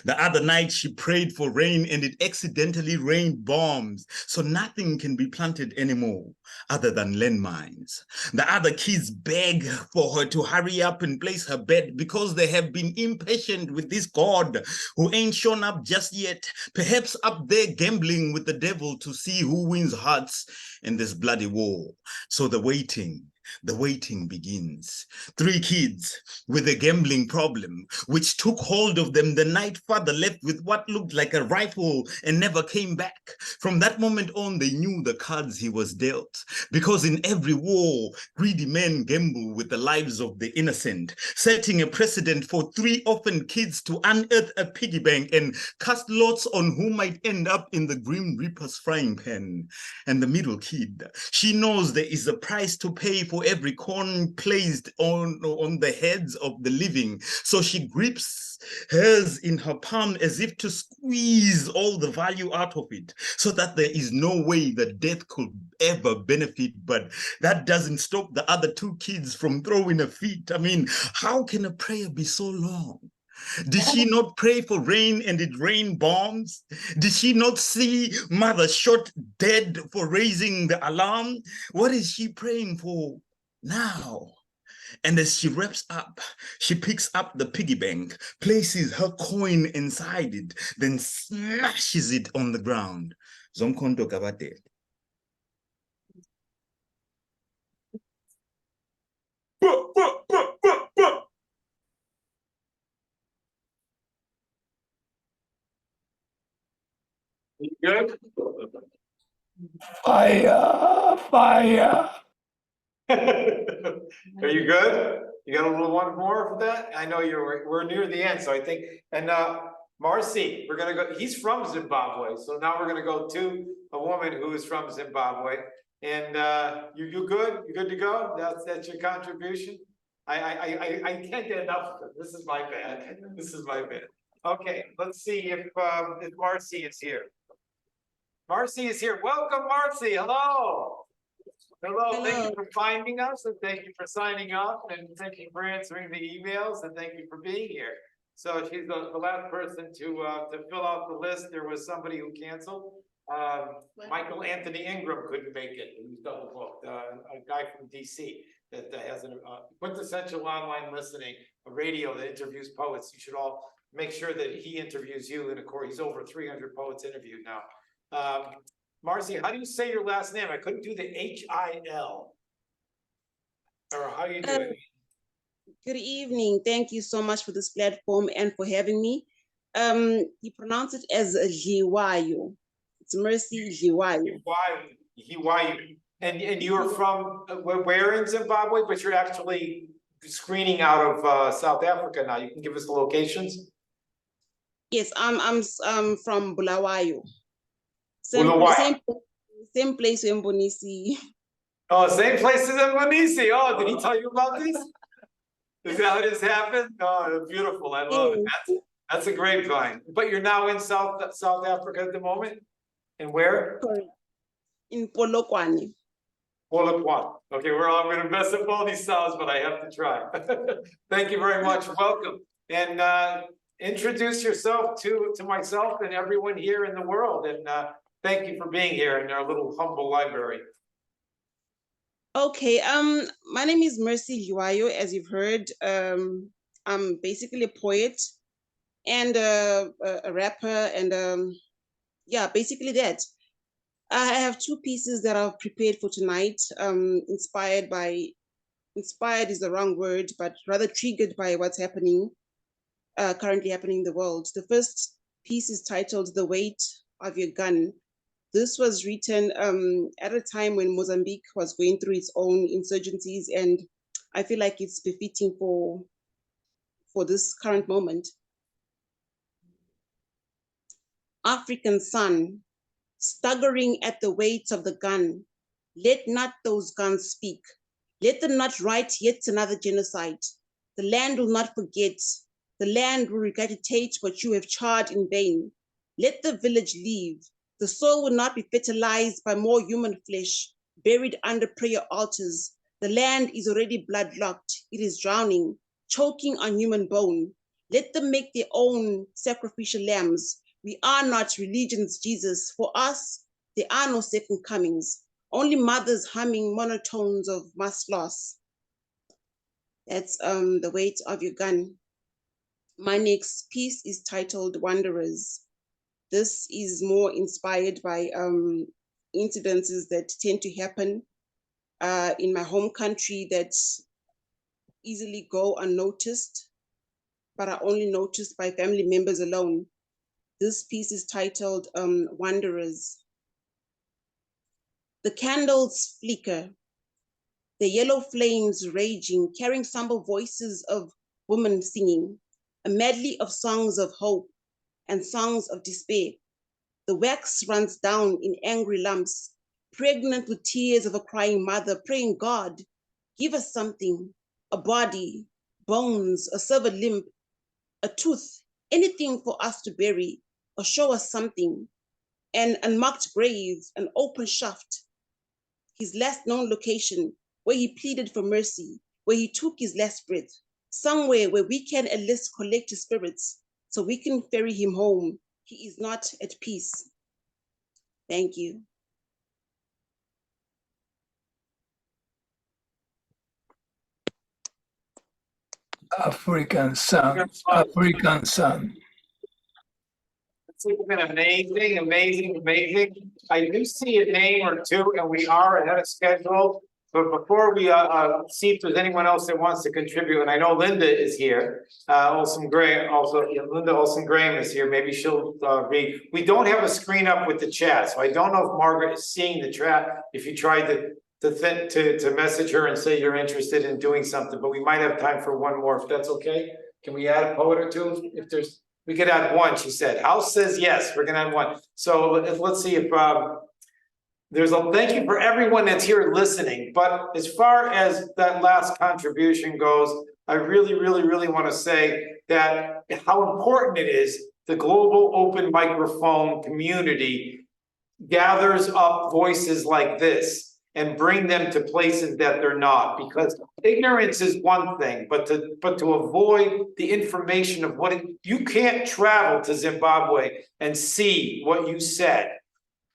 The other night she prayed for rain and it accidentally rained bombs. So nothing can be planted anymore other than landmines. The other kids beg for her to hurry up and place her bed because they have been impatient with this God who ain't shown up just yet. Perhaps up there gambling with the devil to see who wins hearts in this bloody war. So the waiting begins. 3 kids with a gambling problem, which took hold of them the night father left with what looked like a rifle and never came back. From that moment on, they knew the cards he was dealt. Because in every war, greedy men gamble with the lives of the innocent, setting a precedent for 3 orphan kids to unearth a piggy bank and cast lots on who might end up in the Grim Reaper's frying pan. And the middle kid, she knows there is a price to pay for every coin placed on the heads of the living. So she grips hers in her palm as if to squeeze all the value out of it, so that there is no way that death could ever benefit. But that doesn't stop the other 2 kids from throwing a fit. I mean, how can a prayer be so long? Did she not pray for rain and it rained bombs? Did she not see mother shot dead for raising the alarm? What is she praying for now? And as she wraps up, she picks up the piggy bank, places her coin inside it, then smashes it on the ground. Zomkhonto Kabate. You good? Fire, fire. Are you good? You got a little one more for that? I know we're near the end, so I think, and Marcy, we're gonna go, he's from Zimbabwe, so now we're gonna go to a woman who is from Zimbabwe. And you good? You good to go? That's your contribution? I can't get enough of it. This is my bad. This is my bad. Okay, let's see if Marcy is here. Marcy is here. Welcome, Marcy. Hello. Hello. Thank you for finding us, and thank you for signing up, and thank you for answering the emails, and thank you for being here. So she's the last person to fill out the list. There was somebody who canceled. Michael Anthony Ingram couldn't make it. He was double booked. A guy from DC that has a quintessential online listening, a radio that interviews poets. You should all make sure that he interviews you. And of course, he's over 300 poets interviewed now. Marcy, how do you say your last name? I couldn't do the H-I-L. Or how you doing? Good evening. Thank you so much for this platform and for having me. You pronounce it as Hiwayo. It's Mercy Hiwayo. Hiwayo. And you're from where in Zimbabwe? But you're actually screening out of South Africa now. You can give us the locations? Yes, I'm from Bulawayo. Same place in Mbonisi. Oh, same place as Mbonisi. Oh, did he tell you about this? Is that what has happened? Oh, beautiful. I love it. That's a grapevine. But you're now in South Africa at the moment? And where? In Polokwane. Polokwane. Okay, I'm going to mess up all these sounds, but I have to try. Thank you very much. Welcome. And introduce yourself to myself and everyone here in the world. And thank you for being here in our little humble library. Okay, my name is Mercy Hiwayo, as you've heard. I'm basically a poet and a rapper, and yeah, basically that. I have 2 pieces that I've prepared for tonight, inspired is the wrong word, but rather triggered by what's happening, currently happening in the world. The first piece is titled The Weight of Your Gun. This was written at a time when Mozambique was going through its own insurgencies, and I feel like it's befitting for this current moment. African sun, staggering at the weight of the gun, let not those guns speak. Let them not write yet another genocide. The land will not forget. The land will regurgitate what you have charred in vain. Let the village leave. The soul will not be fertilized by more human flesh, buried under prayer altars. The land is already bloodlocked. It is drowning, choking on human bone. Let them make their own sacrificial lambs. We are not religion's Jesus. For us, there are no second comings, only mothers humming monotones of mass loss. That's The Weight of Your Gun. My next piece is titled Wanderers. This is more inspired by incidences that tend to happen in my home country that easily go unnoticed, but are only noticed by family members alone. This piece is titled Wanderers. The candles flicker, the yellow flames raging, carrying somber voices of women singing, a medley of songs of hope and songs of despair. The wax runs down in angry lumps, pregnant with tears of a crying mother, praying, God, give us something, a body, bones, a severed limb, a tooth, anything for us to bury, or show us something, an unmarked grave, an open shaft, his last known location, where he pleaded for mercy, where he took his last breath, somewhere where we can at least collect his spirits so we can ferry him home. He is not at peace. Thank you. African sun, African sun. It's been amazing, amazing, amazing. I do see a name or two, and we are ahead of schedule. But before we see if there's anyone else that wants to contribute, and I know Linda is here, Olson Graham, Linda Olson Graham is here. Maybe she'll read. We don't have a screen up with the chat, so I don't know if Margaret is seeing the chat. If you tried to message her and say you're interested in doing something, but we might have time for one more if that's okay. Can we add a poet or two? If there's, we could add one. She said. House says yes. We're gonna add one. So let's see if. Thank you for everyone that's here listening, but as far as that last contribution goes, I really want to say that how important it is the global open microphone community gathers up voices like this and bring them to places that they're not, because ignorance is one thing, but to avoid the information of you can't travel to Zimbabwe and see what you said.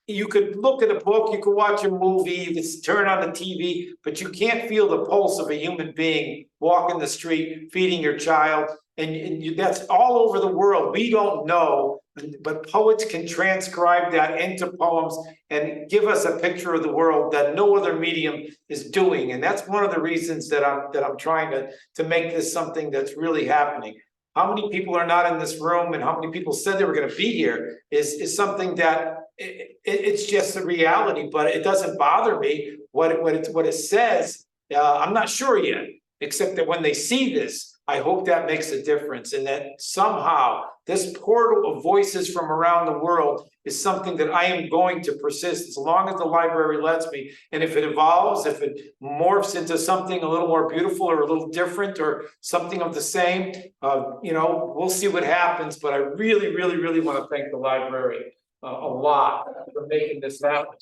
You could look at a book, you could watch a movie, you could turn on the TV, but you can't feel the pulse of a human being walking the street, feeding your child. And that's all over the world. We don't know, but poets can transcribe that into poems and give us a picture of the world that no other medium is doing. And that's one of the reasons that I'm trying to make this something that's really happening. How many people are not in this room and how many people said they were going to be here is something that it's just a reality, but it doesn't bother me what it says. I'm not sure yet, except that when they see this, I hope that makes a difference, and that somehow this portal of voices from around the world is something that I am going to persist as long as the library lets me. And if it evolves, if it morphs into something a little more beautiful or a little different or something of the same, we'll see what happens. But I really want to thank the library a lot for making this happen.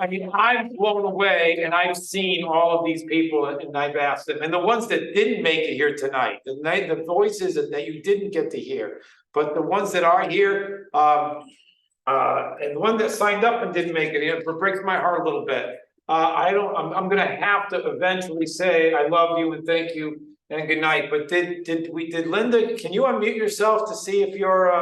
I mean, I'm blown away, and I've seen all of these people, and I've asked them, and the ones that didn't make it here tonight, the voices that you didn't get to hear, but the ones that are here, and the one that signed up and didn't make it, it breaks my heart a little bit. I'm gonna have to eventually say I love you and thank you and good night. But did Linda? Can you unmute yourself to see if you're?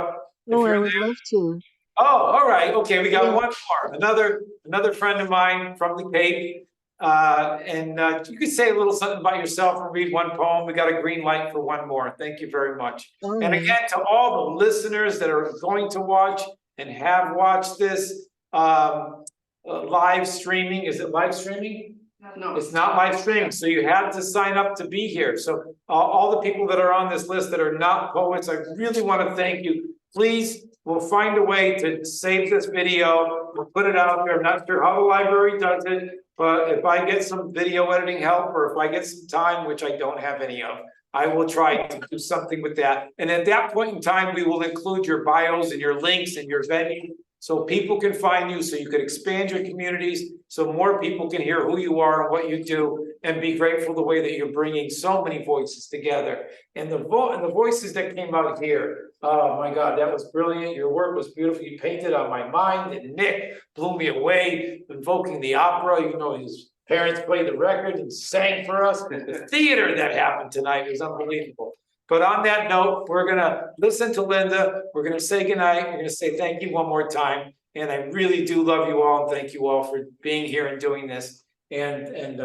Oh, I would love to. Oh, all right. Okay, we got one more. Another friend of mine from the Cape. You could say a little something about yourself and read one poem. We got a green light for one more. Thank you very much. All and right. again, to all the listeners that are going to watch and have watched this live streaming. Is it live streaming? No. It's not live streaming, so you had to sign up to be here. So all the people that are on this list that are not poets, I really want to thank you. Please, we'll find a way to save this video. We'll put it out there. I'm not sure how the library does it, but if I get some video editing help, or if I get some time, which I don't have any of, I will try to do something with that. And at that point in time, we will include your bios and your links and your venue, so people can find you, so you can expand your communities, so more people can hear who you are and what you do. and be grateful the way that you're bringing so many voices together. And the voices that came out here, oh my God, that was brilliant. Your work was beautiful. You painted on my mind, and Nick blew me away, invoking the opera, even though his parents played the record and sang for us. The theater that happened tonight was unbelievable. But on that note, we're gonna listen to Linda. We're gonna say goodnight. We're gonna say thank you one more time. And I really do love you all, and thank you all for being here and doing this. And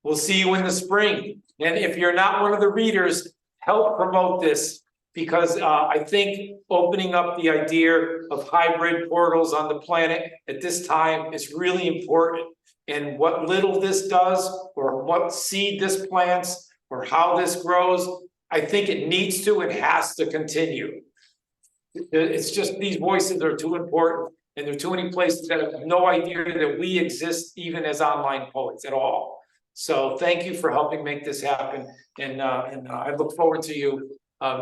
we'll see you in the spring. And if you're not one of the readers, help promote this, because I think opening up the idea of hybrid portals on the planet at this time is really important. And what little this does, or what seed this plants, or how this grows, I think it needs to and has to continue. It's just, these voices are too important, and there are too many places that have no idea that we exist even as online poets at all. So thank you for helping make this happen, and I look forward to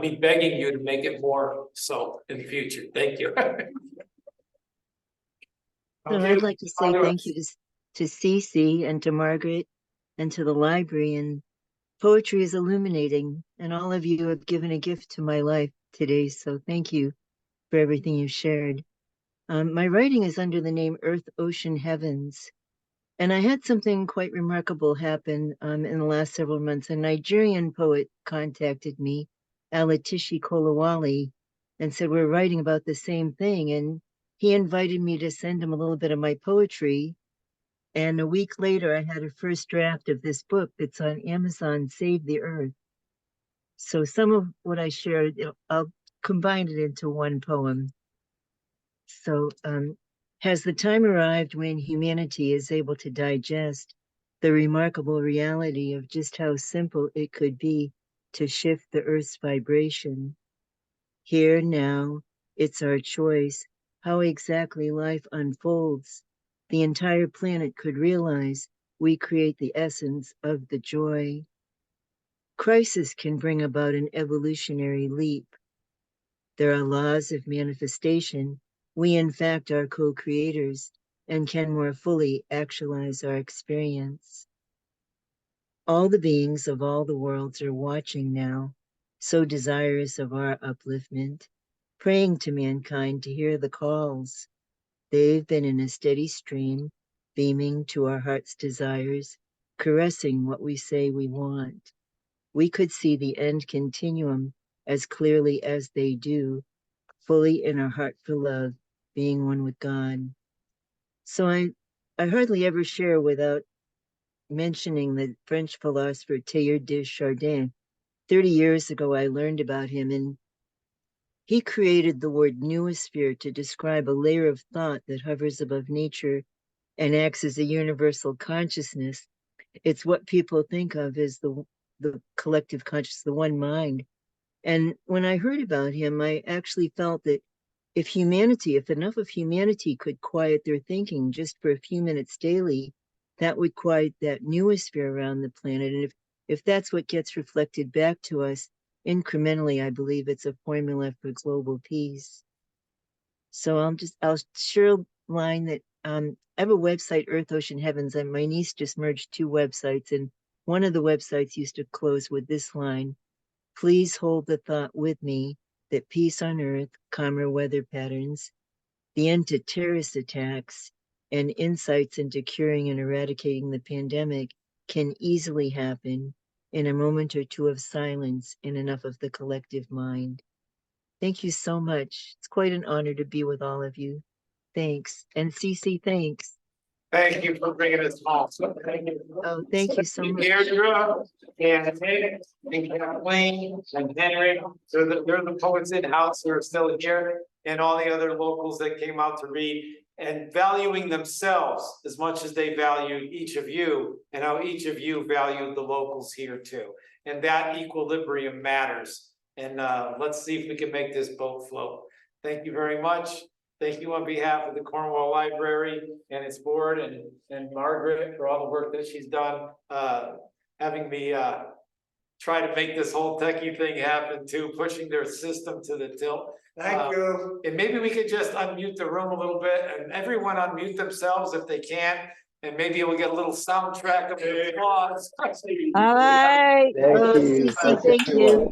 me begging you to make it more so in the future. Thank you. So I'd like to say thank you to Cece and to Margaret and to the library. And poetry is illuminating, and all of you have given a gift to my life today. So thank you for everything you shared. My writing is under the name Earth, Ocean, Heavens. And I had something quite remarkable happen in the last several months. A Nigerian poet contacted me, Alatishi Kolawole, and said, we're writing about the same thing. And he invited me to send him a little bit of my poetry. And a week later, I had a first draft of this book that's on Amazon, Save the Earth. So some of what I shared, I'll combine it into one poem. So, has the time arrived when humanity is able to digest the remarkable reality of just how simple it could be to shift the Earth's vibration? Here now, it's our choice how exactly life unfolds. The entire planet could realize we create the essence of the joy. Crisis can bring about an evolutionary leap. There are laws of manifestation. We, in fact, are co-creators and can more fully actualize our experience. All the beings of all the worlds are watching now, so desirous of our upliftment, praying to mankind to hear the calls. They've been in a steady stream, beaming to our heart's desires, caressing what we say we want. We could see the end continuum as clearly as they do, fully in our heart for love, being one with God. So I hardly ever share without mentioning the French philosopher Teilhard de Chardin. 30 years ago, I learned about him, and he created the word noosphere to describe a layer of thought that hovers above nature and acts as a universal consciousness. It's what people think of as the collective consciousness, the one mind. And when I heard about him, I actually felt that if enough of humanity could quiet their thinking just for a few minutes daily, that would quiet that noosphere around the planet. And if that's what gets reflected back to us incrementally, I believe it's a formula for global peace. So I'll share a line that I have a website, Earth, Ocean, Heavens, and my niece just merged two websites, and one of the websites used to close with this line: please hold the thought with me that peace on Earth, calmer weather patterns, the end to terrorist attacks, and insights into curing and eradicating the pandemic can easily happen in a moment or two of silence in enough of the collective mind. Thank you so much. It's quite an honor to be with all of you. Thanks. And Cece, thanks. Thank you for bringing us home. Thank you. Oh, thank you so much. Deirdre and Nick and Kathleen and Henry, they're the poets in-house who are still here, and all the other locals that came out to read, and valuing themselves as much as they value each of you, and how each of you valued the locals here too. And that equilibrium matters. And let's see if we can make this boat float. Thank you very much. Thank you on behalf of the Cornwall Library and its board, and Margaret for all the work that she's done, having me try to make this whole techie thing happen too, pushing their system to the tilt. Thank you. And maybe we could just unmute the room a little bit, and everyone unmute themselves if they can, And maybe we'll get a little soundtrack of applause. All right. Thank you. Cece, thank you.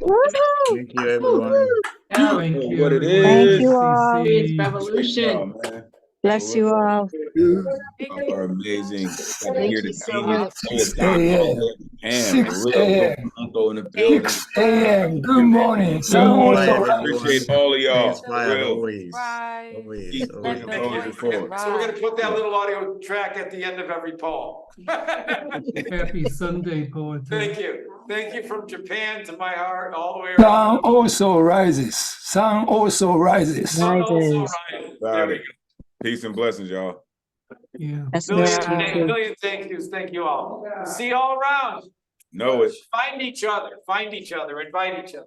Thank you, everyone. Thank Oh, you. what it everyone. Thank is. you all. CC. Revolution. Man. Bless you all. You are amazing. Got to Thank hear the you so genius. much. Play a 6 doctor a.m. all day. Damn, 6 for real. a.m. Uncle in the building. 6 a.m. Good morning. Good Sound fire, also Appreciate everyone. all of y'all. Stay For inspired real. always. Always, Keep always. pushing poetry forward. So we're gonna put that little audio track at the end of every poem. Happy Sunday, poetry. Thank you. Thank you from Japan to my heart, all the way Sun around. also rises. Sun also rises. Sun also Rises. rises. Got There we it. go. Peace and blessings, y'all. Yeah. That's Million thank yous. Thank you all. See you all around. Know it. Find each other, invite each other.